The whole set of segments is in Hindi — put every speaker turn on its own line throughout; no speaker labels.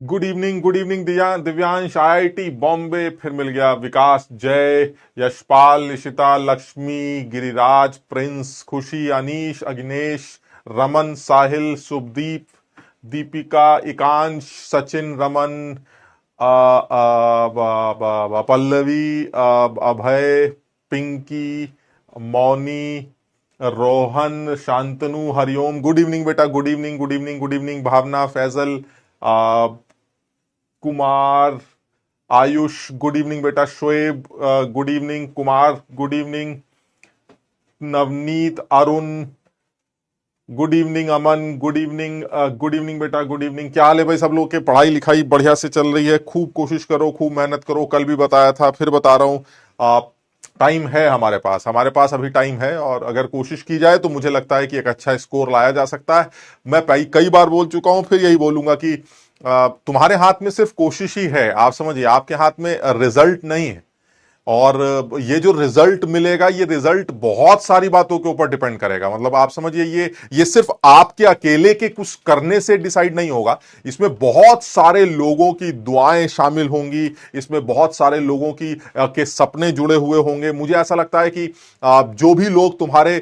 Good evening Divyansh. IIT Bombay फिर मिल गया। विकास, जय, यशपाल, निशिता, लक्ष्मी, गिरिराज, प्रिंस, खुशी, अनीश, अग्नेश, रमन, साहिल, शुभदीप, दीपिका, एकांश, सचिन, रमन, पल्लवी, अभय, पिंकी, मौनी, रोहन, शांतनु, हरिओम। गुड इवनिंग बेटा, good evening, good evening, good evening. Bhavna, Faizal, Kumar, Ayush, good evening बेटा। Shoaib, good evening. Kumar, good evening. Navneet, Arun, good evening. Aman, good evening. Good evening बेटा, गुड इवनिंग। क्या हाल है भाई सब लोग के? पढ़ाई लिखाई बढ़िया से चल रही है? खूब कोशिश करो, खूब मेहनत करो। कल भी बताया था, फिर बता रहा हूं, टाइम है हमारे पास अभी टाइम है, और अगर कोशिश की जाए तो मुझे लगता है कि एक अच्छा स्कोर लाया जा सकता है। मैं कई बार बोल चुका हूं, फिर यही बोलूंगा कि तुम्हारे हाथ में सिर्फ कोशिश ही है। आप समझिए, आपके हाथ में रिजल्ट नहीं है। और ये जो रिजल्ट मिलेगा, ये रिजल्ट बहुत सारी बातों के ऊपर डिपेंड करेगा। मतलब आप समझिए, ये सिर्फ आपके अकेले के कुछ करने से डिसाइड नहीं होगा। इसमें बहुत सारे लोगों की दुआएं शामिल होंगी, इसमें बहुत सारे लोगों की के सपने जुड़े हुए होंगे। मुझे ऐसा लगता है कि जो भी लोग तुम्हारे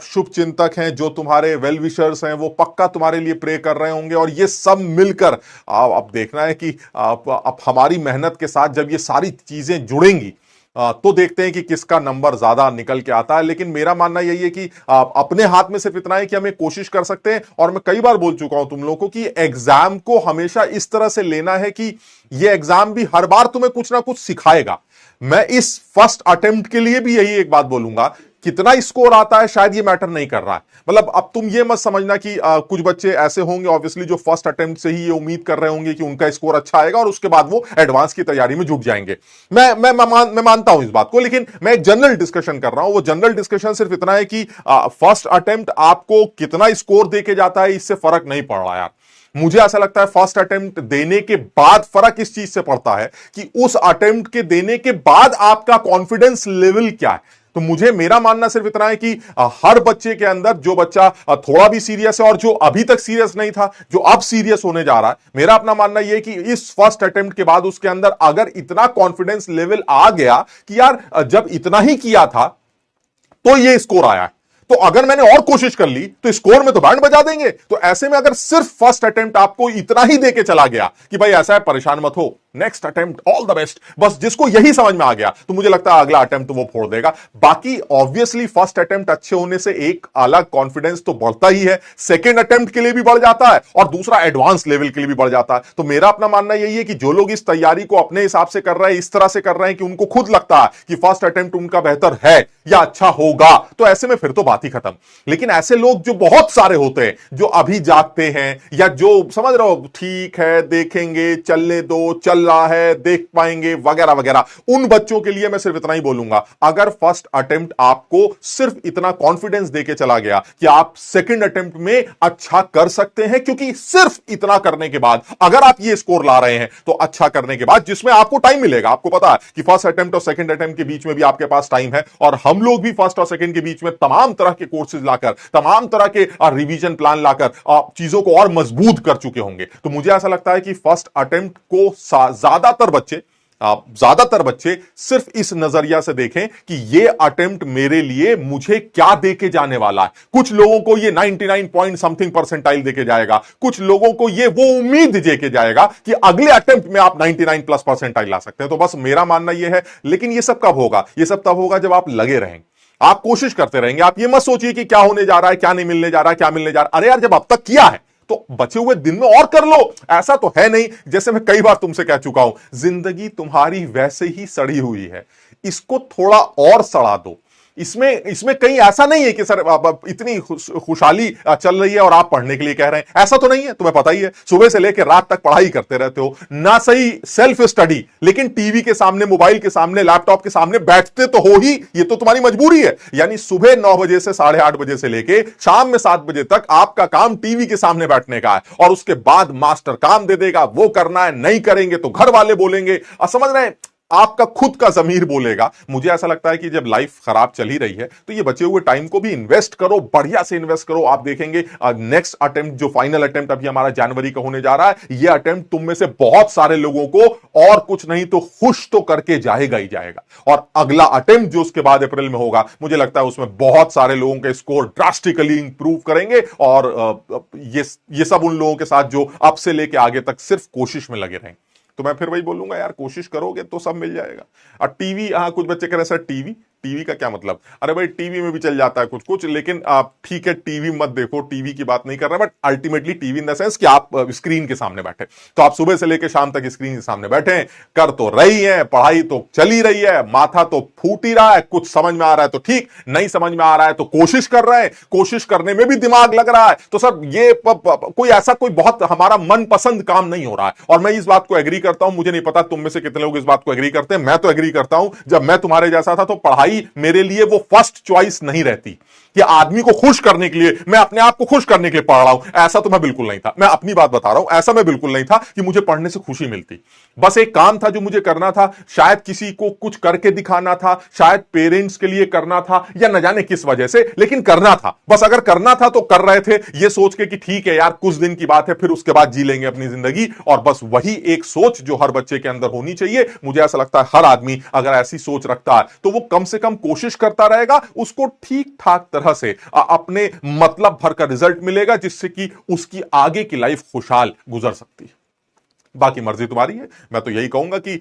शुभ चिंतक हैं, जो तुम्हारे वेल विशर्स हैं, वो पक्का तुम्हारे लिए प्रे कर रहे होंगे। और ये सब मिलकर अब देखना है कि अब हमारी मेहनत के साथ जब ये सारी चीजें जुड़ेंगी, तो देखते हैं कि किसका नंबर ज्यादा निकल के आता है। लेकिन मेरा मानना यही है कि अपने हाथ में सिर्फ इतना है कि हमें कोशिश कर सकते हैं। और मैं कई बार बोल चुका हूं तुम लोगों को कि एग्जाम को हमेशा इस तरह से लेना है कि यह एग्जाम भी हर बार तुम्हें कुछ ना कुछ सिखाएगा। मैं इस फर्स्ट अटेम्प्ट के लिए भी यही एक बात बोलूंगा, कितना स्कोर आता है शायद ये मैटर नहीं कर रहा है। मतलब अब तुम ये मत समझना कि कुछ बच्चे ऐसे होंगे ऑब्वियसली जो फर्स्ट अटेम्प्ट से ही ये उम्मीद कर रहे होंगे कि उनका स्कोर अच्छा आएगा और उसके बाद वो एडवांस की तैयारी में जुट जाएंगे। मैं मानता हूं इस बात को, लेकिन मैं एक जनरल डिस्कशन कर रहा हूं। वो जनरल डिस्कशन सिर्फ इतना है कि फर्स्ट अटेम्प्ट आपको कितना स्कोर देके जाता है, इससे फर्क नहीं पड़ रहा यार। मुझे ऐसा लगता है फर्स्ट अटेम्प्ट देने के बाद फर्क इस चीज से पड़ता है कि उस अटेम्प्ट के देने के बाद आपका कॉन्फिडेंस लेवल क्या है। तो मेरा मानना सिर्फ इतना है कि हर बच्चे के अंदर, जो बच्चा थोड़ा भी सीरियस है और जो अभी तक सीरियस नहीं था, जो अब सीरियस होने जा रहा है, मेरा अपना मानना यह है कि इस फर्स्ट अटेम्प्ट के बाद उसके अंदर अगर इतना कॉन्फिडेंस लेवल आ गया कि यार जब इतना ही किया था तो ये स्कोर आया है, तो अगर मैंने और कोशिश कर ली तो स्कोर में तो बैंड बजा देंगे। तो ऐसे में अगर सिर्फ फर्स्ट अटेम्प्ट आपको इतना ही देके चला गया कि भाई ऐसा है, परेशान मत हो, next attempt all the best, बस जिसको यही समझ में आ गया, तो मुझे लगता है अगला अटेम्प्ट तो वो फोड़ देगा। बाकी ऑब्वियसली फर्स्ट अटेम्प्ट अच्छे होने से एक अलग कॉन्फिडेंस तो बढ़ता ही है, सेकेंड अटेम्प्ट के लिए भी बढ़ जाता है और दूसरा एडवांस लेवल के लिए भी बढ़ जाता है। तो मेरा अपना मानना यही है कि जो लोग इस तैयारी को अपने हिसाब से कर रहे हैं, इस तरह से कर रहे हैं कि उनको खुद लगता है कि फर्स्ट अटेम्प्ट उनका बेहतर है या अच्छा होगा, तो ऐसे में फिर तो बात ही खत्म। लेकिन ऐसे लोग जो बहुत सारे होते हैं, जो अभी जागते हैं, या जो समझ रहे हो ठीक है देखेंगे, चलने दो, चल रहा है, देख पाएंगे वगैरह वगैरह, उन बच्चों के लिए मैं सिर्फ इतना ही बोलूंगा, अगर फर्स्ट अटेम्प्ट आपको सिर्फ इतना कॉन्फिडेंस देके चला गया कि आप सेकंड अटेम्प्ट में अच्छा कर सकते हैं, क्योंकि सिर्फ इतना करने के बाद अगर आप ये स्कोर ला रहे हैं तो अच्छा करने के बाद, जिसमें आपको टाइम मिलेगा, आपको पता है कि फर्स्ट अटेम्प्ट और सेकंड अटेम्प्ट के बीच में भी आपके पास टाइम है, और हम लोग भी फर्स्ट और सेकंड के बीच में तमाम तरह के कोर्सेज लाकर, तमाम तरह के रिवीजन प्लान लाकर चीजों को और मजबूत कर चुके होंगे। तो मुझे ऐसा लगता है कि फर्स्ट अटेम्प्ट को ज्यादातर बच्चे सिर्फ इस नजरिया से देखें कि ये अटेम्प्ट मेरे लिए मुझे क्या देके जाने वाला है। कुछ लोगों को ये 99 पॉइंट समथिंग परसेंटाइल देके जाएगा, कुछ लोगों को ये वो उम्मीद देके जाएगा कि अगले अटेम्प्ट में आप 99 प्लस परसेंटाइल ला सकते हैं। तो बस मेरा मानना यह है, लेकिन ये सब कब होगा? ये सब तब होगा जब आप लगे रहेंगे, आप कोशिश करते रहेंगे। आप ये मत सोचिए कि क्या होने जा रहा है, क्या नहीं मिलने जा रहा है, क्या मिलने जा रहा है। अरे यार, जब अब तक किया है तो बचे हुए दिन में और कर लो। ऐसा तो है नहीं, जैसे मैं कई बार तुमसे कह चुका हूं, जिंदगी तुम्हारी वैसे ही सड़ी हुई है, इसको थोड़ा और सड़ा दो। इसमें कहीं ऐसा नहीं है कि सर इतनी खुशहाली चल रही है और आप पढ़ने के लिए कह रहे हैं, ऐसा तो नहीं है। तुम्हें पता ही है, सुबह से लेकर रात तक पढ़ाई करते रहते हो, ना सही सेल्फ स्टडी, लेकिन टीवी के सामने, मोबाइल के सामने, लैपटॉप के सामने बैठते तो हो ही, ये तो तुम्हारी मजबूरी है। यानी सुबह 9 बजे से 8:30 बजे से लेके शाम में 7 बजे तक आपका काम टीवी के सामने बैठने का है, और उसके बाद मास्टर काम दे देगा, वो करना है, नहीं करेंगे तो घर वाले बोलेंगे। समझ रहे हैं? आपका खुद का जमीर बोलेगा। मुझे ऐसा लगता है कि जब लाइफ खराब चल ही रही है तो ये बचे हुए टाइम को भी इन्वेस्ट करो, बढ़िया से इन्वेस्ट करो। आप देखेंगे नेक्स्ट अटेम्प्ट, जो फाइनल अटेम्प्ट अभी हमारा जनवरी का होने जा रहा है, ये अटेम्प्ट तुम में से बहुत सारे लोगों को और कुछ नहीं तो खुश तो करके जाएगा ही जाएगा। और अगला अटेम्प्ट जो उसके बाद अप्रैल में होगा, मुझे लगता है उसमें बहुत सारे लोगों के स्कोर ड्रास्टिकली इंप्रूव करेंगे। और ये सब उन लोगों के साथ जो अब से लेके आगे तक सिर्फ कोशिश में लगे रहेंगे। तो मैं फिर वही बोलूंगा यार, कोशिश करोगे तो सब मिल जाएगा। और टीवी, हाँ कुछ बच्चे कह रहे हैं सर टीवी, टीवी का क्या मतलब? अरे भाई टीवी में भी चल जाता है कुछ कुछ, लेकिन आप ठीक है टीवी मत देखो, टीवी की बात नहीं कर रहा, but ultimately TV in the sense कि आप स्क्रीन के सामने बैठे, तो आप सुबह से लेकर शाम तक स्क्रीन के सामने बैठे हैं, कर तो रही हैं, पढ़ाई तो चल ही रही है, माथा तो फूट ही रहा है, कुछ समझ में आ रहा है तो ठीक, नहीं समझ में आ रहा है तो कोशिश कर रहे हैं, कोशिश करने में भी दिमाग लग रहा है। तो सर ये कोई ऐसा कोई बहुत हमारा मनपसंद काम नहीं हो रहा है। और मैं इस बात को एग्री करता हूं, मुझे नहीं पता तुम में से कितने लोग इस बात को एग्री करते हैं, मैं तो एग्री करता हूं। जब मैं तुम्हारे जैसा था तो पढ़ाई मेरे लिए वो फर्स्ट चॉइस नहीं रहती कि आदमी को खुश करने के लिए, मैं अपने आप को खुश करने के लिए पढ़ रहा हूं, ऐसा तो मैं बिल्कुल नहीं था। मैं अपनी बात बता रहा हूं, ऐसा मैं बिल्कुल नहीं था कि मुझे पढ़ने से खुशी मिलती। बस एक काम था जो मुझे करना था, शायद किसी को कुछ करके दिखाना था, शायद पेरेंट्स के लिए करना था, या न जाने किस वजह से, लेकिन करना था। बस अगर करना था तो कर रहे थे, ये सोच के कि ठीक है यार कुछ दिन की बात है, फिर उसके बाद जी लेंगे अपनी जिंदगी। और बस वही एक सोच जो हर बच्चे के अंदर होनी चाहिए। मुझे ऐसा लगता है हर आदमी अगर ऐसी सोच रखता है तो वो कम से कम कोशिश करता रहेगा, उसको ठीक ठाक तरह से अपने मतलब भर का रिजल्ट मिलेगा, जिससे कि उसकी आगे की लाइफ खुशहाल गुजर सकती है। बाकी मर्जी तुम्हारी है। मैं तो यही कहूंगा कि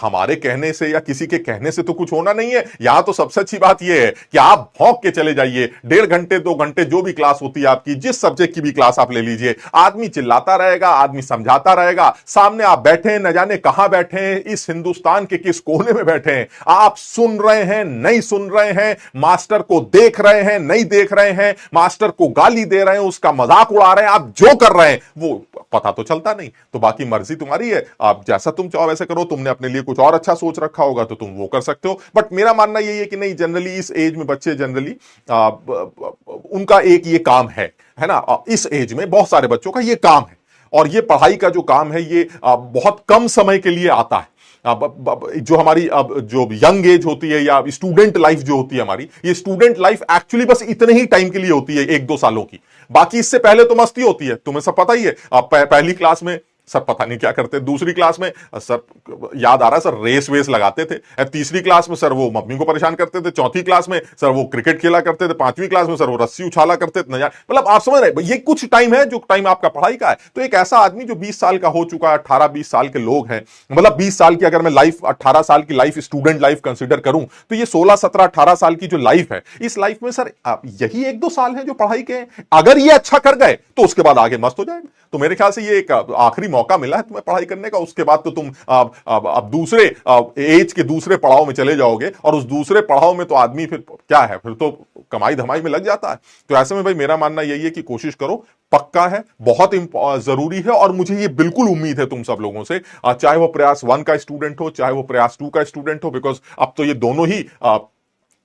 हमारे कहने से या किसी के कहने से तो कुछ होना नहीं है। यहां तो सबसे अच्छी बात यह है कि आप भौंक के चले जाइए, 1.5 घंटे 2 घंटे जो भी क्लास होती है आपकी, जिस सब्जेक्ट की भी क्लास आप ले लीजिए, आदमी चिल्लाता रहेगा, आदमी समझाता रहेगा, सामने आप बैठे हैं, न जाने कहां बैठे हैं, इस हिंदुस्तान के किस कोने में बैठे हैं, आप सुन रहे हैं नहीं सुन रहे हैं, मास्टर को देख रहे हैं नहीं देख रहे हैं, मास्टर को गाली दे रहे हैं, उसका मजाक उड़ा रहे हैं, आप जो कर रहे हैं वो पता तो चलता नहीं। तो बाकी मर्जी तुम्हारी है, आप जैसा तुम चाहो वैसे करो। तुमने अपने लिए कुछ और अच्छा सोच रखा होगा तो तुम वो कर सकते हो। बट मेरा मानना यही है कि नहीं, जनरली इस एज में बच्चे जनरली उनका एक ये काम है ना, इस एज में बहुत सारे बच्चों का ये काम है। और ये पढ़ाई का जो काम है ये बहुत कम समय के लिए आता है। जो हमारी जो यंग एज होती है या स्टूडेंट लाइफ जो होती है हमारी, ये स्टूडेंट लाइफ एक्चुअली बस इतने ही टाइम के लिए होती है, 1-2 सालों की। बाकी इससे पहले तो मस्ती होती है, तुम्हें सब पता ही है। आप पहली क्लास में सर पता नहीं क्या करते, दूसरी क्लास में सर याद आ रहा है सर रेस वेस लगाते थे, तीसरी क्लास में सर वो मम्मी को परेशान करते थे, चौथी क्लास में सर वो क्रिकेट खेला करते थे, 5वीं क्लास में सर वो रस्सी उछाला करते थे। मतलब आप समझ रहे, ये कुछ टाइम है जो टाइम आपका पढ़ाई का है। तो एक ऐसा आदमी जो 20 साल का हो चुका है, 18-20 साल के लोग हैं, मतलब 20 साल की अगर मैं लाइफ, 18 साल की लाइफ स्टूडेंट लाइफ कंसिडर करूं, तो ये 16, 17, 18 साल की जो लाइफ है, इस लाइफ में सर यही 1-2 साल है जो पढ़ाई के हैं। अगर ये अच्छा कर गए तो उसके बाद आगे मस्त हो जाएगा। तो मेरे ख्याल से ये एक आखिरी मौका मिला है तुम्हें पढ़ाई करने का। उसके बाद तो तुम अब दूसरे एज के दूसरे पड़ाव में चले जाओगे, और उस दूसरे पड़ाव में तो आदमी फिर क्या है, फिर तो कमाई धमाई में लग जाता है। तो ऐसे में भाई मेरा मानना यही है कि कोशिश करो, पक्का है, बहुत जरूरी है। और मुझे ये बिल्कुल उम्मीद है तुम सब लोगों से, चाहे वो प्रयास 1 का स्टूडेंट हो, चाहे वो प्रयास 2 का स्टूडेंट हो, बिकॉज अब तो ये दोनों ही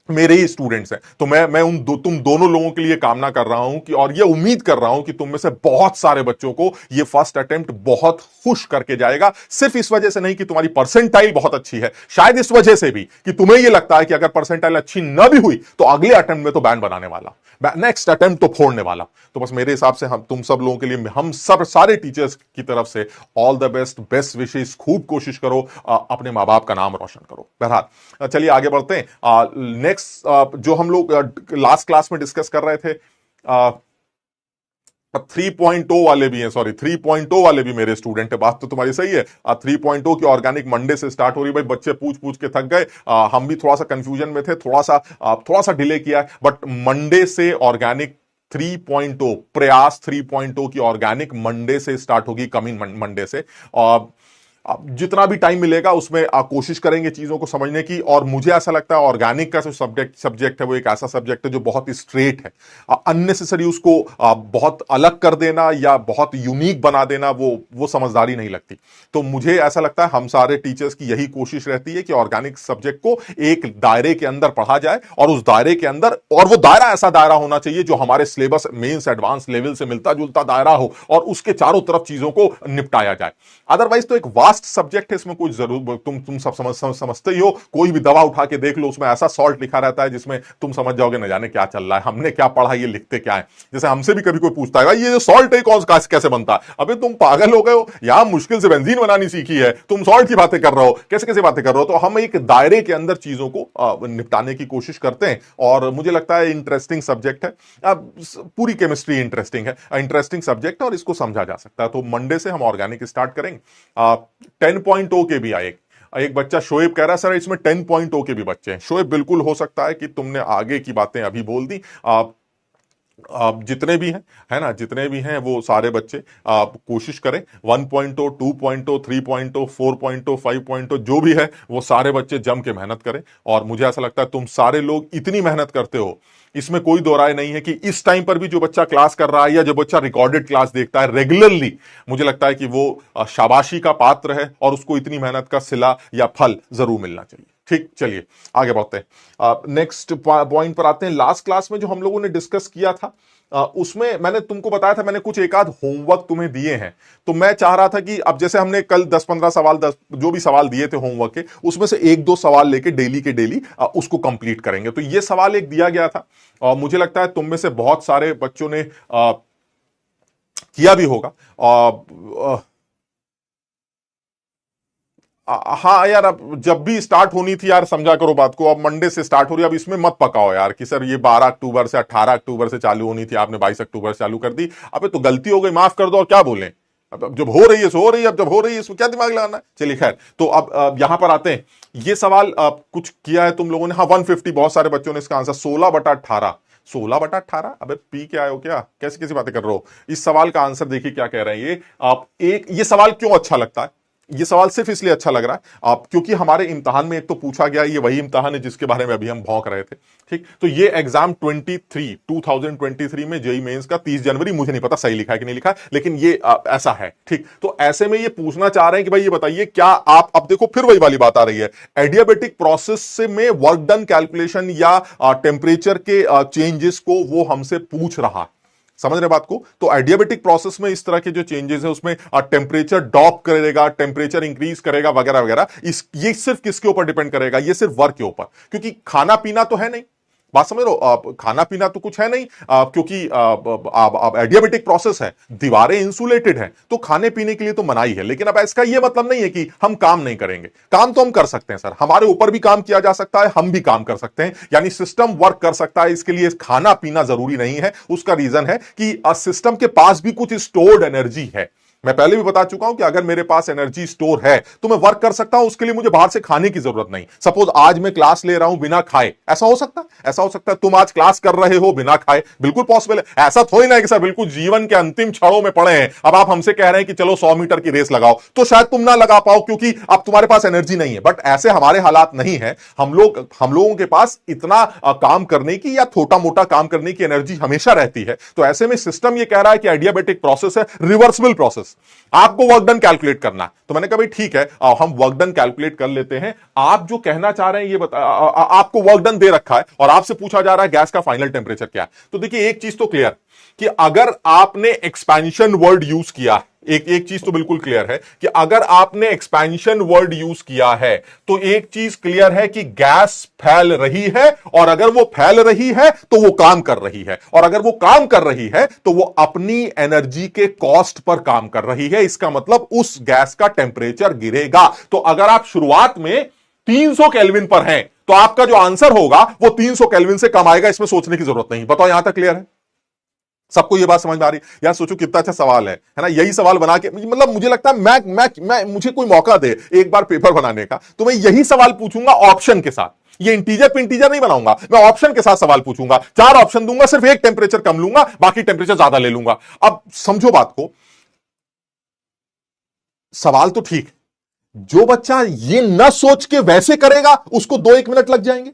मेरे ही स्टूडेंट्स हैं। तो मैं तुम दोनों लोगों के लिए कामना कर रहा हूं कि, और ये उम्मीद कर रहा हूं कि तुम में से बहुत सारे बच्चों को ये फर्स्ट अटेम्प्ट बहुत खुश करके जाएगा। सिर्फ इस वजह से नहीं कि तुम्हारी परसेंटाइल बहुत अच्छी है, शायद इस वजह से भी कि तुम्हें ये लगता है कि अगर परसेंटाइल अच्छी न भी हुई तो अगले अटेम्प्ट में तो बैंड बनाने वाला, नेक्स्ट अटेम्प्ट तो फोड़ने वाला। तो बस मेरे हिसाब से हम तुम सब लोगों के लिए, हम सब सारे टीचर्स की तरफ से ऑल द बेस्ट, बेस्ट विशेष, खूब कोशिश करो, अपने मां बाप का नाम रोशन करो। बहरहाल चलिए आगे बढ़ते हैं। नेक्स्ट जो हम लोग लास्ट क्लास में डिस्कस कर रहे थे, 3.0 वाले भी हैं, सॉरी 3.0 वाले भी मेरे स्टूडेंट है। बात तो तुम्हारी सही है, 3.0 की ऑर्गेनिक मंडे से स्टार्ट हो रही। भाई बच्चे पूछ पूछ के थक गए, हम भी थोड़ा सा कंफ्यूजन में थे, थोड़ा सा डिले किया है, बट मंडे से ऑर्गेनिक 3.0, प्रयास 3.0 की ऑर्गेनिक मंडे से स्टार्ट होगी, कमिंग मंडे से। जितना भी टाइम मिलेगा उसमें कोशिश करेंगे चीजों को समझने की। और मुझे ऐसा लगता है ऑर्गेनिक का जो सब्जेक्ट है वो एक ऐसा सब्जेक्ट है जो बहुत स्ट्रेट है, अननेसेसरी उसको बहुत अलग कर देना या बहुत यूनिक बना देना वो समझदारी नहीं लगती। तो मुझे ऐसा लगता है हम सारे टीचर्स की यही कोशिश रहती है कि ऑर्गेनिक सब्जेक्ट को एक दायरे के अंदर पढ़ा जाए, और उस दायरे के अंदर, और वो दायरा ऐसा दायरा होना चाहिए जो हमारे सिलेबस मेंस एडवांस लेवल से मिलता जुलता दायरा हो, और उसके चारों तरफ चीजों को निपटाया जाए। अदरवाइज तो एक वास्ट वास्ट सब्जेक्ट है, इसमें कोई जरूर तुम सब समझते ही हो, कोई भी दवा उठा के देख लो उसमें ऐसा सॉल्ट लिखा रहता है जिसमें तुम समझ जाओगे न जाने क्या चल रहा है, हमने क्या पढ़ा, ये लिखते क्या है। जैसे हमसे भी कभी कोई पूछता है भाई ये जो सॉल्ट है कौन कैसे बनता है, अबे तुम पागल हो गए हो, यहां मुश्किल से बेंजीन बनानी सीखी है, तुम सॉल्ट की बातें कर रहे हो, कैसे कैसे बातें कर रहे हो। तो हम एक दायरे के अंदर चीजों को निपटाने की कोशिश करते हैं और मुझे लगता है इंटरेस्टिंग सब्जेक्ट है। अब पूरी केमिस्ट्री इंटरेस्टिंग है, इंटरेस्टिंग सब्जेक्ट है और इसको समझा जा सकता है। तो मंडे से हम ऑर्गेनिक स्टार्ट करेंगे। 10.0 के भी आए, एक बच्चा शोएब कह रहा है सर इसमें 10.0 के भी बच्चे हैं। शोएब बिल्कुल हो सकता है कि तुमने आगे की बातें अभी बोल दी। आप जितने भी हैं, है ना, जितने भी हैं वो सारे बच्चे आप कोशिश करें 1.0, 2.0, 3.0, 4.0, 5.0 जो भी है वो सारे बच्चे जम के मेहनत करें। और मुझे ऐसा लगता है तुम सारे लोग इतनी मेहनत करते हो, इसमें कोई दो राय नहीं है कि इस टाइम पर भी जो बच्चा क्लास कर रहा है या जो बच्चा रिकॉर्डेड क्लास देखता है रेगुलरली, मुझे लगता है कि वो शाबाशी का पात्र है और उसको इतनी मेहनत का सिला या फल जरूर मिलना चाहिए। ठीक, चलिए आगे बढ़ते हैं। नेक्स्ट पॉइंट पर आते हैं। लास्ट क्लास में जो हम लोगों ने डिस्कस किया था उसमें मैंने तुमको बताया था, मैंने कुछ एक आध होमवर्क तुम्हें दिए हैं। तो मैं चाह रहा था कि अब जैसे हमने कल 10-15 सवाल, 10 जो भी सवाल दिए थे होमवर्क के, उसमें से 1-2 सवाल लेके डेली के डेली उसको कंप्लीट करेंगे। तो ये सवाल एक दिया गया था और मुझे लगता है तुम में से बहुत सारे बच्चों ने किया भी होगा। हाँ यार, अब जब भी स्टार्ट होनी थी यार समझा करो बात को, अब मंडे से स्टार्ट हो रही है, अब इसमें मत पकाओ यार कि सर ये 12 अक्टूबर से 18 अक्टूबर से चालू होनी थी, आपने 22 अक्टूबर से चालू कर दी। अबे तो गलती हो गई, माफ कर दो और क्या बोलें। अब जब हो रही है सो हो रही है, अब जब हो रही है इसमें क्या दिमाग लगाना है। चलिए खैर, तो अब यहां पर आते हैं। ये सवाल कुछ किया है तुम लोगों ने, हाँ 150 बहुत सारे बच्चों ने इसका आंसर 16/18। 16/18, अबे पी के आए हो क्या, कैसी कैसी बातें कर रहे हो। इस सवाल का आंसर देखिए क्या कह रहे हैं ये। आप ये सवाल क्यों अच्छा लगता है, ये सवाल सिर्फ इसलिए अच्छा लग रहा है आप क्योंकि हमारे इम्तिहान में एक तो पूछा गया, ये वही इम्तिहान है जिसके बारे में अभी हम भौंक रहे थे। ठीक, तो ये एग्जाम 2023 में जेईई मेंस का 30 जनवरी, मुझे नहीं पता सही लिखा है कि नहीं लिखा है, लेकिन ये ऐसा है। ठीक, तो ऐसे में ये पूछना चाह रहे हैं कि भाई ये बताइए क्या आप, अब देखो फिर वही वाली बात आ रही है, एडियाबेटिक प्रोसेस से में वर्क डन कैलकुलेशन या टेम्परेचर के चेंजेस को वो हमसे पूछ रहा है। समझ रहे बात को। तो एडियाबेटिक प्रोसेस में इस तरह के जो चेंजेस है उसमें टेम्परेचर ड्रॉप करेगा, टेम्परेचर इंक्रीज करेगा वगैरह वगैरह। ये सिर्फ किसके ऊपर डिपेंड करेगा, ये सिर्फ वर्क के ऊपर, क्योंकि खाना पीना तो है नहीं, बात समझ लो, खाना पीना तो कुछ है नहीं, क्योंकि एडियाबेटिक प्रोसेस है, दीवारें इंसुलेटेड हैं, तो खाने पीने के लिए तो मनाही है। लेकिन अब इसका यह मतलब नहीं है कि हम काम नहीं करेंगे, काम तो हम कर सकते हैं सर, हमारे ऊपर भी काम किया जा सकता है, हम भी काम कर सकते हैं, यानी सिस्टम वर्क कर सकता है। इसके लिए खाना पीना जरूरी नहीं है। उसका रीजन है कि सिस्टम के पास भी कुछ स्टोर्ड एनर्जी है। मैं पहले भी बता चुका हूं कि अगर मेरे पास एनर्जी स्टोर है तो मैं वर्क कर सकता हूं, उसके लिए मुझे बाहर से खाने की जरूरत नहीं। सपोज आज मैं क्लास ले रहा हूं बिना खाए, ऐसा हो सकता है, ऐसा हो सकता है। तुम आज क्लास कर रहे हो बिना खाए, बिल्कुल पॉसिबल है। ऐसा थोड़ी ना है कि सर बिल्कुल जीवन के अंतिम क्षणों में पड़े हैं, अब आप हमसे कह रहे हैं कि चलो 100 मीटर की रेस लगाओ, तो शायद तुम ना लगा पाओ क्योंकि अब तुम्हारे पास एनर्जी नहीं है। बट ऐसे हमारे हालात नहीं है, हम लोगों के पास इतना काम करने की या छोटा मोटा काम करने की एनर्जी हमेशा रहती है। तो ऐसे में सिस्टम ये कह रहा है कि एडियाबेटिक प्रोसेस है, रिवर्सिबल प्रोसेस, आपको वर्क डन कैलकुलेट करना है। तो मैंने कहा भाई ठीक है, हम वर्क डन कैलकुलेट कर लेते हैं। आप जो कहना चाह रहे हैं ये आपको वर्क डन दे रखा है और आपसे पूछा जा रहा है गैस का फाइनल टेम्परेचर क्या है। तो देखिए एक चीज तो क्लियर कि अगर आपने एक्सपेंशन वर्ड यूज किया, एक चीज तो बिल्कुल क्लियर है कि अगर आपने एक्सपेंशन वर्ड यूज किया है तो एक चीज क्लियर है कि गैस फैल रही है, और अगर वो फैल रही है तो वो काम कर रही है, और अगर वो काम कर रही है तो वो अपनी एनर्जी के कॉस्ट पर काम कर रही है। इसका मतलब उस गैस का टेम्परेचर गिरेगा। तो अगर आप शुरुआत में 300 केल्विन पर हैं तो आपका जो आंसर होगा वो 300 केल्विन से कम आएगा, इसमें सोचने की जरूरत नहीं। बताओ यहां तक क्लियर है सबको, ये बात समझ में आ रही यार। सोचो कितना अच्छा सवाल है ना। यही सवाल बना के मतलब मुझे लगता है मैं मुझे कोई मौका दे एक बार पेपर बनाने का तो मैं यही सवाल पूछूंगा ऑप्शन के साथ। ये इंटीजर पे इंटीजर नहीं बनाऊंगा, मैं ऑप्शन के साथ सवाल पूछूंगा, 4 ऑप्शन दूंगा, सिर्फ एक टेम्परेचर कम लूंगा, बाकी टेम्परेचर ज्यादा ले लूंगा। अब समझो बात को, सवाल तो ठीक, जो बच्चा ये न सोच के वैसे करेगा उसको 2-1 मिनट लग जाएंगे,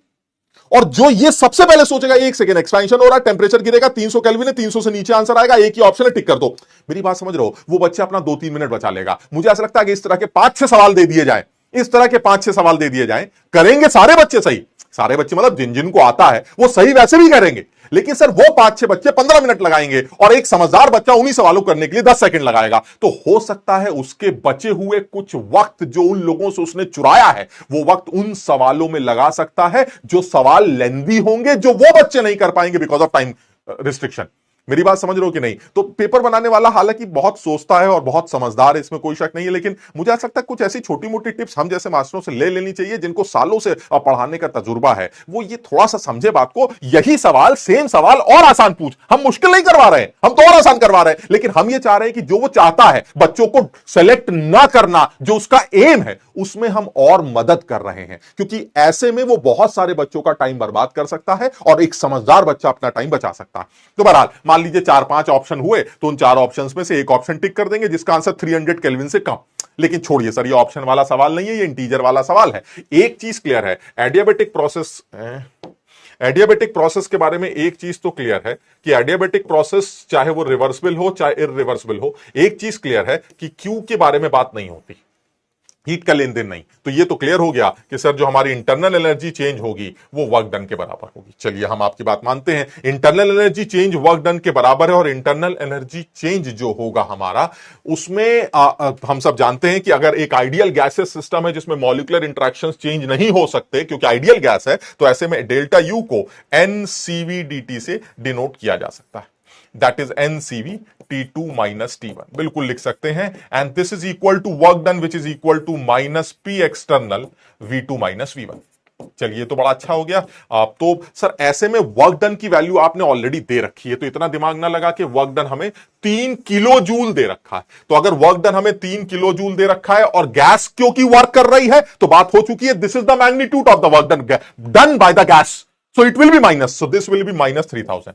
और जो ये सबसे पहले सोचेगा 1 सेकंड एक्सपेंशन हो रहा है, टेम्परेचर गिरेगा, 300 केल्विन है, 300 से नीचे आंसर आएगा, एक ही ऑप्शन है, टिक कर दो। मेरी बात समझ रहे हो, वो बच्चा अपना 2-3 मिनट बचा लेगा। मुझे ऐसा लगता है कि इस तरह के 5-6 सवाल दे दिए जाएं, इस तरह के 5-6 सवाल दे दिए जाएं, करेंगे सारे बच्चे सही, सारे बच्चे मतलब जिन जिनको आता है वो सही वैसे भी करेंगे, लेकिन सर वो 5-6 बच्चे 15 मिनट लगाएंगे और एक समझदार बच्चा उन्हीं सवालों करने के लिए 10 सेकंड लगाएगा। तो हो सकता है उसके बचे हुए कुछ वक्त जो उन लोगों से उसने चुराया है वो वक्त उन सवालों में लगा सकता है जो सवाल लेंदी होंगे, जो वो बच्चे नहीं कर पाएंगे बिकॉज ऑफ टाइम रिस्ट्रिक्शन। मेरी बात समझ रहे हो कि नहीं? तो पेपर बनाने वाला हालांकि बहुत सोचता है और बहुत समझदार है, इसमें कोई शक नहीं है, लेकिन मुझे ऐसा लगता है कुछ ऐसी छोटी मोटी टिप्स हम जैसे मास्टरों से ले लेनी चाहिए जिनको सालों से पढ़ाने का तजुर्बा है। वो ये थोड़ा सा समझे बात को, यही सवाल सेम सवाल और आसान पूछ, हम मुश्किल नहीं करवा रहे हैं, हम तो और आसान करवा रहे हैं, लेकिन हम ये चाह रहे हैं कि जो वो चाहता है बच्चों को सेलेक्ट ना करना, जो उसका एम है, उसमें हम और मदद कर रहे हैं, क्योंकि ऐसे में वो बहुत सारे बच्चों का टाइम बर्बाद कर सकता है और एक समझदार बच्चा अपना टाइम बचा सकता है। तो बहरहाल मान लीजिए 4-5 ऑप्शन हुए तो उन 4 ऑप्शंस में से एक ऑप्शन टिक कर देंगे जिसका आंसर 300 केल्विन से कम। लेकिन छोड़िए सर, ये ऑप्शन वाला सवाल नहीं है, ये इंटीजर वाला सवाल है। एक चीज क्लियर है, एडियाबेटिक प्रोसेस के बारे में एक चीज तो क्लियर है कि एडियाबेटिक प्रोसेस चाहे वो रिवर्सिबल हो चाहे इररिवर्सिबल हो, एक चीज क्लियर है कि क्यू के बारे में बात नहीं होती, हीट का लेन देन नहीं। तो ये तो क्लियर हो गया कि सर जो हमारी इंटरनल एनर्जी चेंज होगी वो वर्क डन के बराबर होगी। चलिए हम आपकी बात मानते हैं, internal energy change work done के बराबर है, और इंटरनल एनर्जी चेंज जो होगा हमारा उसमें हम सब जानते हैं कि अगर एक आइडियल गैसेस सिस्टम है जिसमें मॉलिक्यूलर इंटरेक्शंस चेंज नहीं हो सकते क्योंकि आइडियल गैस है, तो ऐसे में डेल्टा यू को NCV/dt से डिनोट किया जा सकता है। That is NCV T2 minus T1 बिल्कुल लिख सकते हैं, and this is equal to work done which is equal to minus P external V2 minus V1। चलिए तो बड़ा अच्छा हो गया। तो सर ऐसे में वर्क डन की वैल्यू आपने ऑलरेडी दे रखी है, तो इतना दिमाग ना लगा कि वर्क डन हमें 3 किलो जूल दे रखा है। तो अगर वर्क डन हमें 3 किलो जूल दे रखा है और गैस क्योंकि वर्क कर रही है तो बात हो चुकी है, this is the magnitude of the work done by the gas, so it will be minus, so this will be minus 3000।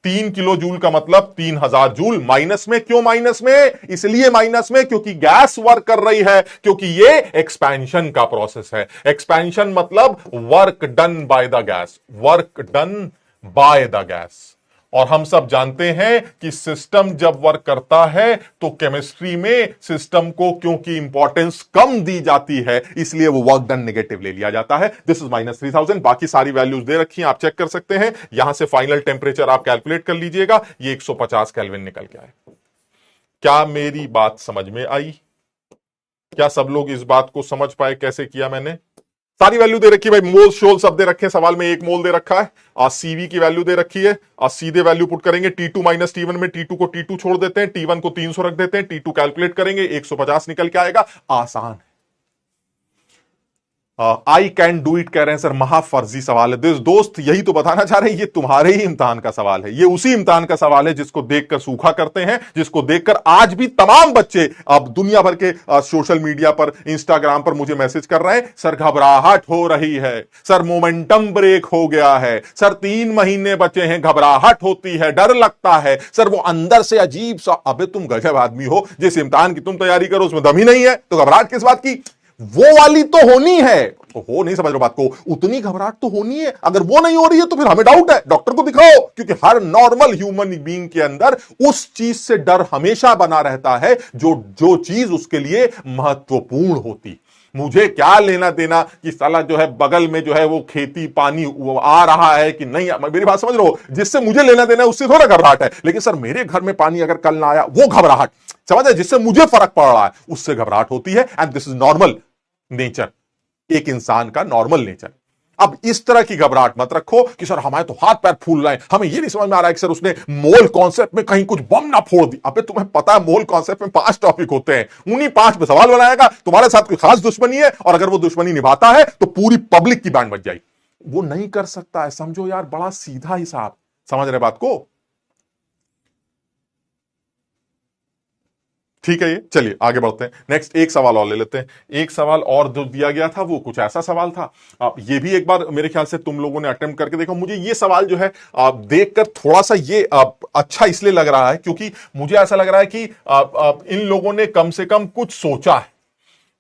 3 kilo joule का मतलब 3000 जूल। माइनस में क्यों माइनस में? इसलिए माइनस में क्योंकि गैस वर्क कर रही है, क्योंकि ये एक्सपेंशन का प्रोसेस है। एक्सपेंशन मतलब work done by the gas, work done by the gas. और हम सब जानते हैं कि सिस्टम जब वर्क करता है तो केमिस्ट्री में सिस्टम को क्योंकि इंपॉर्टेंस कम दी जाती है इसलिए वो वर्क डन नेगेटिव ले लिया जाता है। This is minus 3000। बाकी सारी वैल्यूज दे रखी हैं, आप चेक कर सकते हैं। यहां से फाइनल टेम्परेचर आप कैलकुलेट कर लीजिएगा, ये 150 केल्विन निकल के आए। क्या मेरी बात समझ में आई? क्या सब लोग इस बात को समझ पाए कैसे किया मैंने? सारी वैल्यू दे रखी है भाई, मोल शोल सब दे रखे हैं, सवाल में 1 मोल दे रखा है, CV की वैल्यू दे रखी है, सीधे वैल्यू पुट करेंगे। T2 माइनस T1 में T2 को T2 छोड़ देते हैं, T1 को 300 रख देते हैं, T2 कैलकुलेट करेंगे, 150 निकल के आएगा। आसान है। आई कैन डू इट कह रहे हैं सर, महाफर्जी सवाल है। दोस्त यही तो बताना चाह रहे हैं, ये तुम्हारे ही इम्तिहान का सवाल है, ये उसी इम्तिहान का सवाल है जिसको देखकर सूखा करते हैं, जिसको देखकर आज भी तमाम बच्चे अब दुनिया भर के सोशल मीडिया पर, इंस्टाग्राम पर मुझे मैसेज कर रहे हैं, सर घबराहट हो रही है, सर मोमेंटम ब्रेक हो गया है, सर 3 महीने बचे हैं, घबराहट होती है, डर लगता है, सर वो अंदर से अजीब सा। अबे तुम गजब आदमी हो, जिस इम्तिहान की तुम तैयारी करो उसमें दम ही नहीं है तो घबराहट किस बात की? वो वाली तो होनी है, तो हो नहीं समझ रहे बात को, उतनी घबराहट तो होनी है। अगर वो नहीं हो रही है तो फिर हमें डाउट है, डॉक्टर को दिखाओ, क्योंकि हर नॉर्मल ह्यूमन बीइंग के अंदर उस चीज से डर हमेशा बना रहता है जो चीज उसके लिए महत्वपूर्ण होती। मुझे क्या लेना देना कि साला जो है बगल में जो है वो खेती पानी वो आ रहा है कि नहीं, मेरी बात समझ रहे हो? जिससे मुझे लेना देना है उससे थोड़ा घबराहट है, लेकिन सर मेरे घर में पानी अगर कल ना आया वो घबराहट, समझ रहे? जिससे मुझे फर्क पड़ रहा है उससे घबराहट होती है, and this is normal nature, एक इंसान का नॉर्मल नेचर। अब इस तरह की घबराहट मत रखो कि सर हमारे तो हाथ पैर फूल रहे हैं, हमें ये नहीं समझ में आ रहा है कि सर उसने मोल कॉन्सेप्ट में कहीं कुछ बम ना फोड़ दी। अबे तुम्हें पता है मोल कॉन्सेप्ट में 5 टॉपिक होते हैं, उन्हीं 5 पे सवाल बनाएगा, तुम्हारे साथ कोई खास दुश्मनी है और अगर वो दुश्मनी निभाता है तो पूरी पब्लिक की बैंड बज जाएगी। वो नहीं कर सकता है, समझो यार, बड़ा सीधा हिसाब। समझ रहे बात को? ठीक है, ये चलिए आगे बढ़ते हैं। नेक्स्ट एक सवाल और ले लेते हैं। एक सवाल और जो दिया गया था वो कुछ ऐसा सवाल था, आप ये भी एक बार मेरे ख्याल से तुम लोगों ने अटेम्प्ट करके देखो। मुझे ये सवाल जो है आप देखकर थोड़ा सा ये अच्छा इसलिए लग रहा है क्योंकि मुझे ऐसा लग रहा है कि इन लोगों ने कम से कम कुछ सोचा है।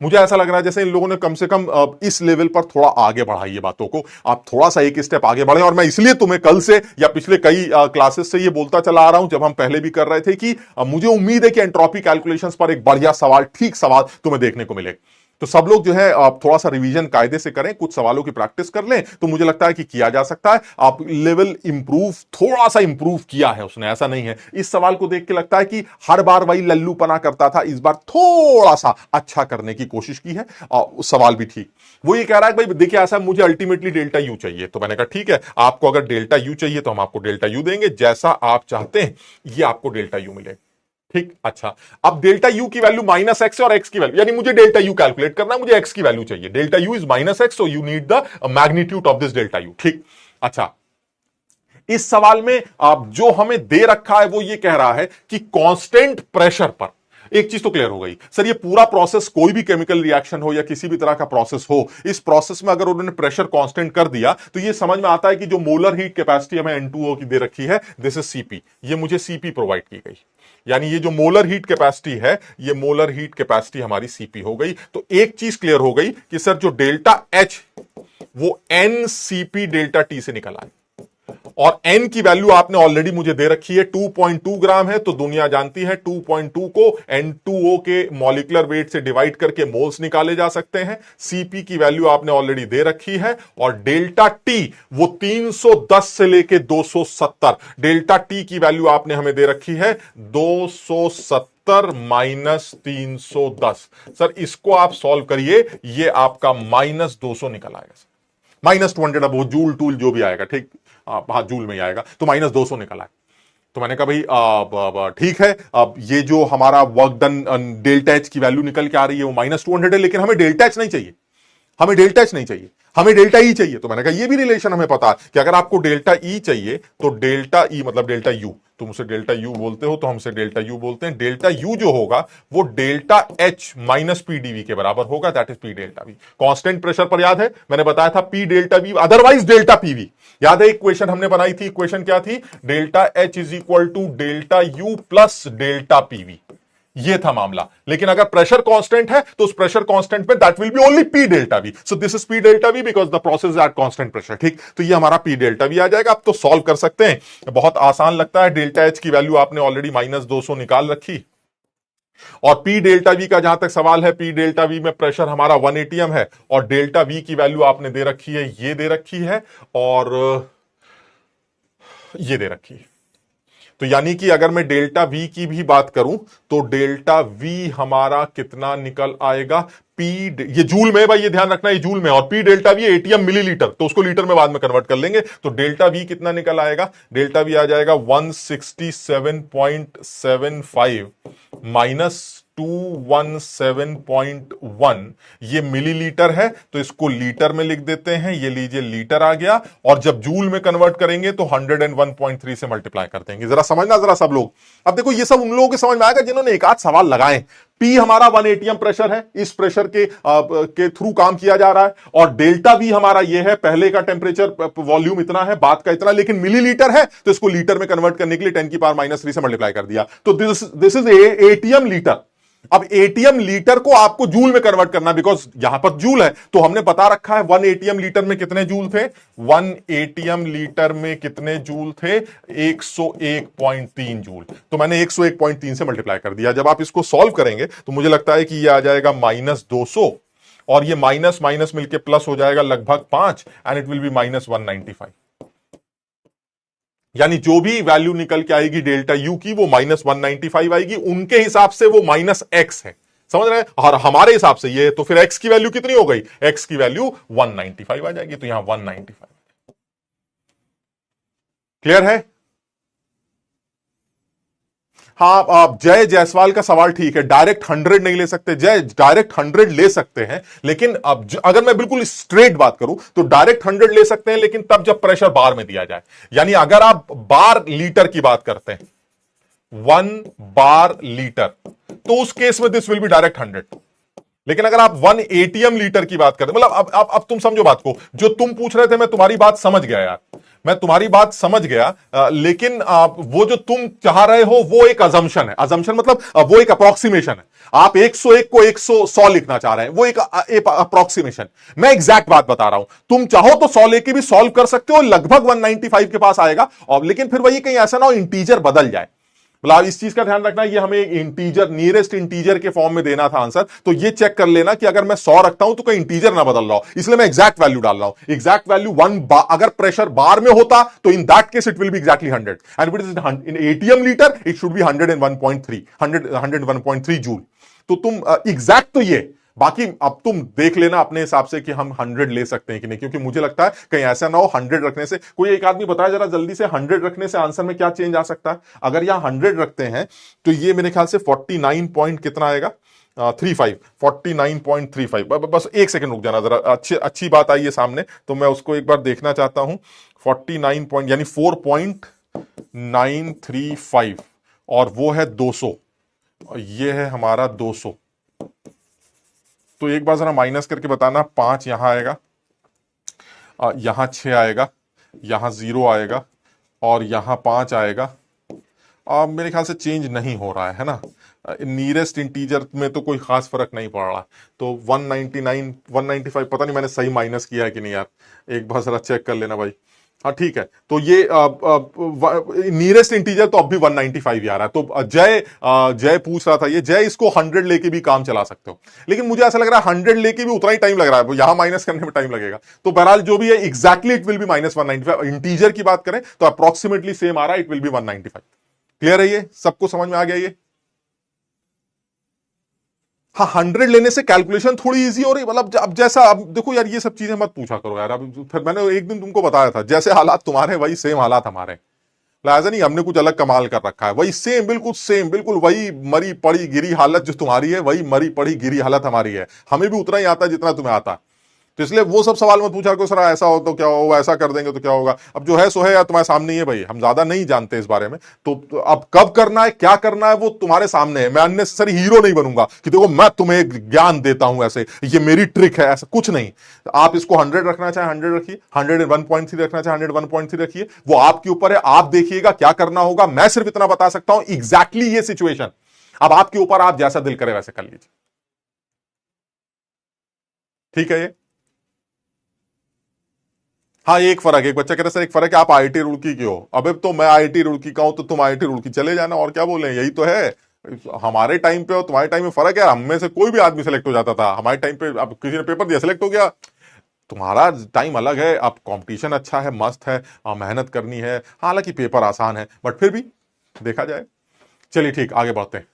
मुझे ऐसा लग रहा है जैसे इन लोगों ने कम से कम इस लेवल पर थोड़ा आगे बढ़ाई है बातों को। आप थोड़ा सा एक स्टेप आगे बढ़े, और मैं इसलिए तुम्हें कल से या पिछले कई क्लासेस से ये बोलता चला आ रहा हूं, जब हम पहले भी कर रहे थे, कि मुझे उम्मीद है कि एंट्रोपी कैलकुलेशंस पर एक बढ़िया सवाल, ठीक सवाल तुम्हें देखने को मिले। तो सब लोग जो है आप थोड़ा सा रिवीजन कायदे से करें, कुछ सवालों की प्रैक्टिस कर लें, तो मुझे लगता है कि किया जा सकता है। आप लेवल इंप्रूव, थोड़ा सा इंप्रूव किया है उसने, ऐसा नहीं है। इस सवाल को देख के लगता है कि हर बार वही लल्लूपना करता था, इस बार थोड़ा सा अच्छा करने की कोशिश की है। और सवाल भी ठीक, वो ये कह रहा है भाई देखिए ऐसा मुझे अल्टीमेटली डेल्टा यू चाहिए। तो मैंने कहा ठीक है, आपको अगर डेल्टा यू चाहिए तो हम आपको डेल्टा यू देंगे, जैसा आप चाहते हैं ये आपको डेल्टा यू मिलेगा। ठीक, अच्छा, अब डेल्टा यू की वैल्यू माइनस एक्स और एक्स की वैल्यू, यानी मुझे डेल्टा यू कैलकुलेट करना है, मुझे एक्स की वैल्यू चाहिए। Delta U is minus x, so you need the magnitude of this delta U. ठीक, अच्छा, इस सवाल में आप जो हमें दे रखा है वो ये कह रहा है कि कांस्टेंट प्रेशर पर, एक चीज तो क्लियर हो गई सर, ये पूरा प्रोसेस कोई भी केमिकल रिएक्शन हो या किसी भी तरह का प्रोसेस हो, इस प्रोसेस में अगर उन्होंने प्रेशर कांस्टेंट कर दिया तो ये समझ में आता है कि जो मोलर हीट कैपेसिटी हमें N2O की दे रखी है, दिस इज सीपी, ये मुझे सीपी प्रोवाइड की गई। यानी ये जो मोलर हीट कैपेसिटी है, ये मोलर हीट कैपेसिटी हमारी सीपी हो गई। तो एक चीज क्लियर हो गई कि सर जो डेल्टा एच वो एन सीपी डेल्टा टी से निकल आए, और n की वैल्यू आपने ऑलरेडी मुझे दे रखी है 2.2 ग्राम है। तो दुनिया जानती है 2.2 को N2O के मॉलिक्यूलर वेट से डिवाइड करके मोल्स निकाले जा सकते हैं। Cp की वैल्यू आपने ऑलरेडी दे रखी है, और डेल्टा T वो 310 से लेके 270, डेल्टा T की वैल्यू आपने हमें दे रखी है 270 माइनस 310। सर इसको आप सॉल्व करिए, ये आपका माइनस 200 निकल आएगा, माइनस 200, अब वो जूल टूल जो भी आएगा, ठीक, हाँ जूल में ही आएगा, तो माइनस 200 निकला है। तो मैंने कहा भाई ठीक है, अब ये जो हमारा वर्क डन डेल्टा एच की वैल्यू निकल के आ रही है वो माइनस 200 है, लेकिन हमें डेल्टा एच नहीं चाहिए, हमें डेल्टा एच नहीं चाहिए, हमें डेल्टा ई चाहिए। तो मैंने कहा ये भी रिलेशन हमें पता है कि अगर आपको डेल्टा ई चाहिए तो डेल्टा ई मतलब डेल्टा यू, तुम उसे डेल्टा यू बोलते हो तो हमसे डेल्टा यू बोलते हैं। डेल्टा यू जो होगा वो delta H minus P DV के बराबर होगा, that is P delta V. Constant pressure पर याद है मैंने बताया था P delta V otherwise delta PV, याद है इक्वेशन हमने बनाई थी, इक्वेशन क्या थी, delta H is equal to delta U plus delta PV, ये था मामला। लेकिन अगर प्रेशर कांस्टेंट है तो उस प्रेशर कांस्टेंट में that will be only P delta we, so this is P delta we because the process is at constant pressure. ठीक, तो ये हमारा पी डेल्टा वी आ जाएगा। अब तो सॉल्व कर सकते हैं, बहुत आसान लगता है। डेल्टा एच की वैल्यू आपने ऑलरेडी माइनस 200 निकाल रखी, और पी डेल्टा वी का जहां तक सवाल है, पी डेल्टा वी में प्रेशर हमारा 1 एटीएम है, और डेल्टा वी की वैल्यू आपने दे रखी है, ये दे रखी है और ये दे रखी है। तो यानी कि अगर मैं डेल्टा वी की भी बात करूं तो डेल्टा वी हमारा कितना निकल आएगा, पी, ये जूल में भाई, ये ध्यान रखना, ये जूल में, और P delta we ATM millilitre, तो उसको लीटर में बाद में कन्वर्ट कर लेंगे। तो डेल्टा वी कितना निकल आएगा, डेल्टा वी आ जाएगा 167.75 माइनस 217.1, ये मिलीलीटर है तो इसको लीटर में लिख देते हैं, ये लीजिए लीटर आ गया, और जब जूल में कन्वर्ट करेंगे तो 101.3 से मल्टीप्लाई कर देंगे। जरा समझना जरा सब लोग। अब देखो ये सब उन लोगों के समझ में आएगा जिन्होंने एक आध सवाल लगाए। पी हमारा 1 एटीएम प्रेशर है, इस प्रेशर के थ्रू काम किया जा रहा है, और डेल्टा वी हमारा ये है, पहले का टेम्परेचर वॉल्यूम इतना है, बाद का इतना, लेकिन मिलीलीटर है तो इसको लीटर में कन्वर्ट करने के लिए 10 की पावर माइनस 3 से मल्टीप्लाई कर दिया, तो दिस इज एटीएम लीटर। अब एटीएम लीटर को आपको जूल में कन्वर्ट करना, बिकॉज यहां पर जूल है, तो हमने बता रखा है 1 एटीएम लीटर में कितने जूल थे, 1 एटीएम लीटर में कितने जूल थे, 101.3 जूल। तो मैंने 101.3 से मल्टीप्लाई कर दिया। जब आप इसको सॉल्व करेंगे तो मुझे लगता है कि ये आ जाएगा माइनस 200, और ये माइनस माइनस मिलकर प्लस हो जाएगा लगभग 5, and it will be minus 195। यानी जो भी वैल्यू निकल के आएगी डेल्टा यू की वो माइनस 195 आएगी, उनके हिसाब से वो माइनस एक्स है, समझ रहे हैं, और हमारे हिसाब से ये, तो फिर एक्स की वैल्यू कितनी हो गई, एक्स की वैल्यू 195 आ जाएगी, तो यहां 195। क्लियर है? हाँ, आप जय जायसवाल का सवाल ठीक है, डायरेक्ट 100 नहीं ले सकते जय, डायरेक्ट 100 ले सकते हैं, लेकिन अब अगर मैं बिल्कुल स्ट्रेट बात करूं तो डायरेक्ट 100 ले सकते हैं, लेकिन तब जब प्रेशर बार में दिया जाए। यानी अगर आप बार लीटर की बात करते हैं, 1 बार लीटर, तो उस केस में दिस विल बी डायरेक्ट 100। लेकिन अगर आप 1 एटीएम लीटर की बात करते, मतलब अब तुम समझो बात को, जो तुम पूछ रहे थे मैं तुम्हारी बात समझ गया यार, मैं तुम्हारी बात समझ गया, लेकिन वो जो तुम चाह रहे हो वो एक अजम्पशन है। अजम्पशन मतलब वो एक अप्रोक्सीमेशन है। आप 101 को 100 लिखना चाह रहे हैं, वो एक अप्रोक्सीमेशन। मैं एग्जैक्ट बात बता रहा हूं, तुम चाहो तो 100 लेके भी सॉल्व कर सकते हो, लगभग 195 के पास आएगा, और लेकिन फिर वही कहीं ऐसा ना हो इंटीजर बदल जाए। मतलब इस चीज का ध्यान रखना, ये हमें इंटीजर, नियरेस्ट इंटीजर के फॉर्म में देना था आंसर, तो ये चेक कर लेना कि अगर मैं 100 रखता हूं तो कहीं इंटीजर ना बदल रहा हो, इसलिए मैं एग्जैक्ट वैल्यू डाल रहा हूं। एग्जैक्ट वैल्यू 1 अगर प्रेशर बार में होता तो in that case it will be exactly 100 and it is in ATM litre it should be 101.3 joule. तो तुम एग्जैक्ट तो ये, बाकी अब तुम देख लेना अपने हिसाब से कि हम 100 ले सकते हैं कि नहीं, क्योंकि मुझे लगता है कहीं ऐसा ना हो 100 रखने से, कोई एक आदमी बताया जरा जल्दी से 100 रखने से आंसर में क्या चेंज आ सकता है। अगर यहां 100 रखते हैं तो ये मेरे ख्याल से 49 पॉइंट कितना आएगा, 35, 49.35। बस एक सेकंड रुक जाना जरा, अच्छी बात आई है सामने, तो मैं उसको एक बार देखना चाहता हूं। 49 पॉइंट यानी 4.935 और वो है 200, ये है हमारा 200। तो एक बार जरा माइनस करके बताना, 5 यहां आएगा, यहां 6 आएगा, यहां 0 आएगा और यहां 5 आएगा। मेरे ख्याल से चेंज नहीं हो रहा है ना, नियरेस्ट इंटीजर में तो कोई खास फर्क नहीं पड़ रहा। तो 199 195, पता नहीं मैंने सही माइनस किया है कि नहीं यार, एक बार जरा चेक कर लेना भाई। हाँ ठीक है, तो ये नियरेस्ट इंटीजर तो अब भी 195 आ रहा है। तो जय पूछ रहा था, ये जय इसको 100 लेके भी काम चला सकते हो, लेकिन मुझे ऐसा लग रहा है 100 लेके भी उतना ही टाइम लग रहा है, यहां माइनस करने में टाइम लगेगा। तो बहरहाल जो भी है exactly it will be -195। Integer की बात करें तो अप्रोक्सीमेटली सेम आ रहा है, इट विल बी 195। क्लियर है, ये सबको समझ में आ गया ये? हाँ, 100 लेने से कैलकुलेशन थोड़ी इजी हो रही, मतलब अब जैसा, अब देखो यार ये सब चीजें मत पूछा करो यार। अब फिर मैंने एक दिन तुमको बताया था, जैसे हालात तुम्हारे वही सेम हालात हमारे, ऐसा नहीं हमने कुछ अलग कमाल कर रखा है, वही सेम, बिल्कुल सेम, बिल्कुल वही मरी पड़ी गिरी हालत जो तुम्हारी है, वही मरी पड़ी गिरी हालत हमारी है। हमें भी उतना ही आता है जितना तुम्हें आता है, तो इसलिए वो सब सवाल मत पूछा करो, सर ऐसा हो तो क्या होगा, ऐसा कर देंगे तो क्या होगा। अब जो है सो है यार, तुम्हारे सामने ही है भाई, हम ज्यादा नहीं जानते इस बारे में। तो अब कब करना है, क्या करना है, वो तुम्हारे सामने है। मैं अननेसेसरी हीरो नहीं बनूंगा कि देखो मैं तुम्हें ज्ञान देता हूं, ऐसे ये मेरी ट्रिक है, ऐसा कुछ नहीं। आप इसको 100 रखना चाहे 100 रखिए, 101.3 रखना चाहे 101.3 रखिए, वो आपके ऊपर है, आप देखिएगा क्या करना होगा। मैं सिर्फ इतना बता सकता हूं एग्जैक्टली ये सिचुएशन, अब आपके ऊपर, आप जैसा दिल करे वैसे कर लीजिए। ठीक है ये? हाँ, एक फर्क है, एक बच्चा कह रहा है सर एक फर्क है, आप आईआईटी रुड़की के हो। अबे तो मैं आईआईटी रुड़की का हूं, तो तुम आईआईटी रुड़की चले जाना, और क्या बोले, यही तो है। हमारे टाइम पे और तुम्हारे टाइम में फर्क है, हम में से कोई भी आदमी सेलेक्ट हो जाता था हमारे टाइम पे। अब किसी ने पेपर दिया, सेलेक्ट हो गया। तुम्हारा टाइम अलग है, अब कंपटीशन अच्छा है, मस्त है, मेहनत करनी है, हालांकि पेपर आसान है, बट फिर भी देखा जाए। चलिए ठीक, आगे बढ़ते हैं।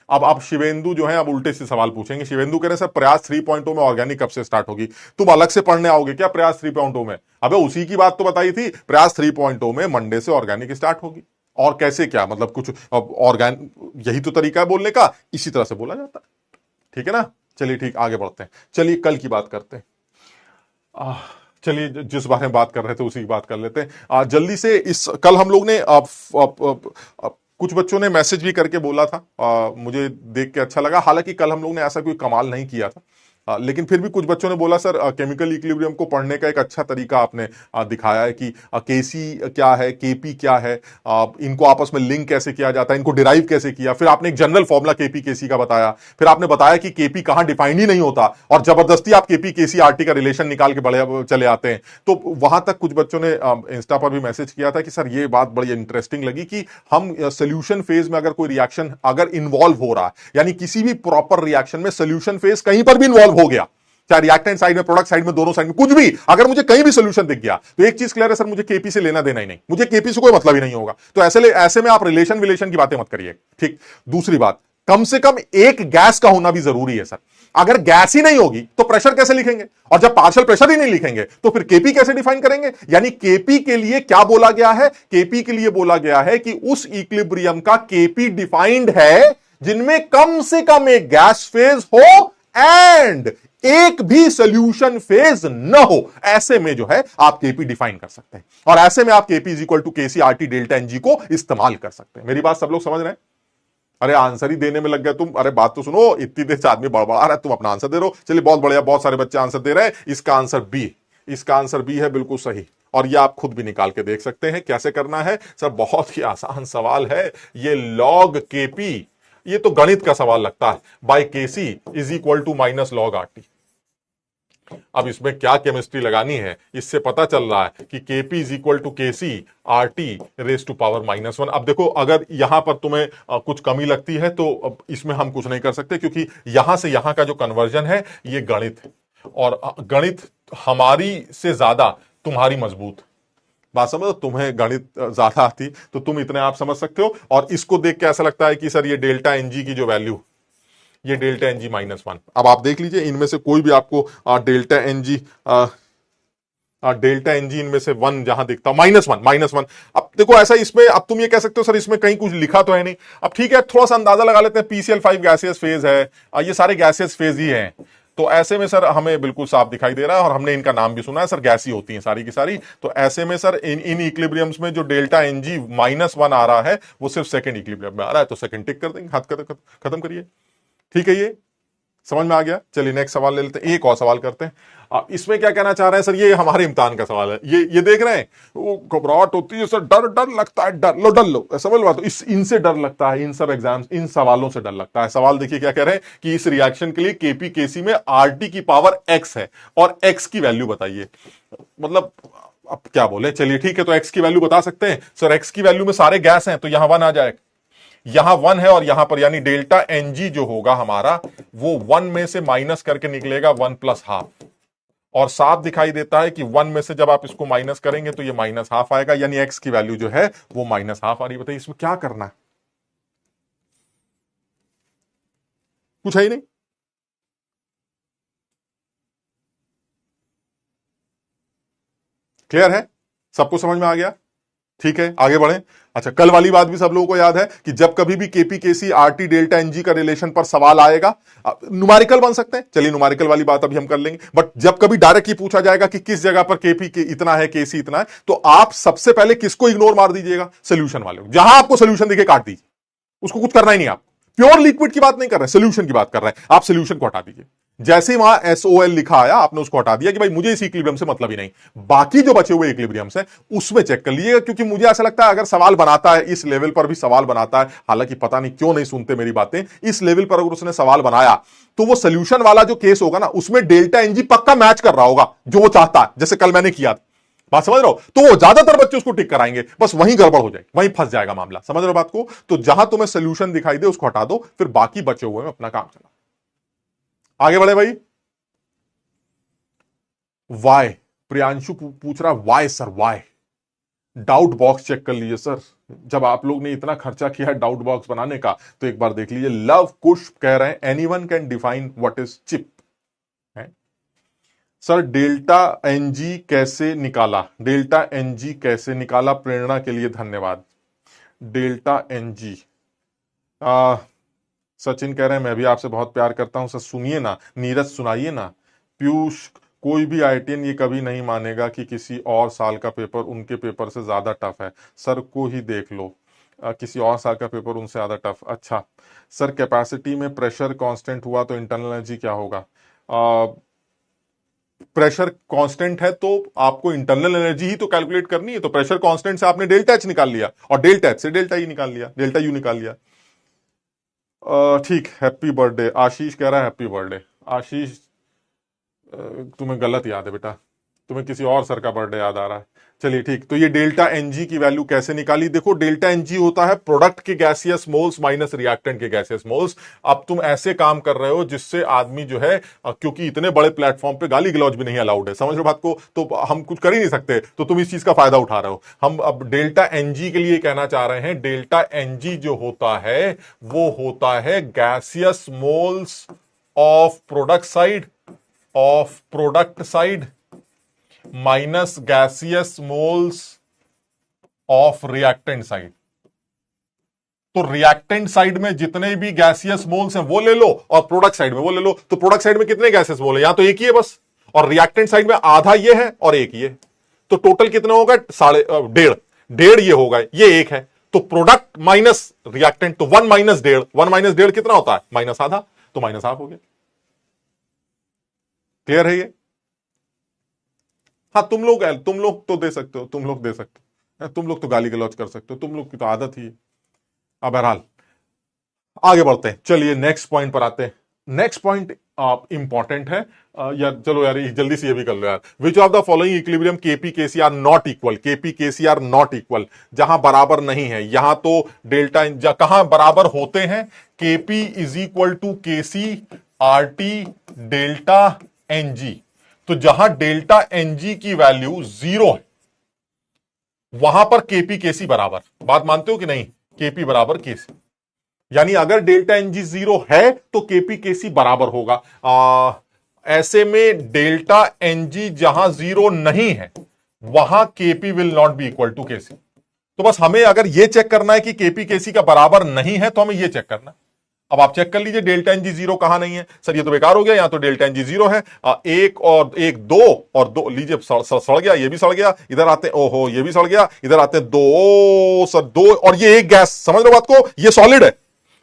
अब शिवेंदु जो है अब उल्टे से सवाल पूछेंगे। शिवेंदु कह रहे सर प्रयास 3.0 में ऑर्गेनिक कब से स्टार्ट होगी? तुम अलग से पढ़ने आओगे क्या प्रयास 3.0 में? अबे उसी की बात तो बताई थी, प्रयास 3.0 में मंडे से ऑर्गेनिक स्टार्ट होगी। और कैसे क्या, मतलब कुछ ऑर्गेनिक, यही तो तरीका है बोलने का, इसी तरह से बोला जाता है। ठीक है ना? चलिए ठीक, आगे बढ़ते हैं। चलिए कल की बात करते हैं। चलिए जिस बारे में बात कर रहे थे उसी की बात कर लेते हैं जल्दी से। इस कल हम लोग ने कुछ बच्चों ने मैसेज भी करके बोला था, मुझे देख के अच्छा लगा। हालांकि कल हम लोग ने ऐसा कोई कमाल नहीं किया था, लेकिन फिर भी कुछ बच्चों ने बोला सर केमिकल इक्विलिब्रियम को पढ़ने का एक अच्छा तरीका आपने दिखाया है कि केसी क्या है, केपी क्या है, इनको आपस में लिंक कैसे किया जाता है, इनको डिराइव कैसे किया। फिर आपने एक जनरल फॉर्मूला केपी केसी का बताया, फिर आपने बताया कि केपी कहां डिफाइंड ही नहीं होता और जबरदस्ती आप केपी केसी आरटी का रिलेशन निकाल के बड़े चले आते हैं। तो वहां तक कुछ बच्चों ने इंस्टा पर भी मैसेज किया था कि सर ये बात बड़ी इंटरेस्टिंग लगी कि हम सोल्यूशन फेज में अगर कोई रिएक्शन अगर इन्वॉल्व हो रहा है, यानी किसी भी प्रॉपर रिएक्शन में सोल्यूशन फेज कहीं पर भी इन्वॉल्व हो गया, चाहे रिएक्टेंट साइड में, प्रोडक्ट साइड में, दोनों साइड में, कुछ भी, अगर मुझे कहीं भी सोल्यूशन दिख गया तो एक चीज क्लियर है सर, मुझे केपी से लेना देना ही नहीं, मुझे केपी से कोई मतलब ही नहीं होगा। तो ऐसे में आप रिलेशन की बातें मत करिए। ठीक। दूसरी बात, कम से कम एक गैस का होना भी जरूरी है सर। अगर गैस ही नहीं होगी तो प्रेशर कैसे लिखेंगे, और जब पार्शियल प्रेशर ही नहीं लिखेंगे तो फिर केपी कैसे डिफाइन करेंगे? यानी केपी के लिए क्या बोला गया है? केपी के लिए बोला गया है कि उस इक्विलिब्रियम का केपी डिफाइंड है जिनमें कम से कम एक गैस फेज हो एंड एक भी सोल्यूशन फेज न हो। ऐसे में जो है आप केपी डिफाइन कर सकते हैं, और ऐसे में आप Kp is equal to Kc RT delta NG को इस्तेमाल कर सकते हैं। मेरी बात सब लोग समझ रहे हैं? अरे आंसर ही देने में लग गया तुम, अरे बात तो सुनो, इतनी देर से आदमी बड़बड़ा रहा है, तुम अपना आंसर दे रहे हो। चलिए बहुत बढ़िया, बहुत सारे बच्चे आंसर दे रहे हैं। इसका आंसर बी, इसका आंसर बी है, बिल्कुल सही। और ये आप खुद भी निकाल के देख सकते हैं कैसे करना है सर, बहुत ही आसान सवाल है ये। लॉग केपी, ये तो गणित का सवाल लगता है, by Kc is equal to minus log RT. अब इसमें क्या केमिस्ट्री लगानी है, इससे पता चल रहा है कि Kp is equal to KC RT raise to power -1। अब देखो, अगर यहां पर तुम्हें कुछ कमी लगती है तो अब इसमें हम कुछ नहीं कर सकते, क्योंकि यहां से यहां का जो कन्वर्जन है ये गणित है, और गणित हमारी से ज्यादा तुम्हारी मजबूत। बात समझो, तुम्हें गणित ज्यादा आती तो तुम इतने आप समझ सकते हो। और इसको देख के ऐसा लगता है कि सर ये डेल्टा एनजी की जो वैल्यू, ये डेल्टा एनजी -1। अब आप देख लीजिए, इनमें से कोई भी आपको डेल्टा एनजी डेल्टा एनजी इनमें से 1 जहां दिखता है -1। अब देखो ऐसा, इसमें अब तुम ये कह सकते हो सर इसमें कहीं कुछ लिखा तो है नहीं। अब ठीक है, थोड़ा सा अंदाजा लगा लेते हैं, PCl5 गैसियस फेज है, ये सारे गैसियस फेज ही हैं, तो ऐसे में सर हमें बिल्कुल साफ दिखाई दे रहा है, और हमने इनका नाम भी सुना है सर, गैसी होती हैं सारी की सारी। तो ऐसे में सर इन इक्विलिब्रियम्स में जो डेल्टा एनजी -1 आ रहा है वो सिर्फ सेकंड इक्विलिब्रियम में आ रहा है, तो सेकंड टिक कर देंगे, हाथ खत्म करिए। ठीक है, ये समझ में आ गया। चलिए नेक्स्ट सवाल ले लेते हैं, एक और सवाल करते हैं। इसमें क्या कहना चाह रहे हैं सर, ये हमारे इम्तिहान का सवाल है, ये देख रहे हैं, वो घबराहट होती है सर, डर डर लगता है, डर लो समझ लो। तो इनसे डर लगता है, इन सब एग्जाम्स, इन सवालों से डर लगता है। सवाल देखिए क्या कह रहे हैं कि इस रिएक्शन के लिए Kp Kc में RT की पावर x है और x की वैल्यू बताइए। मतलब अब क्या बोले, चलिए ठीक है, तो x की वैल्यू बता सकते हैं सर। x की वैल्यू में सारे गैस हैं तो यहां 1 आ जाएगा, यहां 1 है और यहां पर, यानी डेल्टा एनजी जो होगा हमारा वो 1 में से माइनस करके निकलेगा 1 + हाफ, और साफ दिखाई देता है कि 1 में से जब आप इसको माइनस करेंगे तो ये -½ आएगा, यानी x की वैल्यू जो है वो -½ आ रही। बताइए इसमें क्या करना है, कुछ है ही नहीं। क्लियर है, सबको समझ में आ गया। ठीक है, आगे बढ़े। अच्छा, कल वाली बात भी सब लोगों को याद है कि जब कभी भी Kp Kc RT delta NG का रिलेशन पर सवाल आएगा, न्यूमेरिकल बन सकते हैं, चलिए न्यूमेरिकल वाली बात अभी हम कर लेंगे, बट जब कभी डायरेक्ट ही पूछा जाएगा कि किस जगह पर Kp के इतना है, Kc इतना है, तो आप सबसे पहले किसको इग्नोर मार दीजिएगा, सोल्यूशन वाले को। जहां आपको सोल्यूशन दिखे काट दीजिए, उसको कुछ करना ही नहीं। आप प्योर लिक्विड की बात नहीं कर रहे, सोल्यूशन की बात कर रहे हैं, आप सोल्यूशन को हटा दीजिए। जैसे ही वहां SOL लिखा आया, आपने उसको हटा दिया कि भाई मुझे इस इक्विलिब्रियम से मतलब ही नहीं। बाकी जो बचे हुए इक्विलिब्रियम्स हैं उसमें चेक कर लीजिएगा, क्योंकि मुझे ऐसा लगता है अगर सवाल बनाता है, इस लेवल पर भी सवाल बनाता है, हालांकि पता नहीं क्यों नहीं सुनते मेरी बातें, इस लेवल पर अगर उसने सवाल बनाया तो वो सोल्यूशन वाला जो केस होगा ना, उसमें डेल्टा एनजी पक्का मैच कर रहा होगा जो वो चाहता है, जैसे कल मैंने किया था। बात समझ रहे हो, तो वो ज्यादातर बच्चे उसको टिक कराएंगे, बस वहीं गड़बड़ हो जाएगी, वहीं फंस जाएगा मामला। समझ रहे हो बात को, तो जहां तुम्हें सोल्यूशन दिखाई दे उसको हटा दो, फिर बाकी बचे हुए में अपना काम चला। आगे बढ़े भाई। वाई, प्रियांशु पूछ रहा why sir, why. Doubt box check कर लीजिए सर, जब आप लोग ने इतना खर्चा किया है डाउट बॉक्स बनाने का, तो एक बार देख लीजिए। लव कुश कह रहे हैं anyone can define what is chip. Sir delta NG कैसे निकाला, डेल्टा एनजी कैसे निकाला, प्रेरणा के लिए धन्यवाद। डेल्टा एनजी, सचिन कह रहे हैं मैं भी आपसे बहुत प्यार करता हूं सर, सुनिए ना, नीरज सुनाइए ना। पीयूष, कोई भी आईटीएन ये कभी नहीं मानेगा कि किसी और साल का पेपर उनके पेपर से ज्यादा टफ है, सर को ही देख लो। किसी और साल का पेपर उनसे ज्यादा टफ। अच्छा सर, कैपेसिटी में प्रेशर कांस्टेंट हुआ तो इंटरनल एनर्जी क्या होगा। प्रेशर कांस्टेंट है तो आपको इंटरनल एनर्जी ही तो कैलकुलेट करनी है, तो प्रेशर कांस्टेंट से आपने डेल्टा एच निकाल लिया, और डेल्टा एच से डेल्टा ई निकाल लिया, डेल्टा यू निकाल लिया। ठीक, हैप्पी बर्थडे आशीष कह रहा है, हैप्पी बर्थडे आशीष। तुम्हें गलत याद है बेटा, तुम्हें किसी और सर का बर्थडे याद आ रहा है। चलिए ठीक, तो ये डेल्टा एनजी की वैल्यू कैसे निकाली। देखो डेल्टा एनजी होता है प्रोडक्ट के गैसियस मोल्स माइनस रिएक्टेंट के गैसियस मोल्स। अब तुम ऐसे काम कर रहे हो जिससे आदमी जो है, क्योंकि इतने बड़े प्लेटफॉर्म पे गाली गलौज भी नहीं अलाउड है, समझ रहे हो बात को, तो हम कुछ कर ही नहीं सकते, तो तुम इस चीज का फायदा उठा रहे हो। हम अब डेल्टा एनजी के लिए कहना चाह रहे हैं, डेल्टा एनजी जो होता है वो होता है gaseous moles of product side minus gaseous moles of reactant side. तो रिएक्टेंट साइड में जितने भी गैसियस मोल्स हैं वो ले लो, और प्रोडक्ट साइड में वो ले लो। तो प्रोडक्ट साइड में कितने गैसियस मोल है, यहां तो एक ही है बस, और रिएक्टेंट साइड में आधा ये है और एक ये, तो टोटल कितना होगा, 1.5 ये होगा, ये एक है, तो प्रोडक्ट माइनस रिएक्टेंट, तो 1 - 1.5, 1 - 1.5 कितना होता है, -½ तो -½ हो गया। क्लियर है ये। हाँ, तुम लोग तो दे सकते हो, तुम लोग दे सकते हो, तुम लोग तो गाली गलौज कर सकते हो, तुम लोग की तो आदत ही है। अब बहरहाल आगे बढ़ते हैं, चलिए नेक्स्ट पॉइंट पर आते हैं। नेक्स्ट पॉइंट इंपॉर्टेंट है। यार चलो यार जल्दी से ये भी कर लो यार। Which of the following equilibrium Kp Kc are not equal, Kp Kc are not equal, जहां बराबर नहीं है। यहां तो डेल्टा कहां बराबर होते हैं, Kp is equal to Kc R T delta NG. तो जहां डेल्टा एनजी की वैल्यू 0 है वहां पर केपी केसी बराबर। बात मानते हो कि नहीं, केपी बराबर केसी, यानी अगर डेल्टा एनजी 0 है तो केपी केसी बराबर होगा। ऐसे में डेल्टा एनजी जहां 0 नहीं है वहां KP will not be equal to KC. तो बस हमें अगर यह चेक करना है कि केपी केसी का बराबर नहीं है तो हमें यह चेक करना है। अब आप चेक कर लीजिए डेल्टा एनजी 0 कहां नहीं है। सर ये तो बेकार हो गया, यहां तो डेल्टा एनजी 0 है। एक और एक, दो और दो लीजिए, सड़ गया, ये भी सड़ गया। इधर आते, ओहो ये भी सड़ गया। इधर आते दो, सर दो और ये एक गैस, समझ लो बात को, ये सॉलिड है।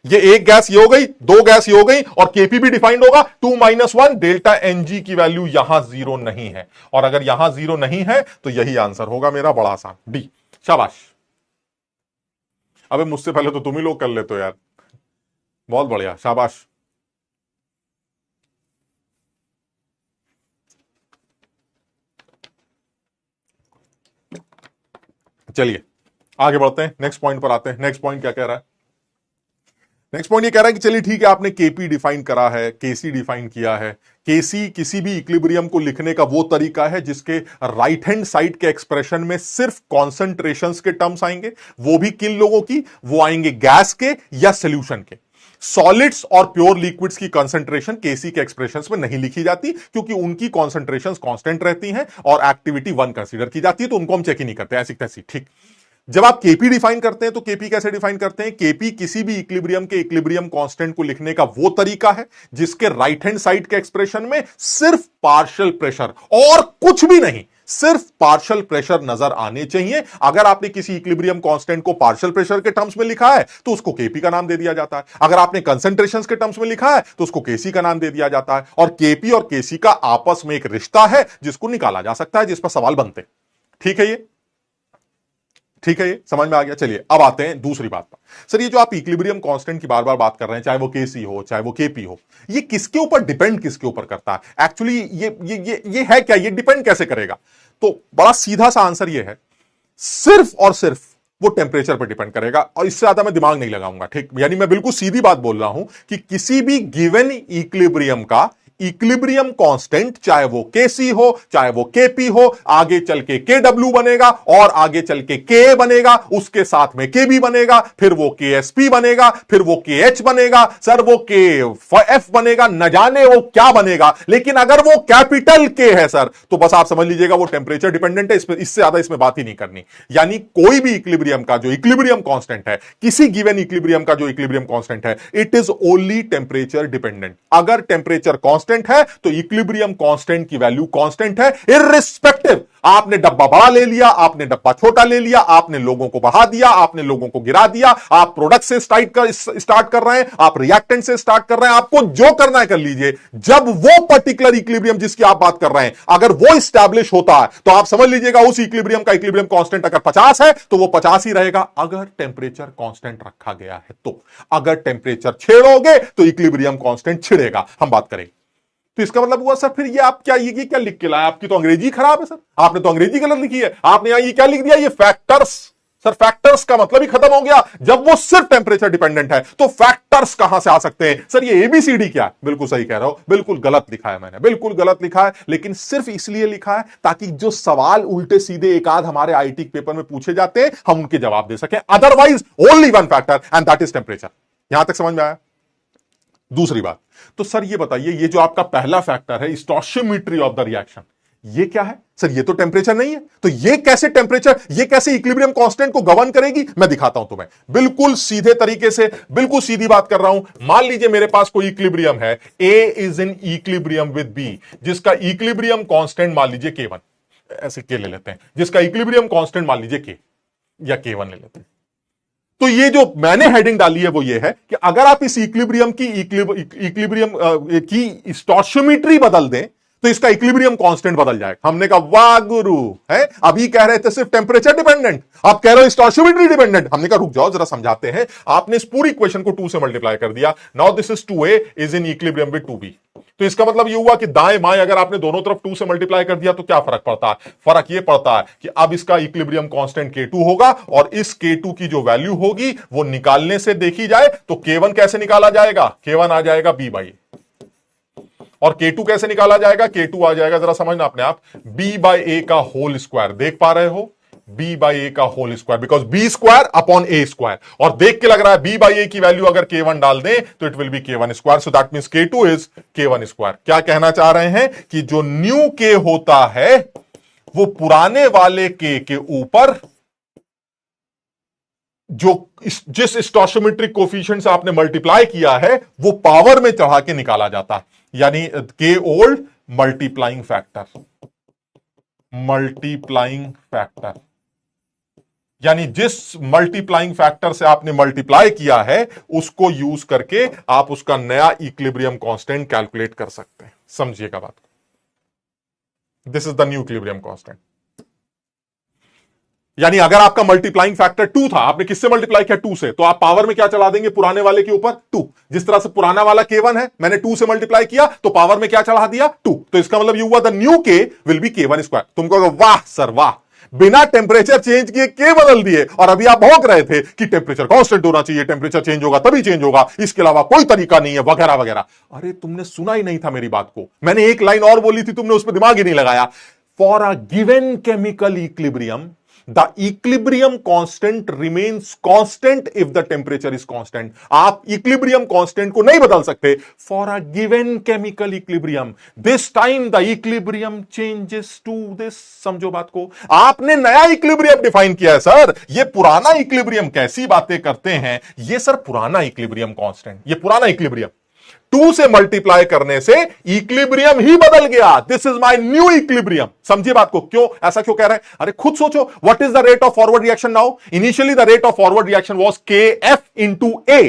ये एक गैस ये हो गई, दो गैस ये हो गई और केपी भी डिफाइंड होगा 2-1। डेल्टा एनजी की वैल्यू यहां 0 नहीं है, और अगर यहां 0 नहीं है तो यही आंसर होगा मेरा, बड़ा आसान, डी। शाबाश। अबे मुझसे पहले तो तुम ही लोग कर लेते हो यार, बहुत बढ़िया, शाबाश। चलिए आगे बढ़ते हैं, नेक्स्ट पॉइंट पर आते हैं। नेक्स्ट पॉइंट क्या कह रहा है? नेक्स्ट पॉइंट ये कह रहा है कि चलिए ठीक है, आपने केपी डिफाइन करा है, केसी डिफाइन किया है। केसी किसी भी इक्विलिब्रियम को लिखने का वो तरीका है जिसके राइट हैंड साइड के एक्सप्रेशन में सिर्फ कॉन्सेंट्रेशंस के टर्म्स आएंगे, वो भी किन लोगों की, वो आएंगे गैस के या सोल्यूशन के। सॉलिड्स और प्योर लिक्विड्स की कंसंट्रेशन केसी के एक्सप्रेशंस में नहीं लिखी जाती क्योंकि उनकी कंसंट्रेशंस कांस्टेंट रहती हैं और एक्टिविटी 1 कंसीडर की जाती है, तो उनको हम चेक ही नहीं करते, ऐसी तैसी। ठीक। जब आप केपी डिफाइन करते हैं तो केपी कैसे डिफाइन करते हैं? केपी किसी भी इक्विलिब्रियम के इक्विलिब्रियम कांस्टेंट को लिखने का वो तरीका है जिसके राइट हैंड साइड के एक्सप्रेशन में सिर्फ पार्शियल प्रेशर और कुछ भी नहीं, सिर्फ पार्शियल प्रेशर नजर आने चाहिए। अगर आपने किसी इक्विलिब्रियम कांस्टेंट को पार्शियल प्रेशर के टर्म्स में लिखा है तो उसको केपी का नाम दे दिया जाता है। अगर आपने कंसंट्रेशंस के टर्म्स में लिखा है तो उसको केसी का नाम दे दिया जाता है। और केपी और केसी का आपस में एक रिश्ता है जिसको निकाला जा सकता है, जिस पर सवाल बनते। ठीक है ये, ठीक है, ये समझ में आ गया। चलिए अब आते हैं दूसरी बात पर। सर ये जो आप इक्विलिब्रियम कांस्टेंट की बार बार बात कर रहे हैं, चाहे वो केसी हो चाहे वो केपी हो, ये किसके ऊपर डिपेंड, किसके ऊपर करता है एक्चुअली? ये है क्या, ये डिपेंड कैसे करेगा? तो बड़ा सीधा सा आंसर ये है, सिर्फ और सिर्फ वो टेम्परेचर पर डिपेंड करेगा, और इससे ज्यादा मैं दिमाग नहीं लगाऊंगा। ठीक, यानी मैं बिल्कुल सीधी बात बोल रहा हूं कि किसी भी गिवन इक्विलिब्रियम का इक्विलिब्रियम कांस्टेंट, चाहे वो केसी हो चाहे वो केपी हो, आगे चल के केडब्ल्यू बनेगा और आगे चल के के बनेगा, उसके साथ में केबी बनेगा, फिर वो केएसपी बनेगा, फिर वो केएच बनेगा, सर वो के एफ बनेगा, न जाने वो क्या बनेगा। लेकिन अगर वो कैपिटल के है सर, तो बस आप समझ लीजिएगा वो टेम्परेचर डिपेंडेंट है, इससे ज्यादा इसमें बात ही नहीं करनी। यानी कोई भी इक्विलिब्रियम का जो इक्विलिब्रियम कांस्टेंट है, किसी गिवन इक्विलिब्रियम का जो इक्विलिब्रियम कांस्टेंट है, it is only temperature dependent. अगर टेम्परेचर कांस्टेंट है तो इक्विलिब्रियम कांस्टेंट की वैल्यू कांस्टेंट है, इर्रिस्पेक्टिव। आपने डब्बा बड़ा ले लिया, आपने डब्बा छोटा ले लिया, आपने लोगों को बढ़ा दिया, आपने लोगों को गिरा दिया, आप प्रोडक्ट से स्टार्ट कर रहे हैं, आप रिएक्टेंट से स्टार्ट कर रहे हैं, आपको जो करना है कर लीजिए। जब वो पर्टिकुलर इक्विलिब्रियम जिसकी आप बात कर रहे हैं अगर वो स्टैब्लिश होता है तो आप समझ लीजिएगा उस इक्विलिब्रियम का इक्विलिब्रियम कांस्टेंट अगर 50 है तो वो 50 ही रहेगा, अगर टेम्परेचर कांस्टेंट रखा गया है तो। अगर टेम्परेचर छेड़ोगे तो इक्विलिब्रियम कांस्टेंट छिड़ेगा। हम बात करें तो इसका मतलब हुआ सर फिर ये आप क्या, ये क्या लिख के लाए? आपकी तो अंग्रेजी खराब है सर, आपने तो अंग्रेजी गलत लिखी है। आपने यहां ये क्या लिख दिया, ये फैक्टर्स। सर फैक्टर्स का मतलब ही खत्म हो गया। जब वो सिर्फ टेम्परेचर डिपेंडेंट है तो फैक्टर्स कहां से आ सकते हैं? सर ये एबीसीडी क्या है? बिल्कुल सही कह रहा हूं, बिल्कुल गलत लिखा है मैंने, बिल्कुल गलत लिखा है, लेकिन सिर्फ इसलिए लिखा है ताकि जो सवाल उल्टे सीधे एक आध हमारे आईटी पेपर में पूछे जाते हैं हम उनके जवाब दे सकें। Otherwise only one factor and that is temperature. यहां तक समझ में आया? दूसरी बात, तो सर ये बताइए, ये जो आपका पहला फैक्टर है स्टोइचियोमेट्री ऑफ द रिएक्शन, ये क्या है? सर ये तो टेम्परेचर नहीं है, तो ये कैसे टेम्परेचर, ये कैसे इक्विलिब्रियम कांस्टेंट को गवर्न करेगी? मैं दिखाता हूं तुम्हें बिल्कुल सीधे तरीके से, बिल्कुल सीधी बात कर रहा हूं। मान लीजिए मेरे पास कोई इक्विलिब्रियम है, A is in equilibrium with B, जिसका इक्विलिब्रियम कांस्टेंट मान लीजिए K1, ऐसे के ले लेते हैं, जिसका इक्विलिब्रियम कांस्टेंट मान लीजिए K या K1 ले लेते हैं। तो ये जो मैंने हेडिंग डाली है वो ये है कि अगर आप इस इक्विलिब्रियम की स्टोइचियोमेट्री बदल दें तो इसका इक्विलिब्रियम कांस्टेंट बदल जाएगा। हमने कहा वाह गुरु है, अभी कह रहे थे सिर्फ टेम्परेचर डिपेंडेंट, आप कह रहे हो स्टोइचियोमेट्री डिपेंडेंट। हमने कहा रुक जाओ जरा समझाते हैं। आपने इस पूरी इक्वेशन को 2 से मल्टीप्लाई कर दिया। Now this is 2a is in equilibrium with 2b। तो इसका मतलब यह हुआ कि दाएं बाएं अगर आपने दोनों तरफ 2 से मल्टीप्लाई कर दिया तो क्या फर्क पड़ता है? फर्क यह पड़ता है कि अब इसका इक्विलिब्रियम कांस्टेंट K2 होगा और इस K2 की जो वैल्यू होगी वो निकालने से देखी जाए तो K1 कैसे निकाला जाएगा? K1 आ जाएगा B/A। और K2 कैसे निकाला जाएगा? K2 आ जाएगा, जरा समझना अपने आप, B/A का होल स्क्वायर। देख पा रहे हो? B/A का whole square, because B square upon A square. और देख के लग रहा है B/A की वैल्यू अगर K1 डाल दें तो it will be K1 square. So that means K2 is K1 square. क्या कहना चाह रहे हैं कि जो न्यू K होता है वो पुराने वाले K के ऊपर जो जिस स्टोइचियोमेट्रिक कोफिशिएंट से आपने मल्टीप्लाई किया है वो पावर में चढ़ा के निकाला जाता है, यानी K old multiplying factor. Multiplying factor यानी जिस मल्टीप्लाइंग फैक्टर से आपने मल्टीप्लाई किया है उसको यूज करके आप उसका नया इक्विलिब्रियम कांस्टेंट कैलकुलेट कर सकते हैं। समझिएगा बात को। This is the new equilibrium constant. यानी अगर आपका मल्टीप्लाइंग फैक्टर 2 था, आपने किससे मल्टीप्लाई किया? 2 से, तो आप पावर में क्या चला देंगे? पुराने वाले के ऊपर 2। जिस तरह से पुराना वाला K1 है, मैंने 2 से मल्टीप्लाई किया तो पावर में क्या चढ़ा दिया? 2। तो इसका मतलब ये हुआ the new K will be K1 square. तुम कहोगे वाह सर वाह, बिना टेम्परेचर चेंज किए K बदल दिए, और अभी आप भौंक रहे थे कि टेम्परेचर कांस्टेंट होना चाहिए, टेम्परेचर चेंज होगा तभी चेंज होगा, इसके अलावा कोई तरीका नहीं है, वगैरह वगैरह। अरे तुमने सुना ही नहीं था मेरी बात को। मैंने एक लाइन और बोली थी, तुमने उस पर दिमाग ही नहीं लगाया। For a given chemical equilibrium the equilibrium constant remains constant if the temperature is constant। आप equilibrium constant को नहीं बदल सकते। for a given chemical equilibrium this time the equilibrium changes to this। समझो बात को। आपने नया equilibrium डिफाइन किया है सर, ये पुराना equilibrium। कैसी बातें करते हैं ये सर, पुराना equilibrium constant, ये पुराना equilibrium 2 से मल्टीप्लाई करने से इक्विलिब्रियम ही बदल गया। This is my new equilibrium. समझिए बात को। क्यों ऐसा क्यों कह रहे हैं? अरे खुद सोचो, what is the rate of forward reaction now? Initially the rate of forward reaction was KF into A,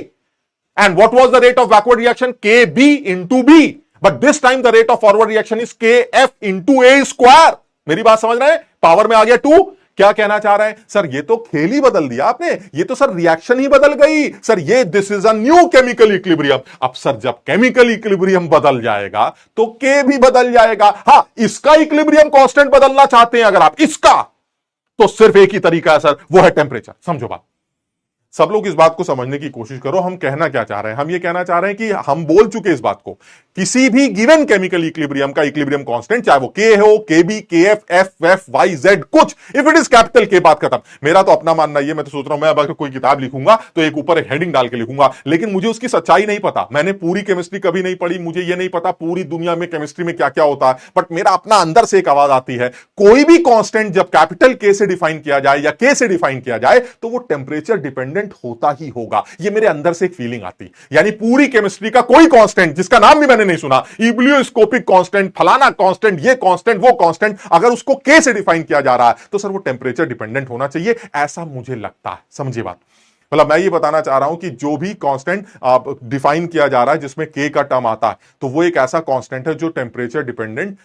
and what was the rate of backward reaction? KB into B, but this time the rate of forward reaction is KF into A square। मेरी बात समझ रहे हैं? पावर में आ गया 2। क्या कहना चाह रहे हैं सर? ये तो खेल ही बदल दिया आपने, ये तो सर रिएक्शन ही बदल गई सर, ये this is a new chemical equilibrium. अब सर जब केमिकल इक्विलिब्रियम बदल जाएगा तो K भी बदल जाएगा। हां, इसका इक्विलिब्रियम कांस्टेंट बदलना चाहते हैं अगर आप इसका, तो सिर्फ एक ही तरीका है सर, वो है टेम्परेचर। समझो बात। सब लोग इस बात को समझने की कोशिश करो। हम कहना क्या चाह रहे हैं? हम ये कहना चाह रहे हैं कि हम बोल चुके इस बात को, किसी भी गिवन केमिकल इक्विलिब्रियम का इक्विलिब्रियम कांस्टेंट, चाहे वो K हो, KB, KF, F, Y, Z, कुछ, if it is capital K, बात खत्म। मेरा तो अपना मानना ये, मैं तो सोच रहा हूं मैं अगर कोई किताब लिखूंगा तो एक ऊपर एक हेडिंग डाल के लिखूंगा, लेकिन मुझे उसकी सच्चाई नहीं पता। मैंने पूरी केमिस्ट्री कभी नहीं पढ़ी, मुझे ये नहीं पता पूरी दुनिया में केमिस्ट्री में क्या क्या होता है, बट मेरा अपना अंदर से एक आवाज आती है, कोई भी कांस्टेंट जब कैपिटल K से डिफाइन किया जाए या K से डिफाइन किया जाए तो वो टेम्परेचर डिपेंडेंट होता ही होगा। ये मेरे अंदर से एक फीलिंग आती। यानी पूरी केमिस्ट्री का कोई कांस्टेंट जिसका नाम भी मैंने नहीं सुना, इब्लियोस्कोपिक कांस्टेंट, फलाना कांस्टेंट, ये कांस्टेंट, वो कांस्टेंट, अगर उसको K से डिफाइन किया जा रहा है तो सर वो टेम्परेचर डिपेंडेंट होना चाहिए, ऐसा मुझे लगता है। समझिए बात। मतलब मैं ये बताना चाह रहा हूं कि जो भी कांस्टेंट डिफाइन किया जा रहा है जिसमें K का टर्म आता है तो वो एक ऐसा कांस्टेंट है जो टेम्परेचर डिपेंडेंट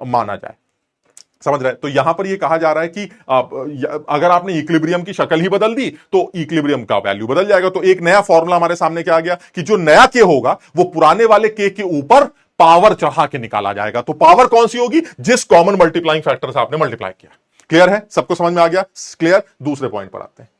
माना जाए। समझ रहे? तो यहां पर यह कहा जा रहा है कि अगर आपने इक्विलिब्रियम की शक्ल ही बदल दी तो इक्विलिब्रियम का वैल्यू बदल जाएगा। तो एक नया फॉर्मूला हमारे सामने क्या आ गया कि जो नया K होगा वो पुराने वाले K के ऊपर पावर चढ़ा के निकाला जाएगा। तो पावर कौन सी होगी? जिस कॉमन मल्टीप्लाइंग फैक्टर से आपने मल्टीप्लाई किया। क्लियर है? सबको समझ में आ गया? क्लियर। दूसरे पॉइंट पर आते हैं।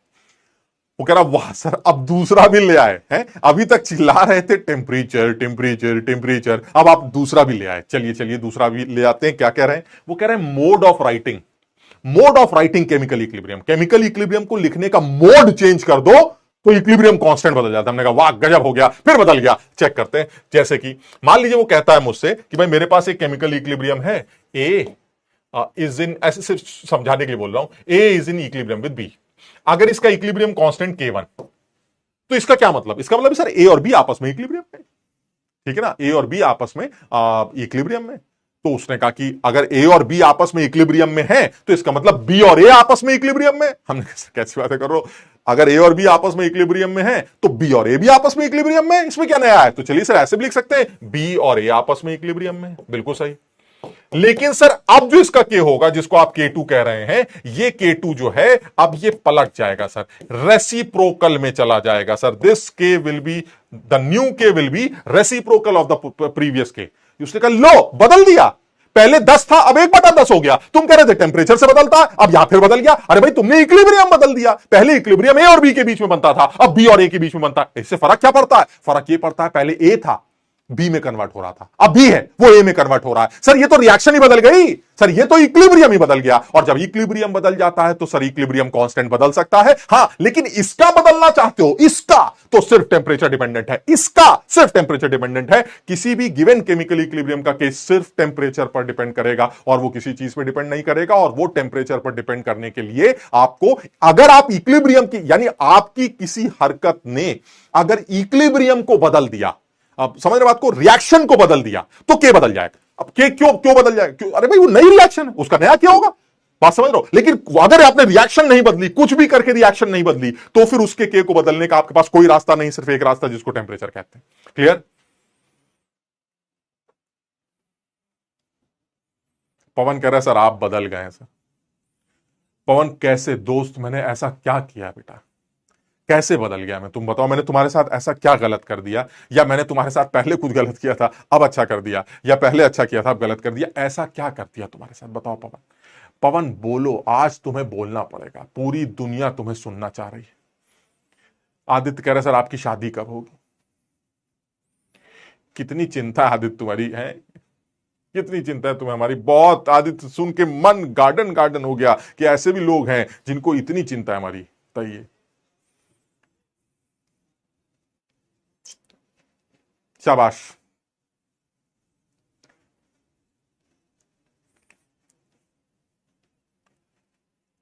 वो कह रहा वाह सर अब दूसरा भी ले आए हैं, अभी तक चिल्ला रहे थे टेम्परेचर टेम्परेचर टेम्परेचर, अब आप दूसरा भी ले आए। चलिए चलिए दूसरा भी ले आते हैं। क्या कह रहे हैं? वो कह रहे हैं mode of writing, mode of writing chemical equilibrium. Chemical equilibrium को लिखने का मोड चेंज कर दो तो इक्विलिब्रियम कांस्टेंट बदल जाता है। हमने कहा वाह गजब हो गया, फिर बदल गया। चेक करते हैं। जैसे कि मान लीजिए वो कहता है मुझसे कि भाई मेरे पास एक केमिकल इक्विलिब्रियम है, ए इज इन, ऐसे सिर्फ समझाने के लिए बोल रहा हूं, A is in equilibrium with B. अगर इसका इक्विलिब्रियम कांस्टेंट K1, तो इसका क्या मतलब? इसका मतलब सर A और B आपस में इक्विलिब्रियम में, ठीक है ना, A और B आपस में इक्विलिब्रियम में। तो उसने कहा कि अगर A और B आपस में इक्विलिब्रियम में है तो इसका मतलब B और A आपस में इक्विलिब्रियम में। हमने कैसी बातें कर रहे हो? अगर A और B आपस में इक्विलिब्रियम में है तो B और A भी आपस में इक्विलिब्रियम में, इसमें क्या नया है? तो चलिए सर ऐसे भी लिख सकते हैं B और A आपस में इक्विलिब्रियम में। बिल्कुल सही। लेकिन सर अब जो इसका के होगा, जिसको आप K2 कह रहे हैं, ये K2 जो है अब ये पलट जाएगा सर, रेसिप्रोकल में चला जाएगा सर। दिस के विल बी, द न्यू के will B reciprocal of the previous के। उसने कहा लो बदल दिया, पहले 10 था अब 1/10 हो गया, तुम कह रहे थे टेंपरेचर से बदलता है, अब यहां फिर बदल गया। अरे भाई तुमने इक्विलिब्रियम बदल दिया, पहले इक्विलिब्रियम ए और बी के बीच में बनता था, अब बी और ए के बीच में बनता है। इससे फर्क क्या पड़ता है? फर्क ये पड़ता है पहले ए था, बी में कन्वर्ट हो रहा था, अब बी है वो ए में कन्वर्ट हो रहा है। सर ये तो रिएक्शन ही बदल गई सर, ये तो इक्विलिब्रियम ही बदल गया। और जब इक्विलिब्रियम बदल जाता है तो सर इक्विलिब्रियम कांस्टेंट बदल सकता है, हां, लेकिन इसका बदलना चाहते हो, इसका तो सिर्फ टेंपरेचर डिपेंडेंट है, इसका सिर्फ टेंपरेचर डिपेंडेंट है। किसी भी गिवन केमिकल इक्विलिब्रियम का केस सिर्फ टेंपरेचर पर डिपेंड करेगा और वो किसी चीज पर डिपेंड नहीं करेगा। और वो टेंपरेचर पर डिपेंड करने के लिए आपको, अगर आप इक्विलिब्रियम की, यानी आपकी किसी हरकत ने अगर इक्विलिब्रियम को बदल दिया, अब समझ रहे बात को, रिएक्शन को बदल दिया, तो के बदल जाएगा। अब के क्यों क्यों बदल जाएगा? क्यों? अरे भाई वो नई रिएक्शन है, उसका नया क्या होगा, बात समझ रहे हो। लेकिन अगर आपने रिएक्शन नहीं बदली, कुछ भी करके रिएक्शन नहीं बदली, तो फिर उसके के को बदलने का आपके पास कोई रास्ता नहीं, सिर्फ एक रास्ता जिसको टेंपरेचर कहते हैं। क्लियर? पवन कह रहा है सर आप बदल गए सर। पवन कैसे दोस्त, मैंने ऐसा क्या किया बेटा, कैसे बदल गया मैं? तुम बताओ, मैंने तुम्हारे साथ ऐसा क्या गलत कर दिया, या मैंने तुम्हारे साथ पहले कुछ गलत किया था अब अच्छा कर दिया, या पहले अच्छा किया था अब गलत कर दिया, ऐसा क्या कर दिया तुम्हारे साथ? बताओ पवन। पवन बोलो, आज तुम्हें बोलना पड़ेगा, पूरी दुनिया तुम्हें सुनना चाह रही है। आदित्य कह रहे सर आपकी शादी कब होगी? कितनी चिंता आदित्य तुम्हारी है, कितनी चिंता है तुम्हें हमारी, बहुत। आदित्य सुन के मन गार्डन गार्डन हो गया कि ऐसे भी लोग हैं जिनको इतनी चिंता है हमारी। बताइए, शाबाश।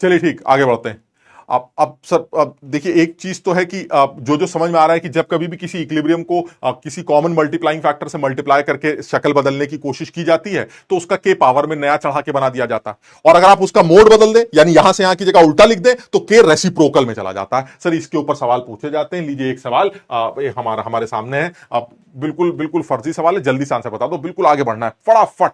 चलिए ठीक, आगे बढ़ते हैं। अब सर, अब देखिए एक चीज तो है कि जो जो समझ में आ रहा है कि जब कभी भी किसी इक्विलिब्रियम को किसी कॉमन मल्टीप्लाइंग फैक्टर से मल्टीप्लाई करके शक्ल बदलने की कोशिश की जाती है तो उसका के पावर में नया चढ़ा के बना दिया जाता है। और अगर आप उसका मोड बदल दें, यानी यहां से यहां की जगह उल्टा लिख दें, तो के रेसिप्रोकल में चला जाता है। सर इसके ऊपर सवाल पूछे जाते हैं। लीजिए एक सवाल हमारे सामने है, बिल्कुल बिल्कुल फर्जी सवाल है, जल्दी से आंसर बता दो, बिल्कुल आगे बढ़ना है फटाफट।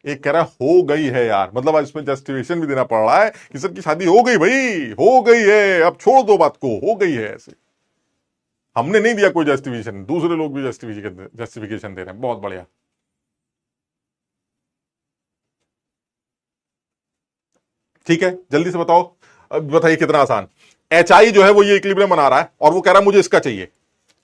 1 कह रहा है हो गई है यार, मतलब आज इसमें जस्टिफिकेशन भी देना पड़ रहा है कि सर की शादी हो गई, भाई हो गई है, अब छोड़ दो बात को, हो गई है। ऐसे हमने नहीं दिया कोई जस्टिफिकेशन, दूसरे लोग भी जस्टिफिकेशन दे रहे हैं, बहुत बढ़िया। ठीक है, जल्दी से बताओ। अब बताइए कितना आसान। एच आई जो है वो ये इक्विलिब्रियम बना रहा है और वो कह रहा है मुझे इसका चाहिए।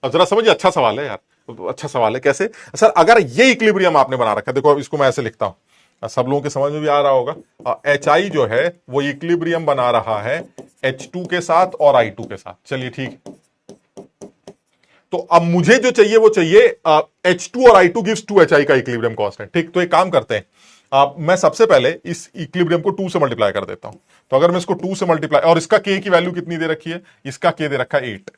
अब जरा समझिए, अच्छा सवाल है यार, तो अच्छा सवाल है। कैसे? सर अगर ये इक्विलिब्रियम आपने बना रखा है, देखो अब इसको मैं ऐसे लिखता हूं, सब लोगों के समझ में भी आ रहा होगा। एच आई जो है वो इक्विलिब्रियम बना रहा है H2 के साथ और I2 के साथ। चलिए ठीक, तो अब मुझे जो चाहिए वो चाहिए H2 और I2 गिव्स 2HI का इक्विलिब्रियम कांस्टेंट। ठीक, तो एक काम करते हैं, मैं सबसे पहले इस इक्विलिब्रियम को 2 से मल्टीप्लाई कर देता हूं। तो अगर मैं इसको 2 से मल्टीप्लाई, और इसका के की वैल्यू कितनी दे रखी है, इसका के दे रखा है 8।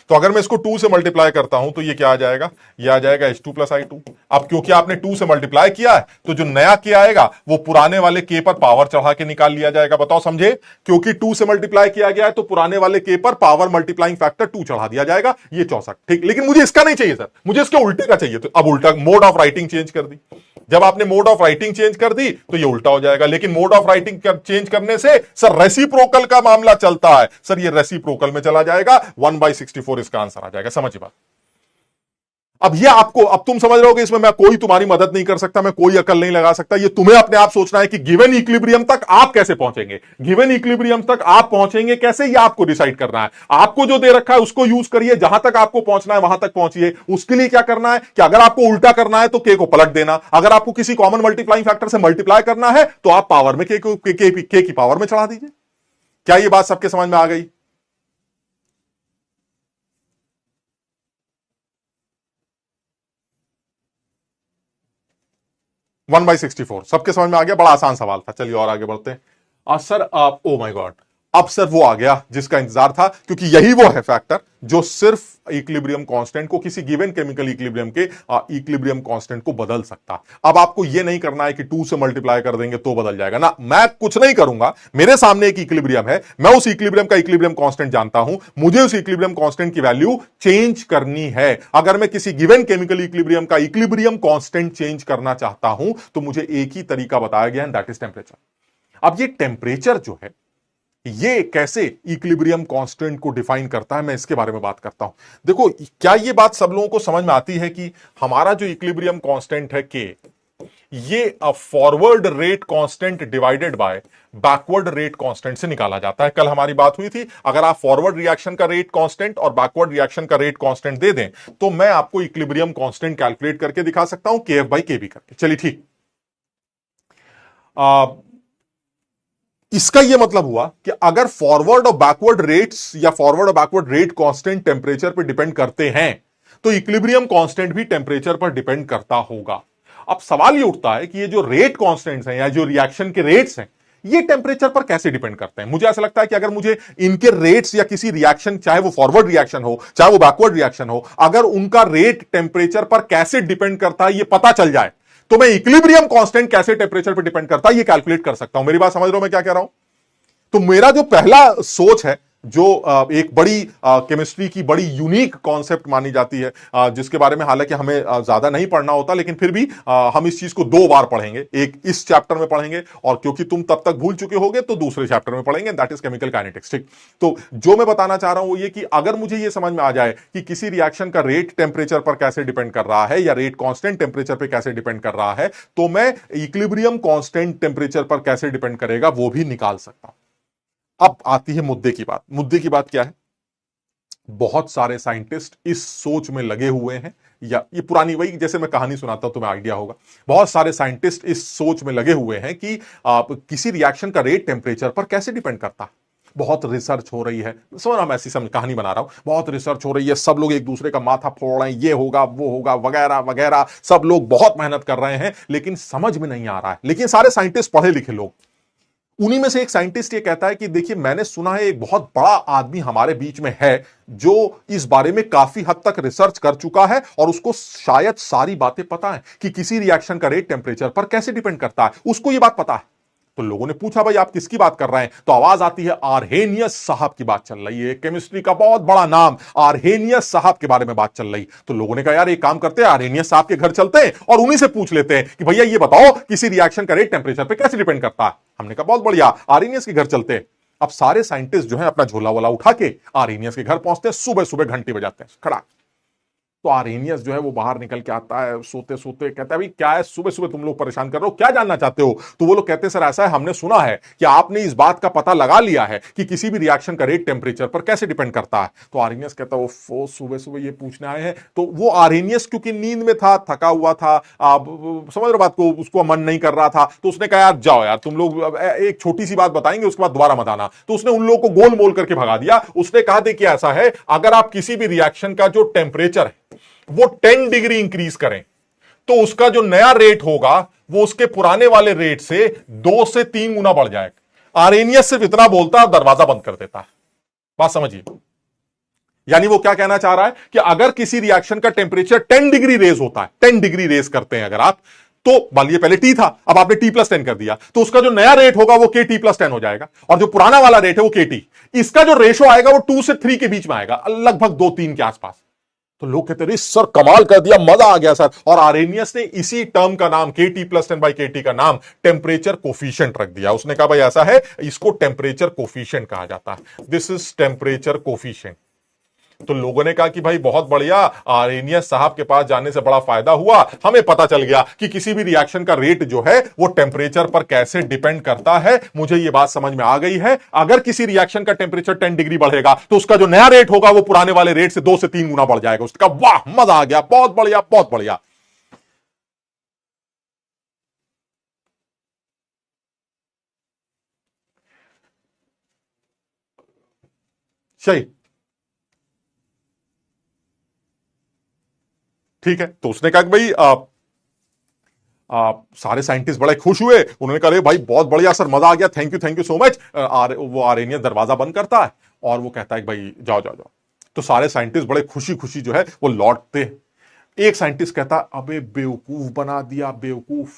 तो अगर मैं इसको 2 से मल्टीप्लाई करता हूं तो ये क्या आ जाएगा, ये आ जाएगा H2 प्लस I2। अब क्योंकि आपने 2 से मल्टीप्लाई किया है तो जो नया के आएगा वो पुराने वाले के पर पावर चढ़ा के निकाल लिया जाएगा। बताओ समझे? क्योंकि 2 से मल्टीप्लाई किया गया है तो पुराने वाले के पर पावर मल्टीप्लाइंग फैक्टर 2 चढ़ा दिया जाएगा, ये 64। ठीक, लेकिन मुझे इसका नहीं चाहिए सर, मुझे इसके उल्टे का चाहिए। तो अब उल्टा मोड ऑफ राइटिंग चेंज कर दी। जब आपने मोड ऑफ राइटिंग चेंज कर दी तो ये उल्टा हो जाएगा। लेकिन मोड ऑफ राइटिंग चेंज करने से सर रेसिप्रोकल का मामला चलता है, सर ये रेसिप्रोकल में चला जाएगा, 1/64 इसका आंसर आ जाएगा। समझिए बात। अब ये आपको, अब तुम समझ रहे हो कि इसमें मैं कोई तुम्हारी मदद नहीं कर सकता, मैं कोई अकल नहीं लगा सकता। ये तुम्हें अपने आप सोचना है कि गिवन इक्विलिब्रियम तक आप कैसे पहुंचेंगे, गिवन इक्विलिब्रियम तक आप पहुंचेंगे कैसे, ये आपको डिसाइड करना है। आपको जो दे रखा है उसको यूज करिए, जहां तक आपको पहुंचना है वहां तक पहुंचिए। उसके लिए क्या करना है कि अगर आपको उल्टा करना है तो के को पलट देना, अगर आपको किसी कॉमन मल्टीप्लाइंग फैक्टर से मल्टीप्लाई करना है तो आप पावर में के की पावर में चढ़ा दीजिए। क्या ये बात सबके समझ में आ गई? 1/64 सबके समझ में आ गया। बड़ा आसान सवाल था। चलिए और आगे बढ़ते हैं। सर आप, ओ माय गॉड, अब सर वो आ गया जिसका इंतजार था, क्योंकि यही वो है फैक्टर जो सिर्फ इक्विलिब्रियम कांस्टेंट को, किसी गिवन केमिकल इक्विलिब्रियम के इक्विलिब्रियम कांस्टेंट को बदल सकता। अब आपको ये नहीं करना है कि 2 से मल्टीप्लाई कर देंगे तो बदल जाएगा ना, मैं कुछ नहीं करूंगा। मेरे सामने एक इक्विलिब्रियम है, मैं उस इक्विलिब्रियम का इक्विलिब्रियम कांस्टेंट जानता हूं, मुझे उस इक्विलिब्रियम कांस्टेंट की वैल्यू चेंज करनी है। अगर मैं किसी गिवन केमिकल इक्विलिब्रियम का इक्विलिब्रियम कांस्टेंट चेंज करना चाहता हूं तो मुझे एक ही तरीका बताया गया है, दैट इज टेम्परेचर। अब ये टेम्परेचर जो है ये कैसे इक्विलिब्रियम कांस्टेंट को डिफाइन करता है, मैं इसके बारे में बात करता हूं। देखो, क्या ये बात सब लोगों को समझ में आती है कि हमारा जो इक्विलिब्रियम कांस्टेंट है के, ये forward rate constant divided by backward rate constant से निकाला जाता है। कल हमारी बात हुई थी, अगर आप फॉरवर्ड रिएक्शन का रेट कांस्टेंट और बैकवर्ड रिएक्शन का रेट कांस्टेंट दे दें तो मैं आपको इक्विलिब्रियम कांस्टेंट कैलकुलेट करके दिखा सकता हूं, के एफ बाई के बी करके। चलिए ठीक, इसका यह मतलब हुआ कि अगर फॉरवर्ड और बैकवर्ड रेट्स या फॉरवर्ड और बैकवर्ड रेट कांस्टेंट टेम्परेचर पर डिपेंड करते हैं तो इक्विलिब्रियम कांस्टेंट भी टेम्परेचर पर डिपेंड करता होगा। अब सवाल यह उठता है कि ये जो रेट कांस्टेंट्स हैं या जो रिएक्शन के रेट्स हैं ये टेम्परेचर पर कैसे डिपेंड करते हैं। मुझे ऐसा लगता है कि अगर मुझे इनके रेट्स या किसी रिएक्शन, चाहे वो फॉरवर्ड रिएक्शन हो चाहे वो बैकवर्ड रिएक्शन हो, अगर उनका रेट टेम्परेचर पर कैसे डिपेंड करता है ये पता चल जाए तो मैं इक्विलिब्रियम कांस्टेंट कैसे टेम्परेचर पर डिपेंड करता है ये कैलकुलेट कर सकता हूं। मेरी बात समझ रहे हो मैं क्या कह रहा हूं? तो मेरा जो पहला सोच है, जो एक बड़ी केमिस्ट्री की बड़ी यूनिक कॉन्सेप्ट मानी जाती है, जिसके बारे में हालांकि हमें ज्यादा नहीं पढ़ना होता, लेकिन फिर भी हम इस चीज को 2 बार पढ़ेंगे, एक इस चैप्टर में पढ़ेंगे और क्योंकि तुम तब तक भूल चुके होगे तो दूसरे चैप्टर में पढ़ेंगे, दैट इज केमिकल काइनेटिक्स। ठीक, तो जो मैं बताना चाह रहा हूं वो ये कि अगर मुझे ये समझ में आ जाए कि किसी रिएक्शन का रेट टेम्परेचर पर कैसे डिपेंड कर रहा है या रेट कांस्टेंट टेम्परेचर पर कैसे डिपेंड कर रहा है, तो मैं इक्विलिब्रियम कांस्टेंट टेम्परेचर पर कैसे डिपेंड करेगा वो भी निकाल सकता हूं। अब आती है मुद्दे की बात। मुद्दे की बात क्या है? बहुत सारे साइंटिस्ट इस सोच में लगे हुए हैं, या ये पुरानी वही जैसे मैं कहानी सुनाता हूं तुम्हें आइडिया होगा। बहुत सारे साइंटिस्ट इस सोच में लगे हुए हैं कि आप किसी रिएक्शन का रेट टेम्परेचर पर कैसे डिपेंड करता है। बहुत रिसर्च हो रही है, समझ रहा, मैं ऐसी समझ कहानी बना रहा हूं, बहुत रिसर्च हो रही है, सब लोग एक दूसरे का माथा फोड़ रहे हैं, ये होगा वो होगा वगैरह वगैरह, सब लोग बहुत मेहनत कर रहे हैं लेकिन समझ में नहीं आ रहा है। लेकिन सारे साइंटिस्ट पढ़े लिखे लोग। उन्हीं में से एक साइंटिस्ट ये कहता है कि देखिए, मैंने सुना है एक बहुत बड़ा आदमी हमारे बीच में है जो इस बारे में काफी हद तक रिसर्च कर चुका है और उसको शायद सारी बातें पता है कि किसी रिएक्शन का रेट टेम्परेचर पर कैसे डिपेंड करता है, उसको ये बात पता है। तो लोगों ने पूछा भाई आप किसकी बात कर रहे हैं, तो आवाज आती है आरहेनियस साहब की बात चल रही है, केमिस्ट्री का बहुत बड़ा नाम आरहेनियस साहब के बारे में बात चल रही। तो लोगों ने कहा यार एक काम करते हैं, आरहेनियस साहब के घर चलते हैं और उन्हीं से पूछ लेते हैं कि भैया ये बताओ किसी रिएक्शन का रेट टेम्परेचर पे कैसे डिपेंड करता है। हमने कहा बहुत बढ़िया, आरहेनियस के घर चलते हैं। अब सारे साइंटिस्ट जो है अपना झोला वाला उठा के आरहेनियस के घर पहुंचते हैं, सुबह सुबह घंटी बजाते हैं खड़ा। तो आरहेनियस जो है वो बाहर निकल के आता है सोते सोते, कहता है भाई क्या है सुबह सुबह तुम लोग परेशान कर रहे हो, क्या जानना चाहते हो? तो वो लोग कहते हैं सर ऐसा है, हमने सुना है कि आपने इस बात का पता लगा लिया है कि किसी भी रिएक्शन का रेट टेम्परेचर पर कैसे डिपेंड करता है। तो आरहेनियस कहता है वो सुबह सुबह ये पूछने आए हैं। तो वो आरहेनियस क्योंकि नींद में था, थका हुआ था, आप समझ रहे बात को, उसको मन नहीं कर रहा था, तो उसने कहा यार जाओ यार तुम लोग एक छोटी सी बात बताएंगे उसके बाद दोबारा मत आना। तो उसने उन लोगों को गोल मोल करके भगा दिया। उसने कहा देखिए ऐसा है, अगर आप किसी भी रिएक्शन का जो टेम्परेचर है वो 10 डिग्री इंक्रीज करें तो उसका जो नया रेट होगा वो उसके पुराने वाले रेट से 2 से 3 गुना बढ़ जाएगा। आरहेनियस सिर्फ इतना बोलता है, दरवाजा बंद कर देता है। बात समझिए, यानी वो क्या कहना चाह रहा है कि अगर किसी रिएक्शन का टेम्परेचर 10 डिग्री रेज होता है, 10 डिग्री रेज करते हैं अगर आप, तो मान लीजिए पहले टी था, अब आपने टी प्लस 10 कर दिया, तो उसका जो नया रेट होगा वो के टी प्लस 10 हो जाएगा और जो पुराना वाला रेट है वो के टी, इसका जो रेशो आएगा वो 2 से 3 के बीच में आएगा, लगभग 2-3 के आसपास। तो लोग कहते रहे सर कमाल कर दिया, मजा आ गया सर। और आरहेनियस ने इसी टर्म का नाम के टी प्लस 10 बाई के टी का नाम टेम्परेचर कोफिशिएंट रख दिया। उसने कहा भाई ऐसा है, इसको टेम्परेचर कोफिशिएंट कहा जाता है, दिस इज टेम्परेचर कोफिशिएंट। तो लोगों ने कहा कि भाई बहुत बढ़िया, आरहेनियस साहब के पास जाने से बड़ा फायदा हुआ, हमें पता चल गया कि किसी भी रिएक्शन का रेट जो है वो टेम्परेचर पर कैसे डिपेंड करता है। मुझे ये बात समझ में आ गई है, अगर किसी रिएक्शन का टेम्परेचर 10 डिग्री बढ़ेगा तो उसका जो नया रेट होगा वो पुराने वाले रेट से 2 से 3 गुना बढ़ जाएगा। उसका वाह मजा आ गया, बहुत बढ़िया बहुत बढ़िया। सही, ठीक है। तो उसने कहा कि भाई सारे साइंटिस्ट बड़े खुश हुए, उन्होंने कहा भाई बहुत बढ़िया सर, मजा आ गया, थैंक यू सो मच। वो आर्यनियस दरवाजा बंद करता है और वो कहता है कि भाई जाओ जाओ जाओ। तो सारे साइंटिस्ट बड़े खुशी खुशी जो है वो लौटते। एक साइंटिस्ट कहता अबे बेवकूफ बना दिया, बेवकूफ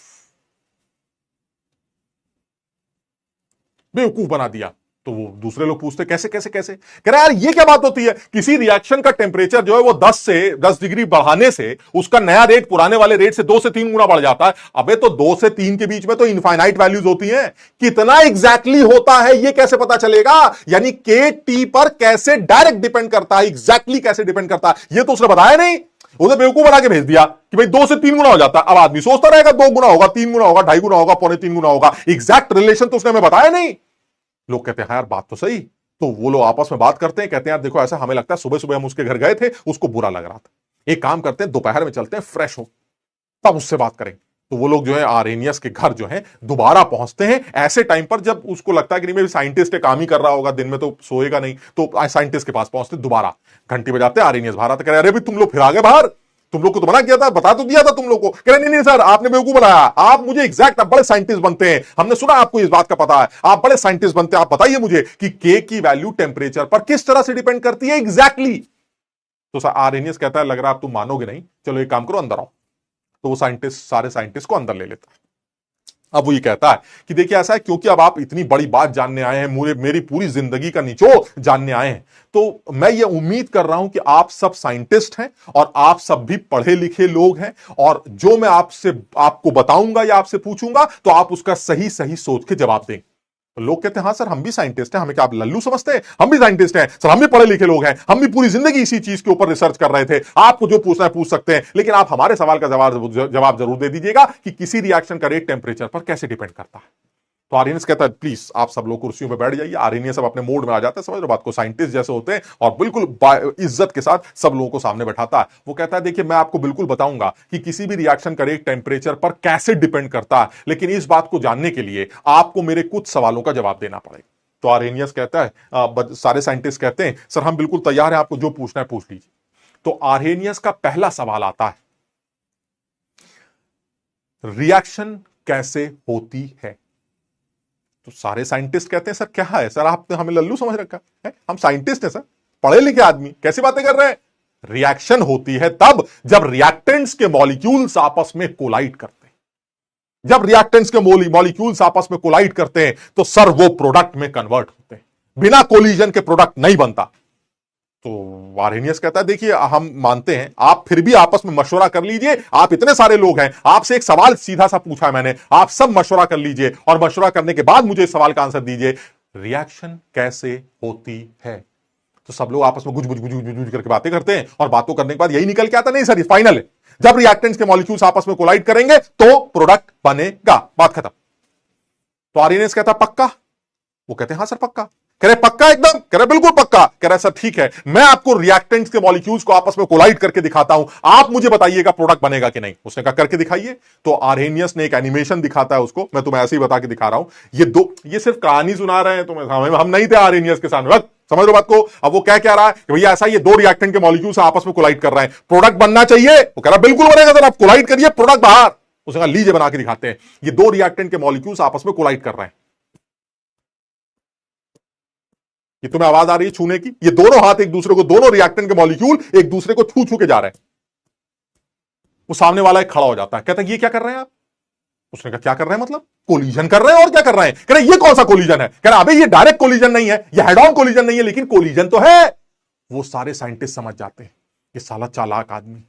बेवकूफ बना दिया। तो वो दूसरे लोग पूछते कैसे कैसे कैसे, कह रहे यार ये क्या बात होती है, किसी रिएक्शन का टेम्परेचर जो है वो 10 डिग्री बढ़ाने से उसका नया रेट पुराने वाले रेट से 2 से 3 गुना बढ़ जाता है। अबे तो 2 से 3 के बीच में तो इनफाइनाइट वैल्यूज होती हैं, कितना एग्जैक्टली होता है ये कैसे पता चलेगा? यानी के टी पर कैसे डायरेक्ट डिपेंड करता है, एग्जैक्टली कैसे डिपेंड करता है, ये तो उसने बताया नहीं। उसे बेवकूफ बना के भेज दिया कि भाई 2 से 3 गुना हो जाता है। अब आदमी सोचता रहेगा 2 गुना होगा, 3 गुना होगा, 2.5 गुना होगा, 2.25 गुना होगा, एग्जैक्ट रिलेशन तो उसने हमें बताया नहीं। लोग कहते हैं हाँ यार बात तो सही। तो वो लोग आपस में बात करते हैं, कहते हैं यार देखो ऐसा हमें लगता है सुबह सुबह हम उसके घर गए थे, उसको बुरा लग रहा था, एक काम करते हैं दोपहर में चलते हैं, फ्रेश हो तब उससे बात करेंगे। तो वो लोग जो है आर्यनियस के घर जो है दोबारा पहुंचते हैं ऐसे टाइम पर जब उसको लगता है कि नहीं मेरी साइंटिस्ट काम ही कर रहा होगा, दिन में तो सोएगा नहीं। तो साइंटिस्ट के पास पहुंचते, दोबारा घंटी बजाते, आर्यनियस बाहर आते, कह रहे अरे भाई तुम लोग फिर आ गए बाहर, तुम लोग को तो मना किया था, बता तो दिया था तुम लोग को। कह रहे नहीं नहीं सर आपने बेवकूफ बनाया, आप मुझे एग्जैक्ट, आप बड़े साइंटिस्ट बनते हैं, हमने सुना आपको इस बात का पता है, आप बड़े साइंटिस्ट बनते हैं, आप बताइए मुझे कि के की वैल्यू टेम्परेचर पर किस तरह से डिपेंड करती है एग्जैक्टली। तो आर्यनियस कहता है लग रहा है आप तुम मानोगे नहीं, चलो एक काम करो अंदर आओ। तो वो साइंटिस्ट सारे साइंटिस्ट को अंदर ले लेता है। अब वो ये कहता है कि देखिए ऐसा है क्योंकि अब आप इतनी बड़ी बात जानने आए हैं, मेरी पूरी जिंदगी का निचोड़ जानने आए हैं, तो मैं ये उम्मीद कर रहा हूं कि आप सब साइंटिस्ट हैं और आप सब भी पढ़े लिखे लोग हैं, और जो मैं आपको बताऊंगा या आपसे पूछूंगा तो आप उसका सही सही सोच के जवाब देंगे। तो लोग कहते हैं हाँ सर हम भी साइंटिस्ट हैं, हमें क्या आप लल्लू समझते हैं, हम भी साइंटिस्ट हैं सर, हम भी पढ़े लिखे लोग हैं, हम भी पूरी जिंदगी इसी चीज के ऊपर रिसर्च कर रहे थे, आपको जो पूछना है पूछ सकते हैं, लेकिन आप हमारे सवाल का जवाब जरूर दे दीजिएगा कि किसी रिएक्शन का रेट टेम्परेचर पर कैसे डिपेंड करता है। तो आर्यनियस कहता है प्लीज आप सब लोग कुर्सियों पे बैठ जाइए। आर्यनियस सब अपने मोड में आ जाता है, समझ लो बात को, साइंटिस्ट जैसे होते हैं और बिल्कुल इज्जत के साथ सब लोगों को सामने बैठाता है। वो कहता है देखिए मैं आपको बिल्कुल बताऊंगा कि किसी भी रिएक्शन का रेट टेम्परेचर पर कैसे डिपेंड करता है, लेकिन इस बात को जानने के लिए आपको मेरे कुछ सवालों का जवाब देना पड़ेगा। तो आर्यनियस कहता है सारे साइंटिस्ट कहते हैं सर हम बिल्कुल तैयार हैं, आपको जो पूछना है पूछ लीजिए। तो आर्यनियस का पहला सवाल आता है रिएक्शन कैसे होती है। तो सारे साइंटिस्ट कहते हैं सर क्या है सर, आपने हमें लल्लू समझ रखा है, हम साइंटिस्ट हैं सर, पढ़े लिखे आदमी, कैसी बातें कर रहे हैं। रिएक्शन होती है तब जब रिएक्टेंट्स के मॉलिक्यूल्स आपस में कोलाइड करते हैं। जब रिएक्टेंट्स के मॉलिक्यूल्स आपस में कोलाइड करते हैं तो सर वो प्रोडक्ट में कन्वर्ट होते हैं, बिना कोलिजन के प्रोडक्ट नहीं बनता। तो आर्यनियस कहता है देखिए हम मानते हैं, आप फिर भी आपस में मशवरा कर लीजिए, आप इतने सारे लोग हैं, आपसे एक सवाल सीधा सा पूछा है मैंने, आप सब मशवरा कर लीजिए और मशवरा करने के बाद मुझे इस सवाल का आंसर दीजिए, रिएक्शन कैसे होती है। तो सब लोग आपस में गुज गुज गुज गुज गुज करके बातें करते हैं और बातों करने के बाद यही निकल के आता नहीं सर ये फाइनल है, जब रिएक्टेंट्स के मॉलिक्यूल्स आपस में कोलाइड करेंगे तो प्रोडक्ट बनेगा, बात खत्म। तो आर्यनियस कहता पक्का, वो कहते हैं हाँ सर पक्का। कह रहे पक्का एकदम, कह रहे बिल्कुल पक्का। कह रहे सर ठीक है मैं आपको रिएक्टेंट्स के मॉलिक्यूल्स को आपस में कोलाइड करके दिखाता हूं, आप मुझे बताइएगा प्रोडक्ट बनेगा कि नहीं। उसने कहा करके दिखाइए। तो आर्यनियस ने एक एनिमेशन दिखाता है उसको, मैं तुम्हें ऐसे ही बता के दिखा रहा हूं, ये सिर्फ कहानी सुना रहे हैं तुम्हें, हम नहीं थे आर्यनियस के सामने, समझ लो बात को। अब वो क्या कह रहा है कि भैया ऐसा ये 2 रिएक्टेंट के मॉलिक्यूल्स आपस में कोलाइड कर रहे हैं, प्रोडक्ट बनना चाहिए। वो कह रहा बिल्कुल बनेगा सर, आप कोलाइड करिए प्रोडक्ट बाहर। उसने कहा लीजिए बना के दिखाते हैं, ये 2 रिएक्टेंट के मॉलिक्यूल्स आपस में कोलाइड कर रहे हैं, ये तुम्हें आवाज आ रही है छूने की, ये दोनों हाथ एक दूसरे को, दोनों रिएक्टेंट के मॉलिक्यूल एक दूसरे को छू छू के जा रहे हैं। वो सामने वाला एक खड़ा हो जाता है, कहता है ये क्या कर रहे हैं आप। उसने कहा क्या कर रहे हैं मतलब, कोलिजन कर रहे हैं और क्या कर रहे हैं। कह रहे ये कौन सा कोलिजन है। कह रहे अबे ये डायरेक्ट कोलिजन नहीं है, ये हेड ऑन कोलिजन नहीं है, लेकिन कोलिजन तो है। वो सारे साइंटिस्ट समझ जाते हैं ये साला चालाक आदमी,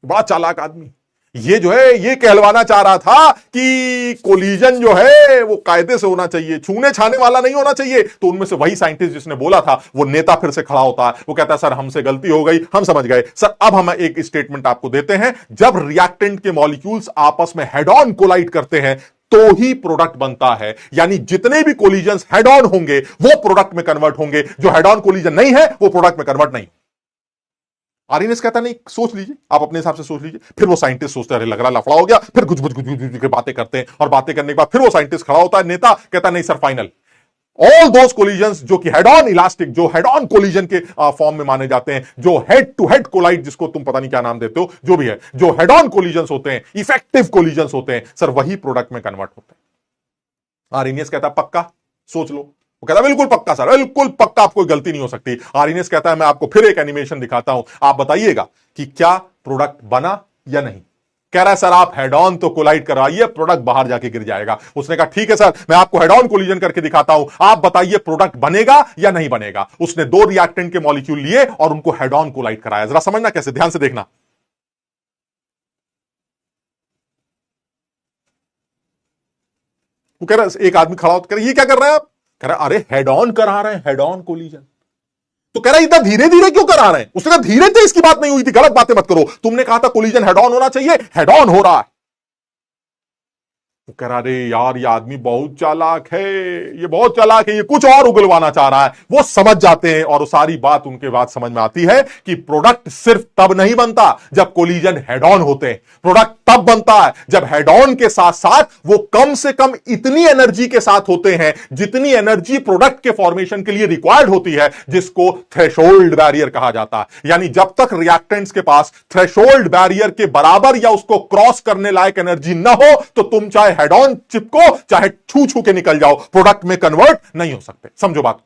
बड़ा चालाक आदमी, ये जो है ये कहलवाना चाह रहा था कि कोलिजन जो है वो कायदे से होना चाहिए, छूने छाने वाला नहीं होना चाहिए। तो उनमें से वही साइंटिस्ट जिसने बोला था वो नेता फिर से खड़ा होता है, वो कहता है सर हमसे गलती हो गई, हम समझ गए सर, अब हम एक स्टेटमेंट आपको देते हैं, जब रिएक्टेंट के मॉलिक्यूल्स आपस में हेड ऑन कोलाइड करते हैं तो ही प्रोडक्ट बनता है, यानी जितने भी कोलिजन्स हेड ऑन होंगे वो प्रोडक्ट में कन्वर्ट होंगे, जो हेड ऑन कोलिजन नहीं है वो प्रोडक्ट में कन्वर्ट नहीं। आर्यनियस कहता नहीं सोच लीजिए, आप अपने हिसाब से सोच लीजिए। फिर वो साइंटिस्ट सोचते अरे लग रहा लफड़ा हो गया, फिर कुछ कुछ कुछ बातें करते हैं और बातें करने के बाद फिर वो साइंटिस्ट खड़ा होता है, नेता कहता नहीं sir final, all those collisions जो कि हेड ऑन इलास्टिक, जो हेड ऑन कोलिजन के फॉर्म में माने जाते हैं, जो हेड टू हेड कोलाइड, जिसको तुम पता नहीं क्या नाम देते हो, जो भी है, जो हेड ऑन कोलिजन्स होते हैं, इफेक्टिव कोलिजन्स होते हैं, सर वही प्रोडक्ट में कन्वर्ट होते हैं। आरएनएस कहता है पक्का, सोच लो। वो कहता है बिल्कुल पक्का सर, बिल्कुल पक्का, आपको गलती नहीं हो सकती। आरएनएस कहता है मैं आपको फिर एक एनिमेशन दिखाता हूं, आप बताइएगा कि क्या प्रोडक्ट बना या नहीं। कह रहा है सर आप हेड ऑन तो कोलाइड करवाइए, प्रोडक्ट बाहर जाके गिर जाएगा। उसने कहा ठीक है सर, मैं आपको हेड ऑन कोलिजन करके दिखाता हूं, आप बताइए प्रोडक्ट बनेगा या नहीं बनेगा। उसने 2 रिएक्टेंट के मॉलिक्यूल लिए और उनको हेड ऑन कोलाइड कराया। जरा समझना कैसे, ध्यान से देखना। वो कह रहा है, एक आदमी खड़ा होकर कह रहा है ये क्या कर रहे हैं आप? कह रहा है अरे हेड ऑन करा रहे हैं, हेड ऑन कोलिजन। तो कह रहा है इतना धीरे धीरे क्यों करा रहे हैं? उसने कहा धीरे थे इसकी बात नहीं हुई थी, गलत बातें मत करो, तुमने कहा था कोलिजन हेड ऑन होना चाहिए, हेड ऑन हो रहा है। तो कह रहा अरे यार ये आदमी बहुत चालाक है, ये बहुत चालाक है, ये कुछ और उगलवाना चाह रहा है। वो समझ जाते हैं और वो सारी बात उनके बाद समझ में आती है कि प्रोडक्ट सिर्फ तब नहीं बनता जब कोलिजन हेड ऑन होते हैं। प्रोडक्ट तब बनता है जब हेड ऑन के साथ साथ वो कम से कम इतनी एनर्जी के साथ होते हैं जितनी एनर्जी प्रोडक्ट के फॉर्मेशन के लिए रिक्वायर्ड होती है, जिसको थ्रेशोल्ड बैरियर कहा जाता है। यानी जब तक रिएक्टेंट्स के पास थ्रेशोल्ड बैरियर के बराबर या उसको क्रॉस करने लायक एनर्जी ना हो, तो तुम चाहे हेड ऑन चिपको चाहे छू छू के निकल जाओ, प्रोडक्ट में कन्वर्ट नहीं हो सकते। समझो बात।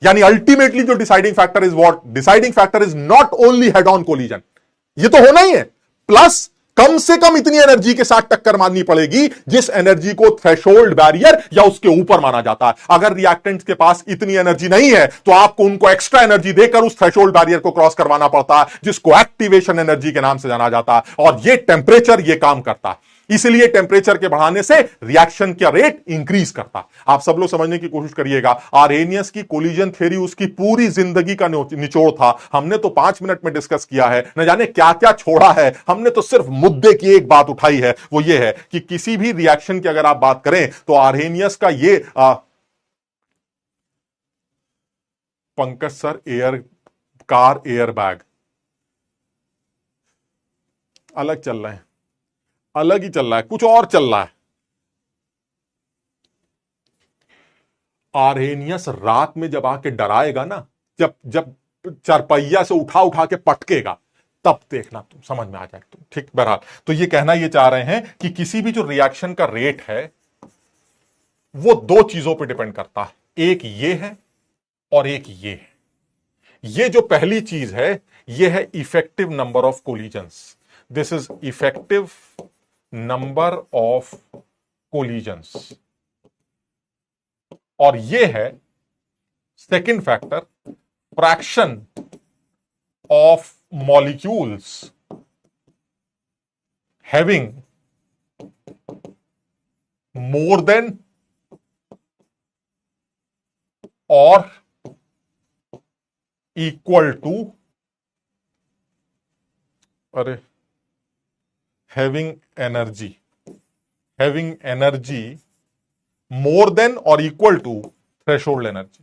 यानी अल्टीमेटली जो deciding factor is what? Deciding factor is not only head on collision, ये तो होना ही है, प्लस कम से कम इतनी एनर्जी के साथ टक्कर मारनी पड़ेगी जिस एनर्जी को थ्रेशोल्ड बैरियर या उसके ऊपर माना जाता है। अगर रिएक्टेंट्स के पास इतनी एनर्जी नहीं है तो आपको उनको एक्स्ट्रा एनर्जी देकर उस थ्रेशोल्ड बैरियर को क्रॉस करवाना पड़ता है, जिसको एक्टिवेशन एनर्जी के नाम से जाना जाता है। और यह टेम्परेचर यह काम करता है। इसलिए टेम्परेचर के बढ़ाने से रिएक्शन का रेट इंक्रीज करता। आप सब लोग समझने की कोशिश करिएगा। आर्हेनियस की कोलिजन थ्योरी उसकी पूरी जिंदगी का निचोड़ था। हमने तो 5 मिनट में डिस्कस किया है, न जाने क्या क्या छोड़ा है। हमने तो सिर्फ मुद्दे की एक बात उठाई है, वो ये है कि किसी भी रिएक्शन की अगर आप बात करें तो आर्हेनियस का ये Pankaj sir car air bag अलग चल रहे हैं, अलग ही चल रहा है, कुछ और चल रहा है। आर्हेनियस रात में जब आके डराएगा ना, जब जब चारपहिया से उठा उठा के पटकेगा, तब देखना तुम समझ में आ जाएगा तुम। ठीक, बहरहाल तो ये कहना ये चाह रहे हैं कि किसी भी जो रिएक्शन का रेट है वो 2 चीजों पे डिपेंड करता है, एक ये है और एक ये है। ये जो पहली चीज है ये है effective number of collisions. This is effective number of collisions. और ये है second factor, fraction of molecules having more than और इक्वल टू, अरे having energy more than or equal to threshold energy।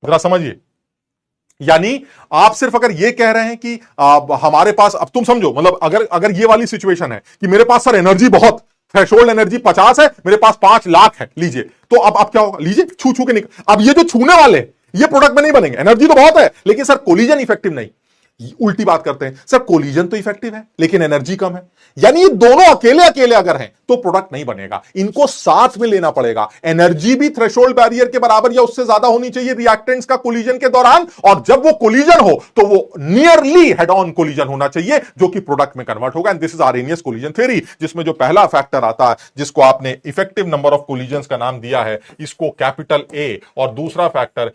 जरा समझिए, यानी आप सिर्फ अगर ये कह रहे हैं कि हमारे पास, अब तुम समझो, मतलब अगर ये वाली सिचुएशन है कि मेरे पास सर एनर्जी बहुत, थ्रेशोल्ड एनर्जी 50 है, मेरे पास 5 लाख है, लीजिए, तो अब क्या होगा? लीजिए, छू छू के निकल। अब ये जो छूने वाले ये प्रोडक्ट में नहीं बनेंगे, एनर्जी तो बहुत है लेकिन सर कोलिजन इफेक्टिव नहीं। उल्टी बात करते हैं, सर कोलिजन तो इफेक्टिव है लेकिन एनर्जी कम है। यानी ये दोनों अकेले अकेले अगर हैं तो प्रोडक्ट नहीं बनेगा, इनको साथ में लेना पड़ेगा। एनर्जी भी थ्रेशोल्ड बैरियर के बराबर या उससे ज्यादा होनी चाहिए रिएक्टेंट्स का कोलिजन के दौरान, और जब वो कोलिजन हो तो वो नियरली हेड ऑन कोलिजन होना चाहिए जो कि प्रोडक्ट में कन्वर्ट होगा। And this is Arrhenius collision theory, जिसमें जो पहला फैक्टर आता है जिसको आपने इफेक्टिव नंबर ऑफ कोलिजन्स का नाम दिया है, इसको कैपिटल ए, और दूसरा फैक्टर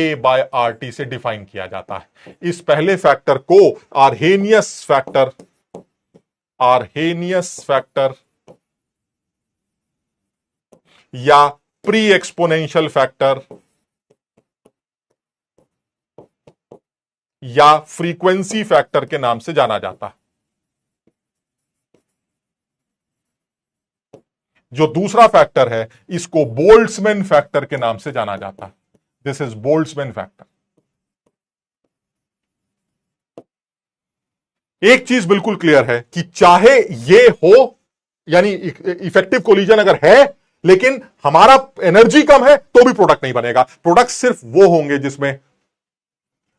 e⁻⁻ से डिफाइन किया जाता है। इस पहले फैक्टर को आर्हेनियस फैक्टर या प्री एक्सपोनेंशियल फैक्टर या फ्रीक्वेंसी फैक्टर के नाम से जाना जाता है। जो दूसरा फैक्टर है इसको बोल्ट्जमैन फैक्टर के नाम से जाना जाता है। This is Boltzmann factor. एक चीज बिल्कुल क्लियर है कि चाहे ये हो, यानी इफेक्टिव कोलिजन अगर है लेकिन हमारा एनर्जी कम है तो भी प्रोडक्ट नहीं बनेगा। प्रोडक्ट सिर्फ वो होंगे जिसमें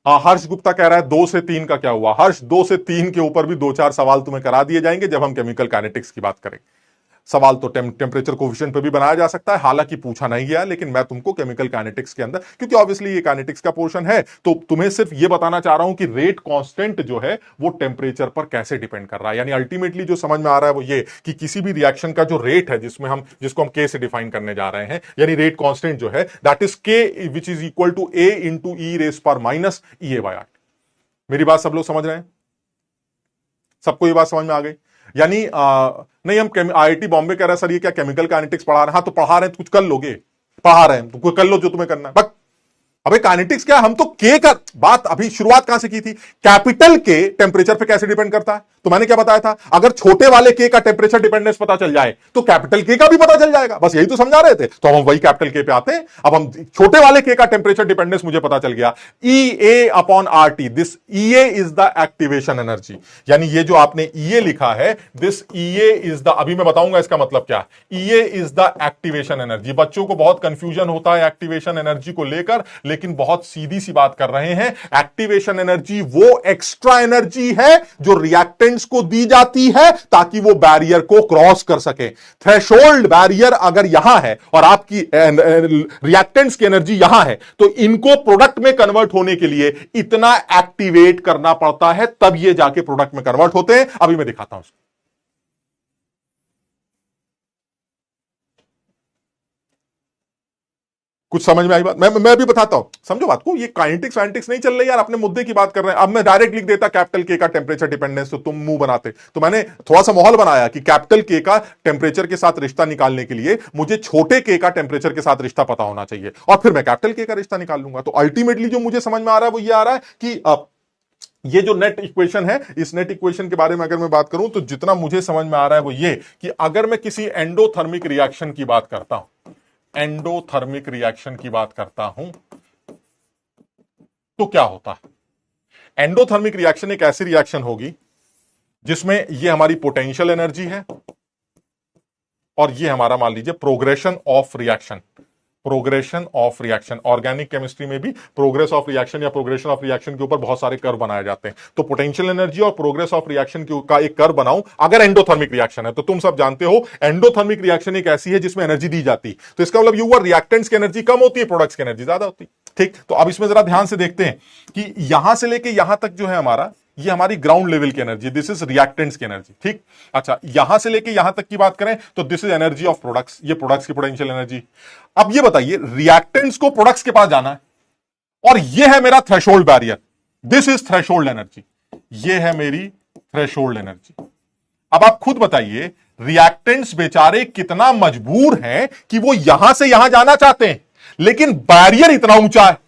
हर्ष गुप्ता कह रहा है 2 से 3 का क्या हुआ। हर्ष 2 से 3 के ऊपर भी 2-4 सवाल तुम्हें करा दिए जाएंगे जब हम केमिकल काइनेटिक्स की बात करें। सवाल तो टेम्परेचर कोफिशिएंट पे भी बनाया जा सकता है, हालांकि पूछा नहीं गया, लेकिन मैं तुमको केमिकल काइनेटिक्स के अंदर, क्योंकि ऑब्वियसली ये काइनेटिक्स का पोर्शन है, तो तुम्हें सिर्फ ये बताना चाह रहा हूं कि रेट कांस्टेंट जो है वो टेम्परेचर पर कैसे डिपेंड कर रहा है। यानी अल्टीमेटली जो समझ में आ रहा है वो ये कि किसी भी रिएक्शन का जो रेट है जिसको हम के से डिफाइन करने जा रहे हैं, यानी रेट कांस्टेंट जो है that is K which is equal to A into E raise पर minus E A by R. मेरी बात सब लोग समझ रहे हैं? सबको ये बात समझ में आ गई? यानी नहीं, हम आईआईटी बॉम्बे कह रहे हैं सर ये क्या केमिकल काइनेटिक्स पढ़ा रहे हैं? हाँ तो पढ़ा रहे हैं तो कुछ कर लोगे, पढ़ा रहे हैं तो कर लो जो तुम्हें करना है। बस अबे काइनेटिक्स क्या, हम तो के का बात अभी शुरुआत कहां से की थी? कैपिटल के टेम्परेचर पे कैसे डिपेंड करता है, तो मैंने क्या बताया था, अगर छोटे वाले के का टेम्परेचर डिपेंडेंस पता चल जाए तो कैपिटल के का भी पता चल जाएगा। बस यही तो समझा रहे थे, तो हम वही कैपिटल के पे आते हैं। अब हम छोटे वाले के का टेम्परेचर डिपेंडेंस मुझे पता चल गया, E A upon R T, this E A is the activation energy. यानी ये जो आपने ई ए लिखा है, this E A is the, अभी मैं बताऊंगा इसका मतलब क्या, E A is the activation energy. बच्चों को बहुत कंफ्यूजन होता है एक्टिवेशन एनर्जी को लेकर, लेकिन बहुत सीधी सी बात कर रहे हैं। एक्टिवेशन एनर्जी वो एक्स्ट्रा एनर्जी है जो रिएक्टेंट्स को दी जाती है ताकि वो बैरियर को क्रॉस कर सके। थ्रेशोल्ड बैरियर अगर यहां है और आपकी रिएक्टेंट्स की एनर्जी यहां है, तो इनको प्रोडक्ट में कन्वर्ट होने के लिए इतना एक्टिवेट करना पड़ता है, तब ये जाके प्रोडक्ट में कन्वर्ट होते हैं। अभी मैं दिखाता हूं। कुछ समझ में आई बात? मैं भी बताता हूं, समझो बात को। ये काइनेटिक्स वाइनेटिक्स नहीं चल रही यार, अपने मुद्दे की बात कर रहे हैं। अब मैं डायरेक्ट लिख देता कैपिटल के का टेम्परेचर डिपेंडेंस, तो तुम मुंह बनाते। तो मैंने थोड़ा सा माहौल बनाया कि कैपिटल के का टेम्परेचर के साथ रिश्ता निकालने के लिए मुझे छोटे के का टेम्परेचर के साथ रिश्ता पता होना चाहिए, और फिर मैं कैपिटल के का रिश्ता निकाल लूंगा। तो अल्टीमेटली जो मुझे समझ में आ रहा है वो ये आ रहा है कि ये जो नेट इक्वेशन है, इस नेट इक्वेशन के बारे में अगर मैं बात करूं तो जितना मुझे समझ में आ रहा है वो ये कि अगर मैं किसी एंडोथर्मिक रिएक्शन की बात करता हूं, एंडोथर्मिक रिएक्शन की बात करता हूं, तो क्या होता है? एंडोथर्मिक रिएक्शन एक ऐसी रिएक्शन होगी जिसमें ये हमारी पोटेंशियल एनर्जी है और ये हमारा मान लीजिए progression of reaction. Progression of reaction, organic chemistry में भी प्रोग्रेस ऑफ रिएक्शन या प्रोग्रेशन ऑफ रिएक्शन के ऊपर बहुत सारे कर्व बनाए जाते हैं। तो पोटेंशियल एनर्जी और प्रोग्रेस ऑफ रिएक्शन का एक कर्व बनाऊं अगर एंडोथर्मिक रिएक्शन है, तो तुम सब जानते हो एंडोथर्मिक रिएक्शन एक ऐसी है जिसमें एनर्जी दी जाती, तो इसका मतलब ये हुआ रिएक्टेंट्स की एनर्जी कम होती है, प्रोडक्ट्स की एनर्जी ज्यादा होती है। ठीक, तो अब इसमें जरा ध्यान से देखते हैं कि यहां से लेके यहां तक जो है हमारा, ये हमारी ग्राउंड लेवल की एनर्जी, दिस इज रिएक्टेंट्स की एनर्जी। ठीक, अच्छा यहां से लेके यहां तक की बात करें तो this is energy of products, ये प्रोडक्ट्स की पोटेंशियल एनर्जी। अब ये बताइए, रिएक्टेंट्स को प्रोडक्ट्स के पास जाना है और ये है मेरा threshold barrier, this is threshold energy, ये है मेरी थ्रेशोल्ड एनर्जी। अब आप खुद बताइए, रिएक्टेंट्स बेचारे कितना मजबूर हैं कि वो यहां से यहां जाना चाहते हैं, लेकिन बैरियर इतना ऊंचा है,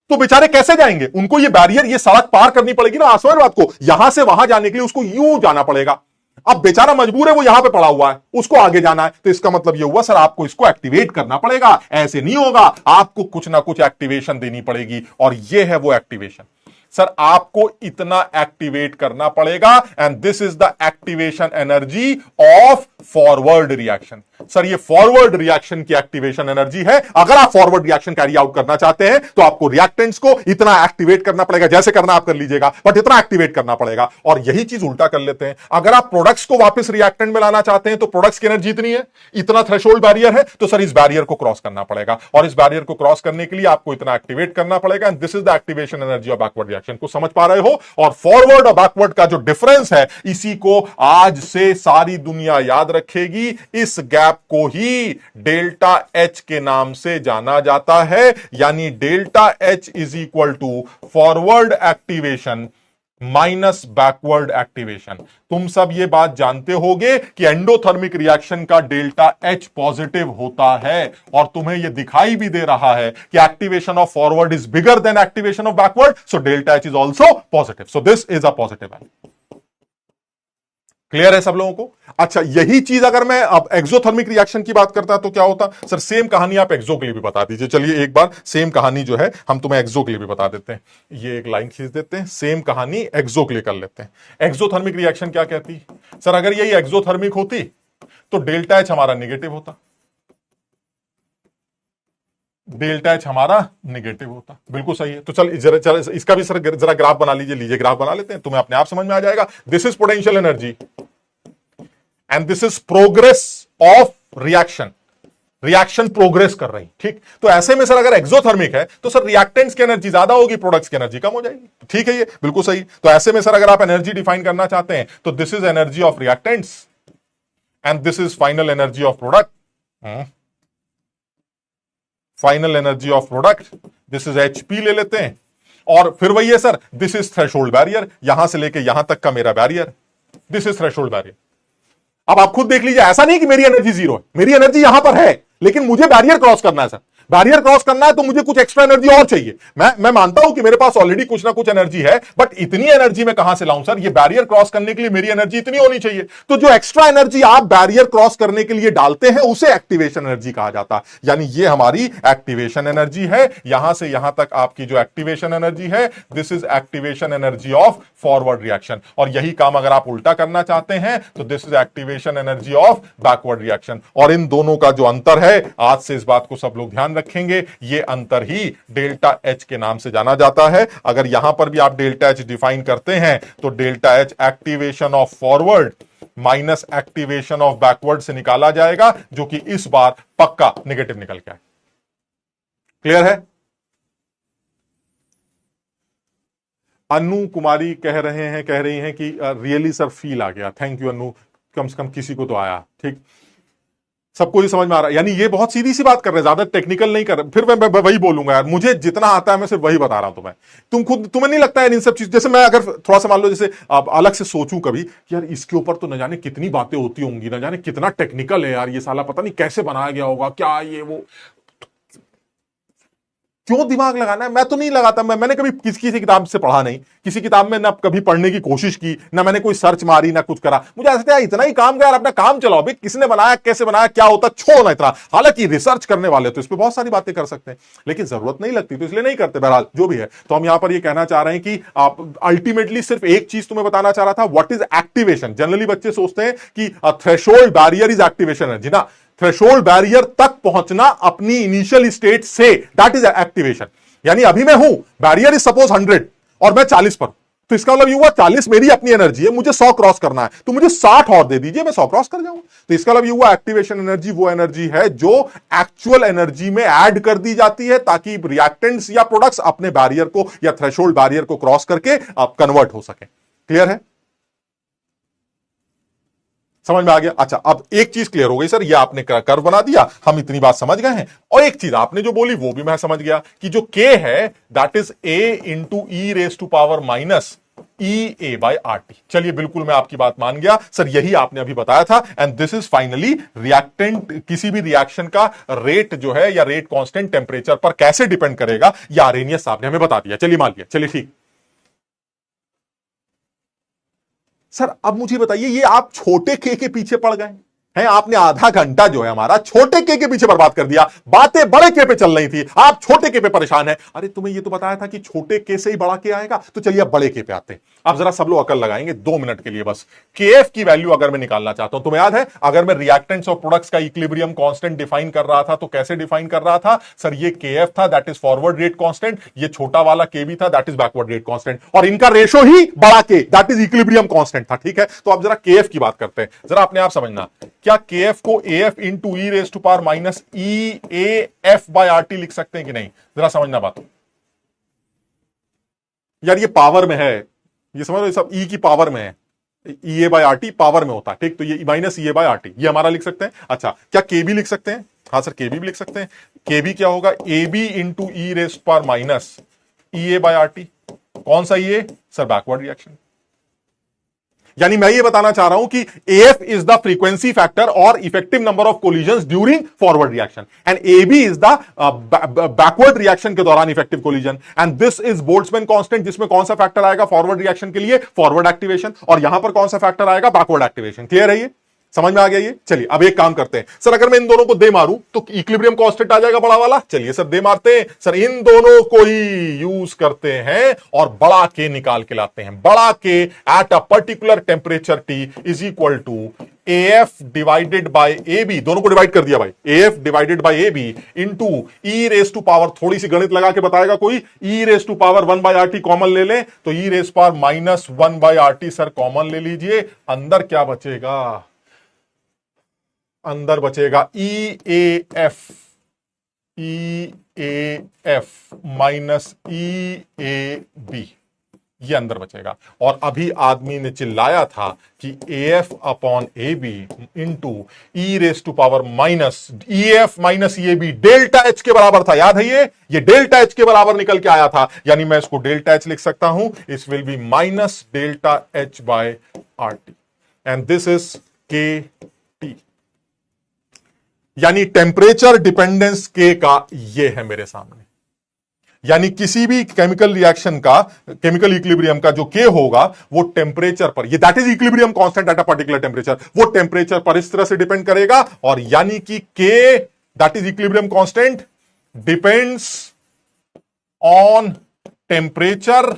तो बेचारे कैसे जाएंगे? उनको ये बैरियर, ये सड़क पार करनी पड़ेगी ना, आसमान बात को, यहां से वहां जाने के लिए उसको यूं जाना पड़ेगा। अब बेचारा मजबूर है, वो यहां पे पड़ा हुआ है, उसको आगे जाना है, तो इसका मतलब ये हुआ सर आपको इसको एक्टिवेट करना पड़ेगा, ऐसे नहीं होगा, आपको कुछ ना कुछ एक्टिवेशन देनी पड़ेगी, और ये है वो एक्टिवेशन। सर आपको इतना एक्टिवेट करना पड़ेगा, and this is the activation energy of forward reaction. Sir ये फॉरवर्ड रिएक्शन की एक्टिवेशन एनर्जी है। अगर आप फॉरवर्ड रिएक्शन कैरी आउट करना चाहते हैं तो आपको रिएक्टेंट्स को इतना एक्टिवेट करना पड़ेगा, जैसे करना आप कर लीजिएगा, बट इतना एक्टिवेट करना पड़ेगा। और यही चीज उल्टा कर लेते हैं, अगर आप प्रोडक्ट्स को वापस रिएक्टेंट में लाना चाहते हैं तो प्रोडक्ट्स की एनर्जी इतनी है, इतना थ्रेशोल्ड बैरियर है, तो सर इस बैरियर को क्रॉस करना पड़ेगा, और इस बैरियर को क्रॉस करने के लिए आपको इतना एक्टिवेट करना पड़ेगा, and this is the activation energy of backward reaction. को समझ पा रहे हो? और फॉरवर्ड और बैकवर्ड का जो डिफरेंस है, इसी को आज से सारी दुनिया याद रखेगी। इस गैप को ही डेल्टा एच के नाम से जाना जाता है, यानी delta H is equal to forward activation minus backward activation. तुम सब ये बात जानते होगे कि एंडोथर्मिक रिएक्शन का डेल्टा एच पॉजिटिव होता है, और तुम्हें ये दिखाई भी दे रहा है कि activation of forward is bigger than activation of backward, so delta H is also positive, so this is a positive value. Clear है सब लोगों को? अच्छा, यही चीज अगर मैं अब एक्सोथर्मिक रिएक्शन की बात करता तो क्या होता? सर सेम कहानी आप एक्सो के लिए भी बता दीजिए। चलिए एक बार सेम कहानी जो है हम तुम्हें एक्सो के लिए भी बता देते हैं। ये एक लाइन खींच देते हैं, सेम कहानी एक्सो के लिए कर लेते हैं। एक्सोथर्मिक रिएक्शन क्या कहती? सर अगर यही एक्सोथर्मिक होती तो डेल्टा एच हमारा निगेटिव होता, डेल्टा एच हमारा निगेटिव होता। बिल्कुल सही है। तो चल जरा इसका भी सर जरा ग्राफ बना लीजिए। लीजिए ग्राफ बना लेते हैं, तुम्हें अपने आप समझ में आ जाएगा। This is potential energy and this is progress of reaction. Reaction progress कर रही, ठीक। तो ऐसे में सर अगर एक्सोथर्मिक है तो सर रिएक्टेंट्स की एनर्जी ज्यादा होगी, प्रोडक्ट्स की एनर्जी कम हो जाएगी। ठीक है, ये बिल्कुल सही। तो ऐसे में सर अगर आप एनर्जी डिफाइन करना चाहते हैं तो this is energy of reactants and this is final energy of product. Final energy of product, this is HP ले लेते हैं। और फिर वही है sir, this is threshold barrier, यहां से लेके यहां तक का मेरा barrier, this is threshold barrier. अब आप खुद देख लीजिए, ऐसा नहीं कि मेरी एनर्जी जीरो है, मेरी एनर्जी यहां पर है, लेकिन मुझे बैरियर क्रॉस करना है सर। बैरियर क्रॉस करना है तो मुझे कुछ एक्स्ट्रा एनर्जी और चाहिए। मैं मानता हूं कि मेरे पास ऑलरेडी कुछ ना कुछ एनर्जी है, बट इतनी एनर्जी मैं कहां से लाऊं सर? ये बैरियर क्रॉस करने के लिए मेरी एनर्जी इतनी होनी चाहिए। तो जो एक्स्ट्रा एनर्जी आप बैरियर क्रॉस करने के लिए डालते हैं उसे एक्टिवेशन एनर्जी कहा जाता है। यानी ये हमारी एक्टिवेशन एनर्जी है। यहां से यहां तक आपकी जो एक्टिवेशन एनर्जी है, this is activation energy of forward reaction. और यही काम अगर आप उल्टा करना चाहते हैं तो this is activation energy of backward reaction. और इन दोनों का जो अंतर है, आज से इस बात को सब लोग ध्यान रखेंगे, ये अंतर ही डेल्टा एच के नाम से जाना जाता है। अगर यहां पर भी आप डेल्टा एच डिफाइन करते हैं तो delta H activation of forward minus activation of backward से निकाला जाएगा, जो कि इस बार पक्का नेगेटिव निकल के आए। क्लियर है? अनु कुमारी कह रही हैं कि रियली सर फील आ गया। थैंक यू अनु, कम से कम किसी को तो आया। ठीक, सबको ही समझ में आ रहा है। यानी ये बहुत सीधी सी बात कर रहे हैं, ज्यादा टेक्निकल नहीं कर रहे। फिर मैं वही बोलूंगा यार, मुझे जितना आता है मैं सिर्फ वही बता रहा हूं तुम्हें। तुम्हें नहीं लगता है इन सब चीज, जैसे मैं अगर थोड़ा सा मान लो जैसे आप अलग से सोचूं कभी कि यार इसके ऊपर तो न जाने कितनी बातें होती होंगी, न जाने कितना टेक्निकल है यार ये साला, पता नहीं कैसे बनाया गया होगा, क्या ये वो, क्यों दिमाग लगाना है? मैं तो नहीं लगाता। मैंने कभी किसी किताब से पढ़ा नहीं, किसी किताब में ना कभी पढ़ने की कोशिश की, ना मैंने कोई सर्च मारी, ना कुछ करा। मुझे ऐसा था इतना ही काम कर, अपना काम चलाओ भाई, किसने बनाया, कैसे बनाया, क्या होता, छोड़ो ना इतना। हालांकि रिसर्च करने वाले तो इस पर बहुत सारी बातें कर सकते हैं, लेकिन जरूरत नहीं लगती तो इसलिए नहीं करते। बहरहाल जो भी है, तो हम यहां पर ये कहना चाह रहे हैं कि आप अल्टीमेटली सिर्फ एक चीज तुम्हें बताना चाह रहा था, व्हाट इज एक्टिवेशन। जनरली बच्चे सोचते हैं कि threshold barrier is activation energy ना, थ्रेशोल्ड बैरियर तक पहुंचना अपनी इनिशियल स्टेट से, दैट इज एक्टिवेशन। यानी अभी मैं हूं, बैरियर इज सपोज 100 और मैं 40 पर, तो इसका मतलब ये हुआ 40 मेरी अपनी एनर्जी है, मुझे 100 क्रॉस करना है, तो मुझे 60 और दे दीजिए, मैं 100 क्रॉस कर जाऊंगा। तो इसका मतलब ये हुआ एक्टिवेशन एनर्जी वो एनर्जी है जो एक्चुअल एनर्जी में ऐड कर दी जाती है, ताकि रिएक्टेंट्स या प्रोडक्ट्स अपने बैरियर को या थ्रेशोल्ड बैरियर को क्रॉस करके कन्वर्ट हो सके। क्लियर है? समझ में आ गया? अच्छा, अब एक चीज क्लियर हो गई सर, ये आपने कर्व बना दिया, हम इतनी बात समझ गए हैं। और एक चीज आपने जो बोली वो भी मैं समझ गया कि जो K है that is A into E raise to power minus E A by R T. चलिए बिल्कुल मैं आपकी बात मान गया सर, यही आपने अभी बताया था। And this is finally reactant, किसी भी रिएक्शन का रेट जो है या रेट कांस्टेंट टेम्परेचर पर कैसे डिपेंड करेगा, ये आरेनियस साहब ने हमें बता दिया। चलिए मान लिया, चलिए ठीक। सर अब मुझे बताइए, ये आप छोटे के पीछे पड़ गए हैं। आपने आधा घंटा जो है हमारा छोटे के पीछे बर्बाद कर दिया, बातें बड़े के पे चल रही थी, आप छोटे के पे परेशान है। अरे तुम्हें ये तो बताया था कि छोटे के से ही बड़ा के आएगा, तो चलिए अब बड़े के पे आते हैं। अब जरा सब लोग अकल लगाएंगे 2 मिनट के लिए बस। केएफ की वैल्यू अगर मैं निकालना चाहता हूं, तुम्हें याद है अगर मैं रिएक्टेंट्स और प्रोडक्ट्स का इक्विलिब्रियम कांस्टेंट डिफाइन कर रहा था तो कैसे डिफाइन कर रहा था सर? ये केएफ था, that is forward rate constant, ये छोटा वाला के भी था, that is backward rate constant, और इनका रेशो ही बड़ा के, दैट इज इक्विलिब्रियम कांस्टेंट था। ठीक है, तो अब जरा केएफ की बात करते हैं। जरा अपने आप समझना, क्या केएफ को F into E raise to power minus E A F by R T लिख सकते हैं कि नहीं? जरा समझना बात। यार ये पावर में है, ये समझ लो, सब ई की पावर में है, ई A by R T power में होता है। ठीक, तो ये minus E A by R T ये हमारा लिख सकते हैं। अच्छा, क्या के बी लिख सकते हैं? हाँ सर, के बी भी लिख सकते हैं। के बी क्या होगा? A B into E raise to power minus E A by R T. कौन सा ये सर? Backward reaction. यानी मैं ये बताना चाह रहा हूं कि AF is the frequency factor और effective number of collision during forward reaction and AB is the backward reaction के दौरान effective collision and this is Boltzmann constant, जिसमें कौन सा फैक्टर आएगा फॉरवर्ड रिएक्शन के लिए, फॉरवर्ड एक्टिवेशन, और यहां पर कौन सा फैक्टर आएगा बैकवर्ड एक्टिवेशन। क्लियर है ये? समझ में आ गया ये? चलिए अब एक काम करते हैं सर, अगर मैं इन दोनों को दे मारूं तो इक्विलिब्रियम कांस्टेंट आ जाएगा बड़ा वाला। चलिए सर दे मारते हैं सर, इन दोनों को ही यूज करते हैं और बड़ा के निकाल के लाते हैं। बड़ा के at a particular temperature T is equal to AF divided by AB, दोनों को डिवाइड कर दिया भाई, AF divided by AB into E raise to power, थोड़ी सी गणित लगा के बताएगा कोई, E raise to power 1 by RT common ले लें तो E raise power minus 1 by RT sir common ले लीजिए, अंदर क्या बचेगा, अंदर बचेगा EAF माइनस EAB, ये अंदर बचेगा। और अभी आदमी ने चिल्लाया था कि AF upon AB into E raise to power minus EF minus EAB delta H के बराबर था, याद है ये डेल्टा H के बराबर निकल के आया था, यानी मैं इसको डेल्टा H लिख सकता हूं, इस will be minus delta H by RT and this is KT, यानी टेम्परेचर डिपेंडेंस K का ये है मेरे सामने। यानी किसी भी केमिकल रिएक्शन का, केमिकल इक्विलिब्रियम का जो K होगा वो टेम्परेचर पर, ये that is equilibrium constant at a particular temperature, वो टेम्परेचर पर इस तरह से डिपेंड करेगा। और यानी कि K that is equilibrium constant depends on temperature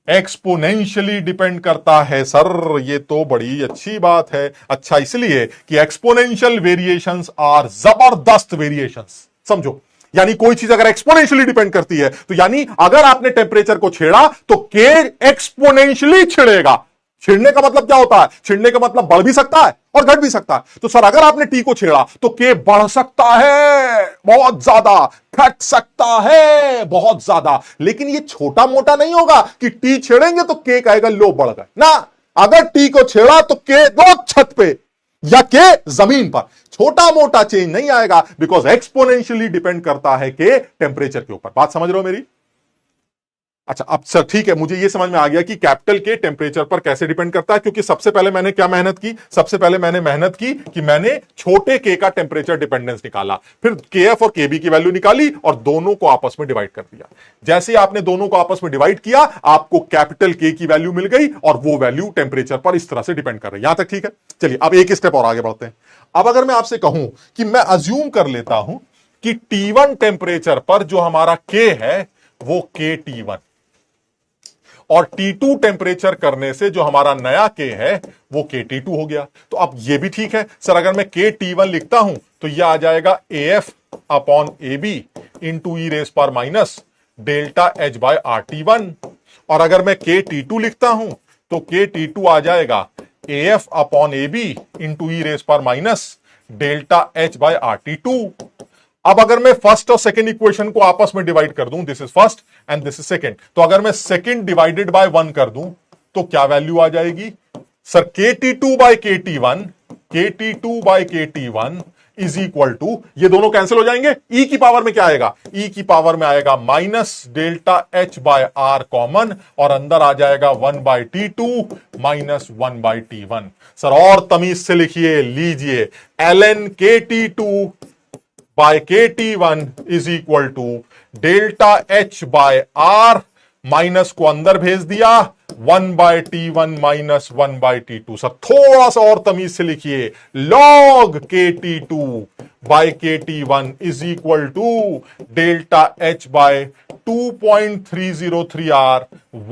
exponentially depend करता है सर, ये तो बड़ी अच्छी बात है। अच्छा, इसलिए कि एक्सपोनेंशियल वेरिएशंस आर जबरदस्त वेरिएशंस, समझो। यानी कोई चीज अगर एक्सपोनेंशियली डिपेंड करती है तो यानी अगर आपने टेम्परेचर को छेड़ा तो K एक्सपोनेंशियली छिड़ेगा। छिड़ने का मतलब क्या होता है? छिड़ने का मतलब बढ़ भी सकता है और घट भी सकता है। तो सर अगर आपने T को छेड़ा तो K बढ़ सकता है बहुत ज्यादा, घट सकता है बहुत ज्यादा, लेकिन ये छोटा मोटा नहीं होगा कि T छेड़ेंगे तो K कहेगा लो बढ़ गए ना। अगर T को छेड़ा तो K दो छत पे या K जमीन पर, छोटा मोटा चेंज नहीं आएगा, बिकॉज एक्सपोनेंशियली डिपेंड करता है K टेम्परेचर के ऊपर। बात समझ रहे हो मेरी? अच्छा अब सर ठीक है, मुझे यह समझ में आ गया कि कैपिटल के टेम्परेचर पर कैसे डिपेंड करता है, क्योंकि सबसे पहले मैंने क्या मेहनत की, सबसे पहले मैंने मेहनत की कि मैंने छोटे के का टेम्परेचर डिपेंडेंस निकाला, फिर KF और KB की वैल्यू निकाली और दोनों को आपस में डिवाइड कर दिया। जैसे आपने दोनों को आपस में डिवाइड किया आपको कैपिटल K की वैल्यू मिल गई और वो वैल्यू टेम्परेचर पर इस तरह से डिपेंड कर रही है। यहां तक ठीक है? चलिए अब एक स्टेप और आगे बढ़ते हैं। अब अगर मैं आपसे कहूं कि मैं अज्यूम कर लेता हूं कि T1 टेम्परेचर पर जो हमारा K है वो KT1 और T2 टेम्परेचर करने से जो हमारा नया K है वो KT2 हो गया। तो अब ये भी ठीक है सर, अगर मैं KT1 लिखता हूं तो यह आ जाएगा AF upon AB into E raise power minus delta H by RT1, और अगर मैं KT2 लिखता हूं तो KT2 आ जाएगा AF upon AB into E raise power minus delta H by RT2। अब अगर मैं फर्स्ट और सेकंड इक्वेशन को आपस में डिवाइड कर दूं, this is first and this is second, तो अगर मैं सेकंड डिवाइडेड बाय 1 कर दूं तो क्या वैल्यू आ जाएगी sir? KT2 by KT1 is equal to, ये दोनों कैंसिल हो जाएंगे, E की पावर में क्या आएगा? E की पावर में आएगा minus delta H by R common और अंदर आ जाएगा 1 bye T2 minus 1 bye T1। Sir और तमीज से लिखिए, लीजिए ln KT2 by KT1 is equal to delta H by R, minus को अंदर भेज दिया 1 by T1 minus 1 by T2। Sir थोड़ा सा और तमीज से लिखिए, log KT2 by KT1 is equal to delta H by 2.303 R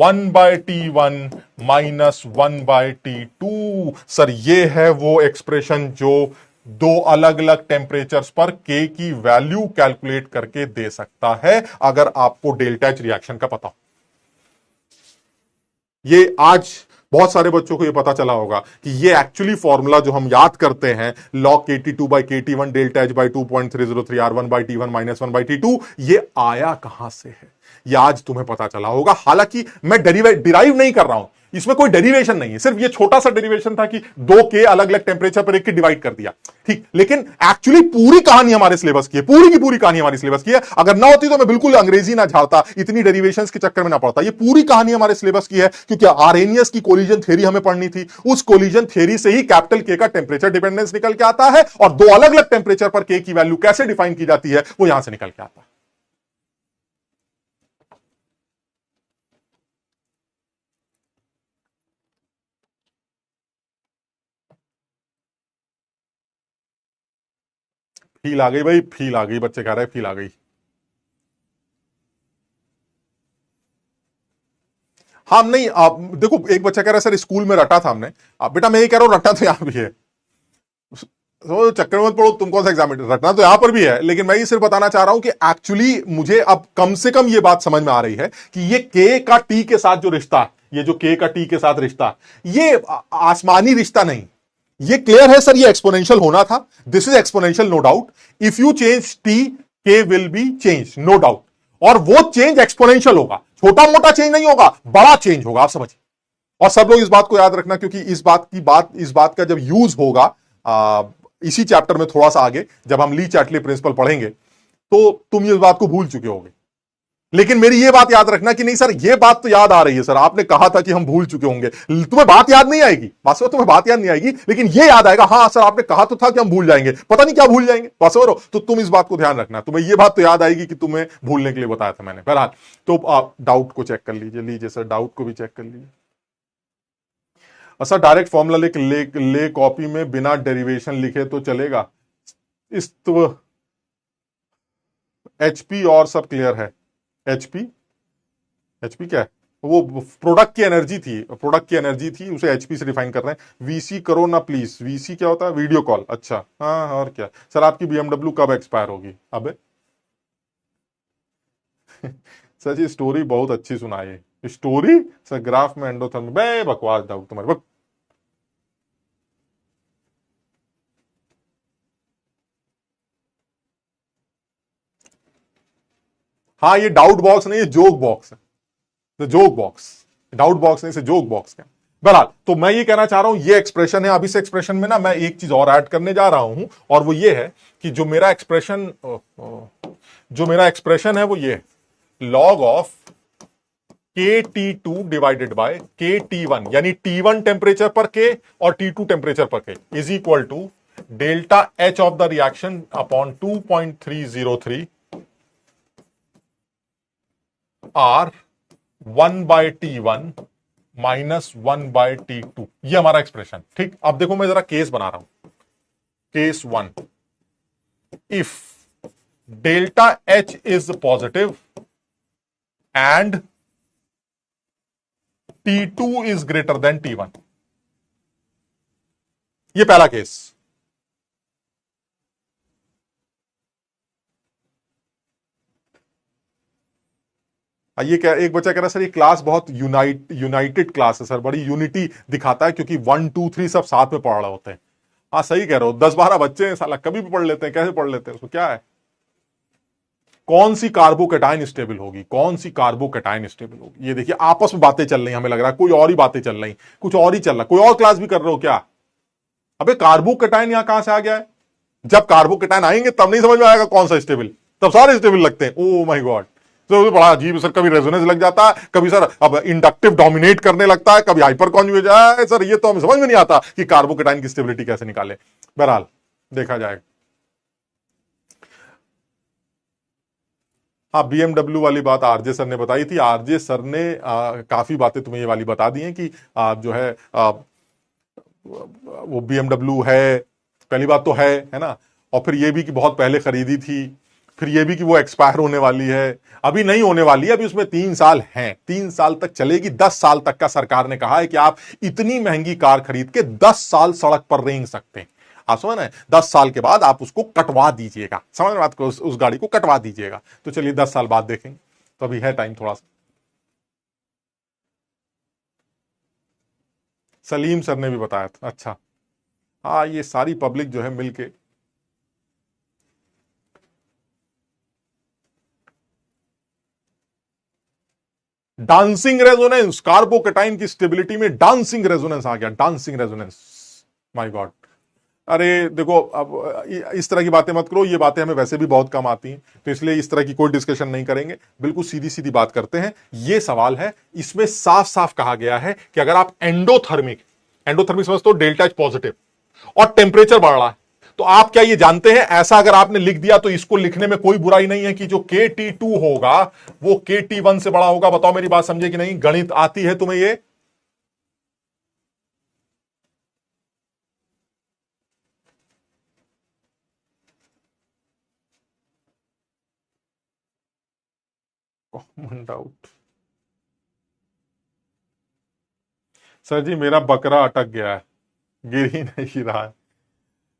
1 by T1 minus 1 by T2। Sir ये है वो एक्सप्रेशन जो दो अलग अलग टेम्परेचर्स पर K की वैल्यू कैलकुलेट करके दे सकता है, अगर आपको डेल्टा H रिएक्शन का पता हो। ये आज बहुत सारे बच्चों को ये पता चला होगा कि ये एक्चुअली फॉर्मूला जो हम याद करते हैं log KT2 by KT1 delta H by 2.303 R 1 by T1 minus 1 by T2, ये आया कहां से है ये आज तुम्हें पता चला होगा। हालांकि मैं डिराइव नहीं कर रहा हूं, इसमें कोई डेरिवेशन नहीं है, सिर्फ ये छोटा सा डेरिवेशन था कि दो के अलग अलग टेंपरेचर पर एक के डिवाइड कर दिया, ठीक। लेकिन एक्चुअली पूरी कहानी हमारे सिलेबस की है, पूरी की पूरी कहानी हमारी सिलेबस की है। अगर ना होती तो मैं बिल्कुल अंग्रेजी ना झाड़ता, इतनी डेरिवेशंस के चक्कर में ना पड़ता। ये पूरी कहानी हमारे सिलेबस की है, क्योंकि आर्हेनियस की कोलिजन थ्योरी हमें पढ़नी थी। उस कोलिजन थ्योरी से ही कैपिटल के का टेंपरेचर डिपेंडेंस निकल के आता है, और दो अलग अलग टेंपरेचर पर के की वैल्यू कैसे डिफाइन की जाती है वो यहां से निकल के आता है। फील आ गई भाई, फील आ गई, बच्चे कह रहे हैं फील आ गई। हाँ नहीं, आप देखो, एक बच्चा कह रहा है सर स्कूल में रटा था हमने। बेटा मैं ये कह रहा हूं रटा तो यहां भी है, तो चक्कर मत पड़ो, तुम कौन सा एग्जाम रटना तो यहां पर भी है। लेकिन मैं ये सिर्फ बताना चाह रहा हूं कि एक्चुअली मुझे अब कम से कम ये बात समझ में आ रही है कि ये के का टी के साथ जो रिश्ता है, ये जो के का टी के साथ रिश्ता, ये आसमानी रिश्ता नहीं, ये क्लियर है सर, ये एक्सपोनेंशियल होना था। This is exponential no doubt. If you change T, K will be change no doubt, और वो चेंज एक्सपोनेंशियल होगा, छोटा मोटा चेंज नहीं होगा, बड़ा चेंज होगा, आप समझिए। और सब लोग इस बात को याद रखना, क्योंकि इस बात का जब यूज होगा इसी चैप्टर में थोड़ा सा आगे, जब हम ली चैटली प्रिंसिपल पढ़ेंगे, तो तुम इस बात को भूल चुके होगे। लेकिन मेरी ये बात याद रखना कि नहीं सर ये बात तो याद आ रही है सर, आपने कहा था कि हम भूल चुके होंगे। तुम्हें बात याद नहीं आएगी, वास्तव तुम्हें बात याद नहीं आएगी, लेकिन ये याद आएगा, हाँ सर आपने कहा तो था कि हम भूल जाएंगे, पता नहीं क्या भूल जाएंगे वास्तव। तो तुम इस बात को ध्यान रखना, तुम्हें ये बात तो याद आएगी कि तुम्हें भूलने के लिए बताया था मैंने। बहरहाल, तो आप डाउट को चेक कर लीजिए, लीजिए सर डाउट को भी चेक कर लीजिए। अच्छा, डायरेक्ट फॉर्मूला ले कॉपी में बिना डेरिवेशन लिखे तो चलेगा? इस तो एचपी और सब क्लियर है। एचपी, एचपी क्या है? वो प्रोडक्ट की एनर्जी थी, प्रोडक्ट की एनर्जी थी, उसे एचपी से डिफाइन कर रहे हैं। वीसी करो ना प्लीज। वीसी क्या होता है? Video call. अच्छा हाँ, और क्या सर, आपकी बीएमडब्ल्यू कब एक्सपायर होगी? अबे सर जी स्टोरी बहुत अच्छी सुनाई है। स्टोरी सर, ग्राफ में एंडोथर्म, बे बकवास डाउट तुम्हारे बक। हाँ ये डाउट बॉक्स नहीं, ये जोक बॉक्स है, जोक बॉक्स, डाउट बॉक्स नहीं से जोक बॉक्स का। बहरहाल, तो मैं ये कहना चाह रहा हूं, ये एक्सप्रेशन है। अब इस एक्सप्रेशन में ना मैं एक चीज और ऐड करने जा रहा हूं, और वो ये है कि जो मेरा एक्सप्रेशन है वो ये log of K T two divided by K T one, यानी टी वन टेम्परेचर पर के और टी टू टेम्परेचर पर K, is equal to delta H of the reaction upon 2.303 R 1/T1 minus 1/T2। ये हमारा एक्सप्रेशन, ठीक। अब देखो मैं जरा केस बना रहा हूं। Case one, if delta H is positive and T2 is greater than T1। ये पहला केस। ये क्या, एक बच्चा कह रहा है सर ये क्लास बहुत यूनाइटेड क्लास है सर, बड़ी यूनिटी दिखाता है, क्योंकि 1 2 3 सब साथ में पढ़ रहे होते हैं। हाँ सही कह रहे हो, 10-12 बच्चे हैं साला, कभी भी पढ़ लेते हैं, कैसे पढ़ लेते हैं, उसको क्या है। कौन सी कार्बोकेटाइन स्टेबल होगी, कौन सी कार्बोकेटाइन स्टेबल होगी? ये देखिए आपस में बातें चल रही, हमें लग रहा है कोई और ही बातें चल रही, कुछ और ही चल रहा, कोई और क्लास भी कर रहे हो क्या? अबे कार्बोकेटाइन यहां कहां से आ गया है? जब कार्बोकेटाइन आएंगे तब नहीं समझ में आएगा कौन सा स्टेबल, तब सारे स्टेबल लगते हैं। ओ माय गॉड, तो बड़ा अजीब सर, कभी रेजोनेंस लग जाता है, कभी सर अब इंडक्टिव डोमिनेट करने लगता है, कभी हाइपर कॉन्जुगेट है सर, ये तो हमें समझ में नहीं आता कि कार्बोकेटाइन की स्टेबिलिटी कैसे निकाले। बहरहाल देखा जाएगा। हाँ बीएमडब्ल्यू वाली बात आरजे सर ने बताई थी। आरजे सर ने काफी बातें तुम्हें ये वाली बता दी हैं कि जो है वो बीएमडब्ल्यू है, पहली बात तो है ना, और फिर ये भी कि बहुत पहले खरीदी थी, फिर ये भी कि वो एक्सपायर होने वाली है, अभी नहीं होने वाली है, अभी उसमें 3 साल हैं, 3 साल तक चलेगी, 10 साल तक का सरकार ने कहा है कि आप इतनी महंगी कार खरीद के 10 साल सड़क पर रेंग सकते हैं। आप समझ रहे हैं, 10 साल के बाद आप उसको कटवा दीजिएगा, समझ रहे बात को, उस गाड़ी को कटवा दीजिएगा। तो चलिए 10 साल बाद देखेंगे, तो अभी है टाइम थोड़ा सा। सलीम सर ने भी बताया था, अच्छा। हाँ ये सारी पब्लिक जो है मिलके, डांसिंग रेजोनेंस, कार्बोकेटाइन की स्टेबिलिटी में डांसिंग रेजोनेंस आ गया, डांसिंग रेजोनेंस, माय गॉड। अरे देखो, अब इस तरह की बातें मत करो, ये बातें हमें वैसे भी बहुत कम आती हैं, तो इसलिए इस तरह की कोई डिस्कशन नहीं करेंगे, बिल्कुल सीधी सीधी बात करते हैं। ये सवाल है, इसमें साफ साफ कहा गया है कि अगर आप एंडोथर्मिक, एंडोथर्मिक समझते हो, डेल्टा एच पॉजिटिव और टेम्परेचर बढ़ रहा है, तो आप क्या ये जानते हैं, ऐसा अगर आपने लिख दिया तो इसको लिखने में कोई बुराई नहीं है कि जो KT2 होगा वो KT1 से बड़ा होगा। बताओ मेरी बात समझे कि नहीं, गणित आती है तुम्हें ये? Common doubt. सर जी मेरा बकरा अटक गया है, गिर ही नहीं रहा है।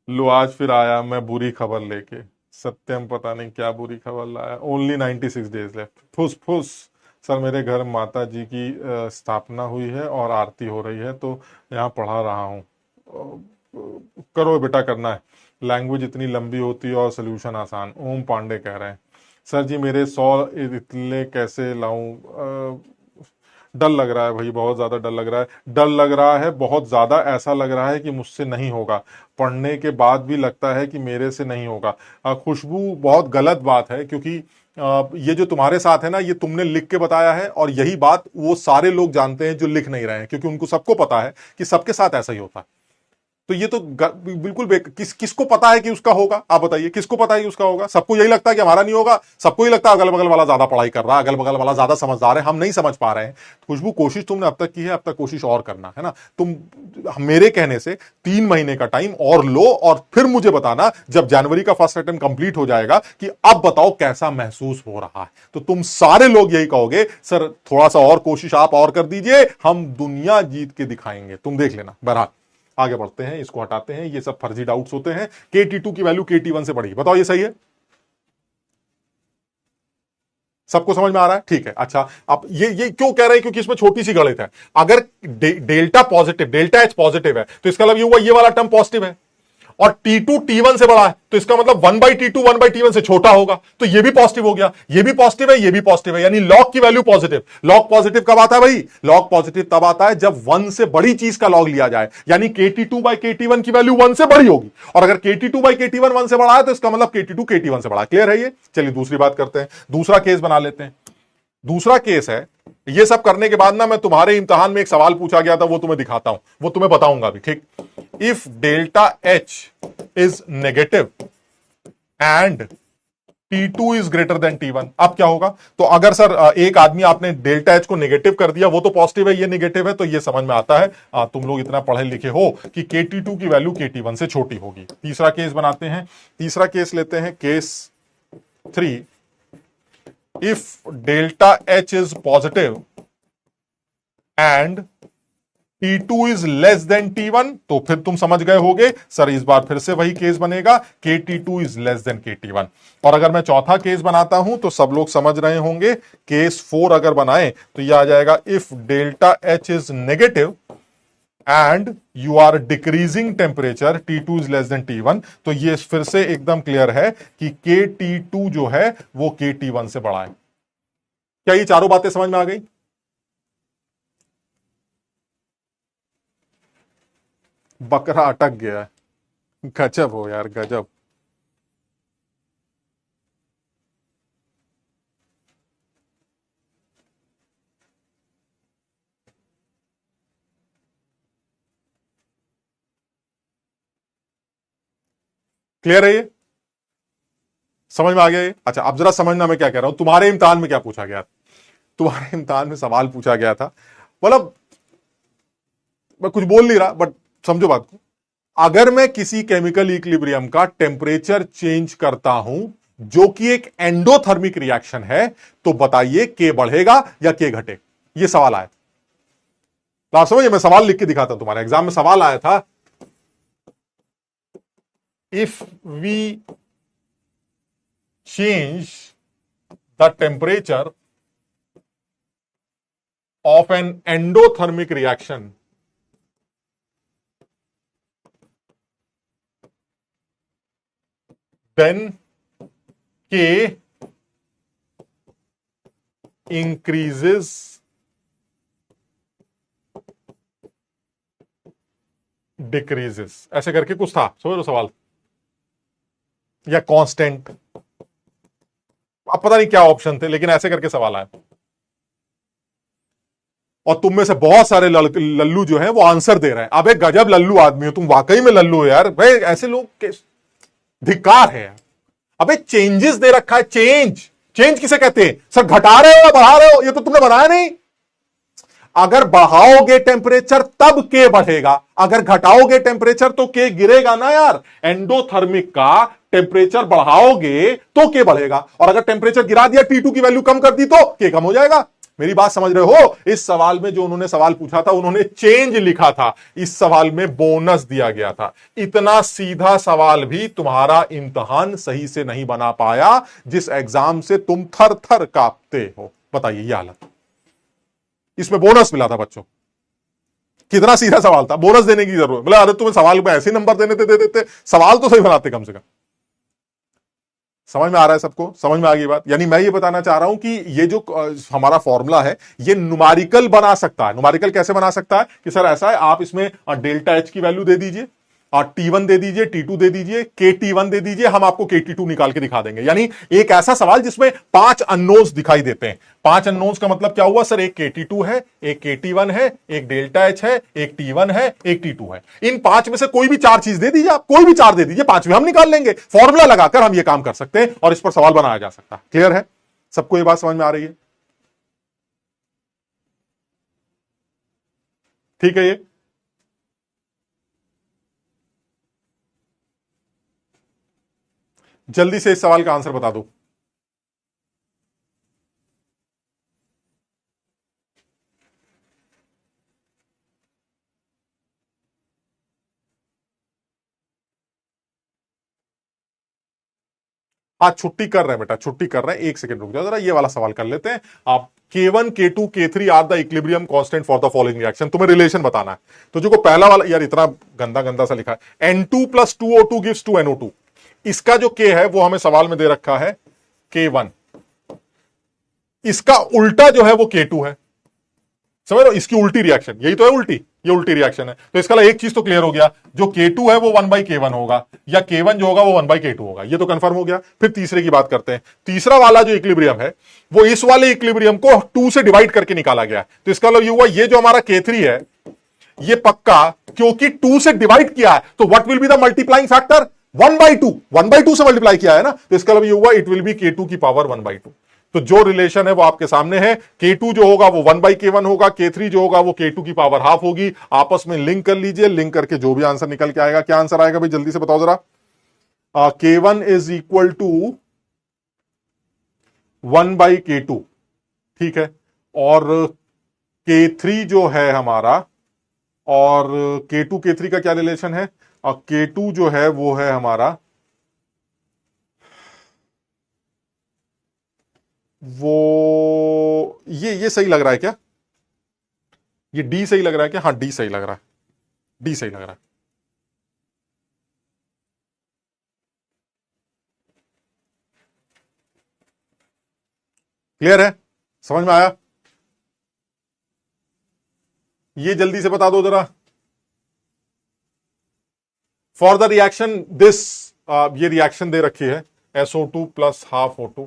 लो आज फिर आया मैं बुरी खबर लेके, सत्यम पता नहीं क्या बुरी खबर लाया। ओनली 96 डेज लेफ्ट, फुस फुस। सर मेरे घर माता जी की स्थापना हुई है और आरती हो रही है, तो यहाँ पढ़ा रहा हूँ। करो बेटा, करना है। लैंग्वेज इतनी लंबी होती है और सोल्यूशन आसान। ओम पांडे कह रहे हैं सर जी मेरे 100 इतले कैसे लाऊं? डर लग रहा है भाई, बहुत ज्यादा डर लग रहा है, डर लग रहा है बहुत ज्यादा। ऐसा लग रहा है कि मुझसे नहीं होगा, पढ़ने के बाद भी लगता है कि मेरे से नहीं होगा। खुशबू बहुत गलत बात है, क्योंकि ये जो तुम्हारे साथ है ना, ये तुमने लिख के बताया है, और यही बात वो सारे लोग जानते हैं जो लिख नहीं रहे हैं, क्योंकि उनको सबको पता है कि सबके साथ ऐसा ही होता है। तो ये तो बिल्कुल किसको पता है कि उसका होगा? आप बताइए, किसको पता है कि उसका होगा? सबको यही लगता है कि हमारा नहीं होगा, सबको ही लगता है अगल बगल वाला ज्यादा पढ़ाई कर रहा है, अगल बगल वाला ज्यादा समझदार है, हम नहीं समझ पा रहे हैं। खुशबू कोशिश तुमने अब तक की है, अब तक कोशिश और करना है ना। तुम मेरे कहने से 3 महीने का टाइम और लो, और फिर मुझे बताना जब जनवरी का फर्स्ट अटेम्प्ट कंप्लीट हो जाएगा कि अब बताओ कैसा महसूस हो रहा है। तो तुम सारे लोग यही कहोगे सर थोड़ा सा और कोशिश आप और कर दीजिए, हम दुनिया जीत के दिखाएंगे, तुम देख लेना। बहरहाल आगे बढ़ते हैं, इसको हटाते हैं, ये सब फर्जी डाउट्स होते हैं। KT2 की वैल्यू KT1 से बढ़ी, बताओ ये सही है? सबको समझ में आ रहा है? ठीक है। अच्छा, अब ये क्यों कह रहे हैं? क्योंकि इसमें छोटी सी गणित है। अगर delta positive, delta H positive है, तो इसका मतलब ये हुआ ये वाला टर्म पॉजिटिव है, और T2 T1 से बड़ा है, तो इसका मतलब 1/T2 1/T1 से छोटा होगा, तो ये भी पॉजिटिव हो गया, ये भी पॉजिटिव है, ये भी पॉजिटिव है, यानी लॉग की वैल्यू पॉजिटिव। लॉग पॉजिटिव कब आता है भाई? लॉग पॉजिटिव तब आता है जब 1 से बड़ी चीज का लॉग लिया जाए, यानी KT2/KT1 की वैल्यू 1 से बड़ी होगी, और अगर KT2/KT1 1 से बड़ा है, तो इसका मतलब KT2 KT1 से बड़ा है। क्लियर है ये? चलिए दूसरी बात करते हैं, दूसरा केस बना लेते हैं। दूसरा केस है, ये सब करने के बाद ना मैं तुम्हारे इम्तिहान में एक सवाल पूछा गया था, वो तुम्हें दिखाता हूं, वो तुम्हें बताऊंगा भी, ठीक? If delta H is negative and T2 is greater than T1, अब क्या होगा? तो अगर सर एक आदमी आपने डेल्टा एच को नेगेटिव कर दिया, वो तो पॉजिटिव है, ये नेगेटिव है, तो ये समझ में आता है, तुम लोग इतना पढ़े लिखे हो कि KT2 की वैल्यू KT1 से छोटी होगी। तीसरा केस बनाते हैं, तीसरा केस लेते हैं, case 3। if delta H is positive and T2 is less than T1, तो फिर तुम समझ गए होगे सर, इस बार फिर से वही केस बनेगा, KT2 is less than KT1। और अगर मैं चौथा केस बनाता हूं तो सब लोग समझ रहे होंगे, केस 4 अगर बनाए तो यह आ जाएगा, if delta H is negative and you are decreasing temperature, T2 is less than T1, तो ये फिर से एकदम क्लियर है कि KT2 जो है वो KT1 से बड़ा है। क्या ये चारों बातें समझ में आ गई? बकरा अटक गया है, गजब हो यार, गजब। क्लियर है ये? समझ में आ गया ये? अच्छा अब जरा समझना मैं क्या कह रहा हूं। तुम्हारे इम्तिहान में क्या पूछा गया? तुम्हारे इम्तिहान में सवाल पूछा गया था, मतलब मैं कुछ बोल नहीं रहा, बट समझो बात को। अगर मैं किसी केमिकल इक्विलिब्रियम का टेम्परेचर चेंज करता हूं, जो कि एक एंडोथर्मिक रिएक्शन है, तो बताइए के बढ़ेगा या के घटे? ये सवाल आया। तो आप समझिए, मैं सवाल लिख के दिखाता हूं, तुम्हारे एग्जाम में सवाल आया था, if we change the temperature of an endothermic reaction, then K increases decreases, ऐसे करके कुछ था, समझ लो सवाल, या कांस्टेंट, अब पता नहीं क्या ऑप्शन थे, लेकिन ऐसे करके सवाल आया। और तुम में से बहुत सारे लल्लू जो है वो आंसर दे रहे हैं। अबे गजब लल्लू आदमी हो तुम, वाकई में लल्लू हो यार भाई, ऐसे लोग धिक्कार है यार। अबे चेंजेस दे रखा है, चेंज, चेंज किसे कहते हैं सर? घटा रहे हो या बढ़ा रहे हो? ये तो तुमने बनाया नहीं। अगर बढ़ाओगे टेम्परेचर तब के बढ़ेगा, अगर घटाओगे टेम्परेचर तो के गिरेगा ना यार। एंडोथर्मिक का टेम्परेचर बढ़ाओगे तो के बढ़ेगा, और अगर टेम्परेचर गिरा दिया, T2 की वैल्यू कम कर दी तो के कम हो जाएगा। मेरी बात समझ रहे हो? इस सवाल में जो उन्होंने सवाल पूछा था, उन्होंने चेंज लिखा था, इस सवाल में बोनस दिया गया था। इतना सीधा सवाल भी तुम्हारा इम्तिहान सही से नहीं बना पाया, जिस एग्जाम से तुम थर थर कांपते हो। बताइए ये हालत, इसमें बोनस मिला था बच्चों। कितना सीधा सवाल था, बोनस देने की जरूरत, बोला अरे तुम्हें सवाल में ऐसे नंबर देने दे देते, सवाल तो सही बनाते कम से कम। समझ में आ रहा है सबको? समझ में आ गई बात? यानी मैं ये बताना चाह रहा हूं कि ये जो हमारा फॉर्मूला है, ये न्यूमेरिकल बना सकता है। न्यूमेरिकल कैसे बना सकता है कि सर ऐसा है, आप इसमें डेल्टा एच की वैल्यू दे दीजिए, और T1 दे दीजिए, T2 दे दीजिए, KT1 दे दीजिए, हम आपको KT2 निकाल के दिखा देंगे। यानी एक ऐसा सवाल जिसमें 5 अननोन्स दिखाई देते हैं। 5 अननोन्स का मतलब क्या हुआ सर? एक KT2 है, एक KT1 है, एक डेल्टा एच है, एक T1 है, एक T2 है। इन 5 में से कोई भी 4 चीज दे दीजिए, आप कोई भी 4 दे दीजिए, 5 हम निकाल लेंगे। फॉर्मूला लगाकर हम ये काम कर सकते हैं और इस पर सवाल बनाया जा सकता है। क्लियर है सबको? ये बात समझ में आ रही है? ठीक है। ये जल्दी से इस सवाल का आंसर बता दो। हाँ छुट्टी कर रहे हैं बेटा, छुट्टी कर रहे हैं, एक सेकंड रुक जाओ जरा, ये वाला सवाल कर लेते हैं। आप K1 K2 K3 are the equilibrium constant for the following reaction, तुम्हें रिलेशन बताना है। तो जो को पहला वाला, यार इतना गंदा गंदा सा लिखा है, N2 plus 2O2 gives 2NO2, इसका जो K है वो हमें सवाल में दे रखा है K1, इसका उल्टा जो है वो K2 है। समझ लो, इसकी उल्टी रिएक्शन, यही तो है उल्टी, ये उल्टी रिएक्शन है। तो इसका एक चीज तो क्लियर हो गया, जो K2 है वो 1/K1 होगा, या K1 जो होगा वो 1/K2 होगा, ये तो कंफर्म हो गया। फिर तीसरे की बात करते हैं। तीसरा वाला जो इक्विलिब्रियम है वो इस वाले इक्विलिब्रियम को 2 से डिवाइड करके निकाला गया। तो इसका मतलब ये हुआ, ये जो हमारा K3 है ये पक्का, क्योंकि 2 से डिवाइड किया है, तो what will be the multiplying factor? 1/2, 1/2 से मल्टीप्लाई किया है ना, तो इसका मतलब ये हुआ इट विल बी K2 की पावर 1/2। तो जो रिलेशन है वो आपके सामने है। K2 जो होगा वो 1/K1 होगा, K3 जो होगा वो K2 की पावर हाफ होगी। आपस में लिंक कर लीजिए, लिंक करके जो भी आंसर निकल के आएगा, क्या आंसर आएगा भाई जल्दी से बताओ जरा। K1 is equal to 1/K2, ठीक है। और K3 जो है हमारा, और K2 K3 का क्या रिलेशन है? और K2 जो है वो है हमारा, वो ये सही लग रहा है क्या? ये डी सही लग रहा है क्या? हाँ डी सही लग रहा है, डी सही लग रहा है। क्लियर है? समझ में आया? ये जल्दी से बता दो जरा। फॉर द रिएक्शन दिस, ये रिएक्शन दे रखी है SO2 plus half O2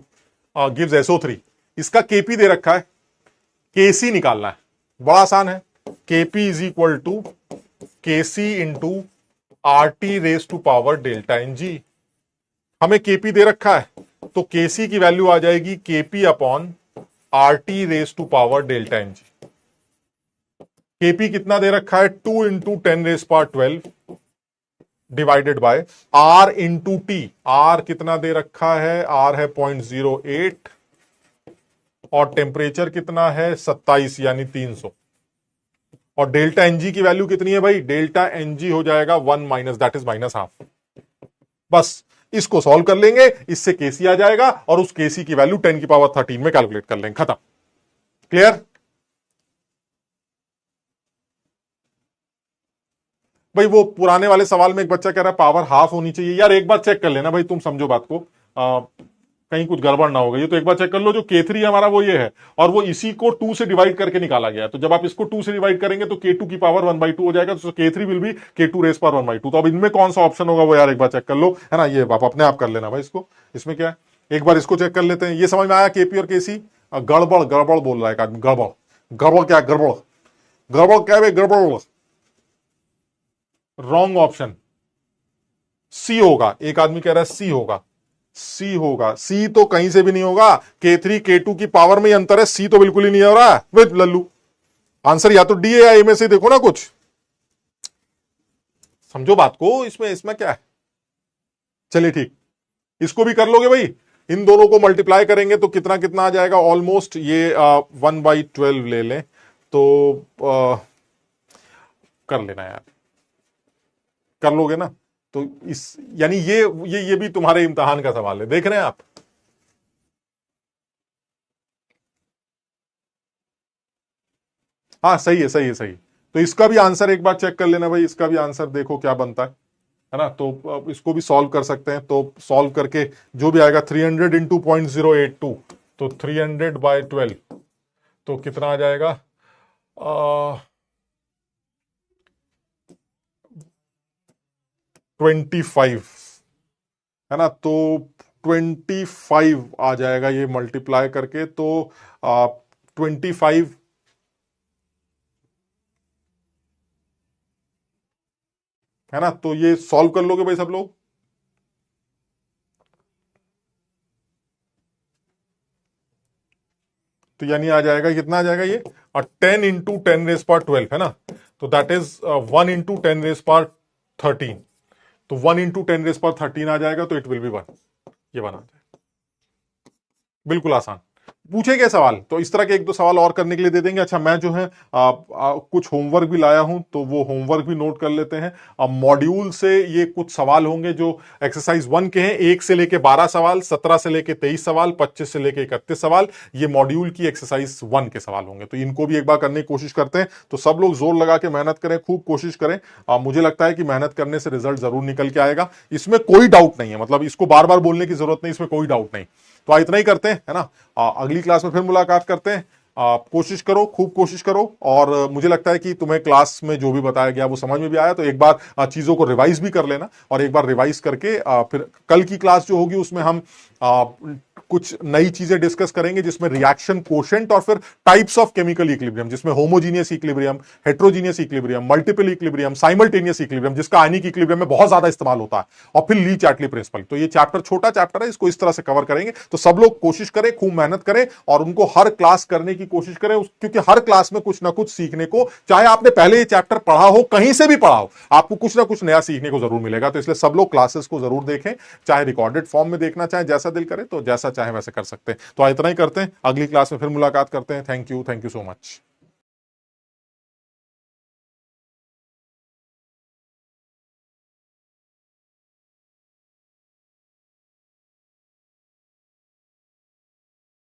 gives SO3, इसका Kp दे रखा है, Kc निकालना है। बड़ा आसान है, Kp is equal to Kc into RT raise to power delta NG। हमें Kp दे रखा है, तो Kc की वैल्यू आ जाएगी Kp upon RT raise to power delta NG। Kp कितना दे रखा है? 2 into 10 raise power 12 divided by R into T. R कितना दे रखा है? R है 0.08, और टेम्परेचर कितना है? 27 यानी 300। और डेल्टा एनजी की वैल्यू कितनी है भाई? डेल्टा एनजी हो जाएगा 1 minus, that is minus half. बस इसको सॉल्व कर लेंगे, इससे केसी आ जाएगा, और उस केसी की वैल्यू 10 की पावर 13 में कैलकुलेट कर लेंगे, खत्म। क्लियर? भाई वो पुराने वाले सवाल में एक बच्चा कह रहा है पावर हाफ होनी चाहिए। यार एक बार चेक कर लेना भाई, तुम समझो बात को। कहीं कुछ गड़बड़ ना हो गई। तो एक बार चेक कर लो, जो K3 हमारा वो ये है, और वो इसी को 2 से डिवाइड करके निकाला गया है। तो जब आप इसको 2 से डिवाइड करेंगे तो K2 की पावर 1/2 हो जाएगा, तो K3 will be K2 raise power 1/2। तो अब इनमें कौन सा ऑप्शन होगा वो यार एक बार चेक कर लो, है ना। ये आप अपने आप कर लेना भाई इसको, इसमें क्या है, एक बार इसको चेक कर लेते हैं। ये समझ में आया KP और KC? गड़बड़ गड़बड़ बोल रहा है एक आदमी, गड़बड़ गड़बड़ क्या, गड़बड़ गड़बड़ क्या है, गड़बड़ रॉन्ग ऑप्शन सी होगा। एक आदमी कह रहा है सी होगा, सी होगा, सी तो कहीं से भी नहीं होगा। K3 K2 की पावर में ही अंतर है, सी तो बिल्कुल ही नहीं हो रहा है विद लल्लू। आंसर या तो डी है या ए में से देखो ना, कुछ समझो बात को, इसमें इसमें क्या है। चलिए ठीक, इसको भी कर लोगे भाई। इन दोनों को मल्टीप्लाई करेंगे तो कितना कितना आ जाएगा, ऑलमोस्ट ये 1/12 ले लें तो कर लेना यार, कर लोगे ना। तो इस यानी ये भी तुम्हारे इम्तिहान का सवाल है, देख रहे हैं आप। हाँ सही है, सही है, सही। तो इसका भी आंसर एक बार चेक कर लेना भाई, इसका भी आंसर देखो क्या बनता है ना। तो अब इसको भी सॉल्व कर सकते हैं, तो सॉल्व करके जो भी आएगा 300 इंटू 0.082, तो 300/12, तो कितना आ जाएगा 25, है ना। तो 25 आ जाएगा ये मल्टीप्लाई करके, तो 25, है ना। तो ये सॉल्व कर लोगे भाई सब लोग। तो यानी आ जाएगा, कितना आ जाएगा ये 10 इंटू 10⁻12, है ना। तो दैट इज 1 इंटू 10⁻13। तो 1 इंटू 10⁻13 आ जाएगा, तो इट विल बी 1, ये बना जाएगा। बिल्कुल आसान। पूछेंगे सवाल तो इस तरह के एक दो सवाल और करने के लिए दे देंगे। अच्छा, मैं जो है कुछ होमवर्क भी लाया हूं, तो वो होमवर्क भी नोट कर लेते हैं। अब मॉड्यूल से ये कुछ सवाल होंगे जो एक्सरसाइज 1 के हैं, 1 से लेके 12 सवाल, 17 से लेके 23 सवाल, 25 से लेके 31 सवाल, ये मॉड्यूल की एक्सरसाइज 1 के सवाल होंगे। तो इनको भी एक बार करने की कोशिश करते हैं। तो सब लोग जोर लगा के मेहनत करें, खूब कोशिश करें। मुझे लगता है कि मेहनत करने से रिजल्ट जरूर निकल के आएगा, इसमें कोई डाउट नहीं है। मतलब इसको बार बार बोलने की जरूरत नहीं, इसमें कोई डाउट नहीं। तो इतना ही करते हैं, है ना। अगली क्लास में फिर मुलाकात करते हैं। कोशिश करो, खूब कोशिश करो। और मुझे लगता है कि तुम्हें क्लास में जो भी बताया गया वो समझ में भी आया। तो एक बार चीजों को रिवाइज भी कर लेना, और एक बार रिवाइज करके फिर कल की क्लास जो होगी उसमें हम कुछ नई चीजें डिस्कस करेंगे, जिसमें रिएक्शन कोशेंट और फिर टाइप्स ऑफ केमिकल इक्विलिब्रियम, जिसमें homogeneous equilibrium, heterogeneous equilibrium, multiple equilibrium, simultaneous equilibrium, जिसका आयनिक इक्विलिब्रियम में बहुत ज्यादा इस्तेमाल होता है, और फिर ली चैटली प्रिंसिपल। तो ये चैप्टर छोटा चैप्टर है, इसको इस तरह से कवर करेंगे। तो सब लोग कोशिश करें, खूब मेहनत करें, और उनको हर क्लास करने की कोशिश करें, क्योंकि हर क्लास में कुछ ना कुछ सीखने को, चाहे आपने पहले ये चैप्टर पढ़ा हो, कहीं से भी पढ़ा हो, आपको कुछ ना कुछ नया सीखने को जरूर मिलेगा। तो इसलिए सब लोग क्लासेस को जरूर देखें, चाहे रिकॉर्डेड फॉर्म में देखना, चाहे जैसा दिल करे, तो जैसा चाहे वैसे कर सकते हैं। तो इतना ही करते हैं, अगली क्लास में फिर मुलाकात करते हैं। Thank you so much.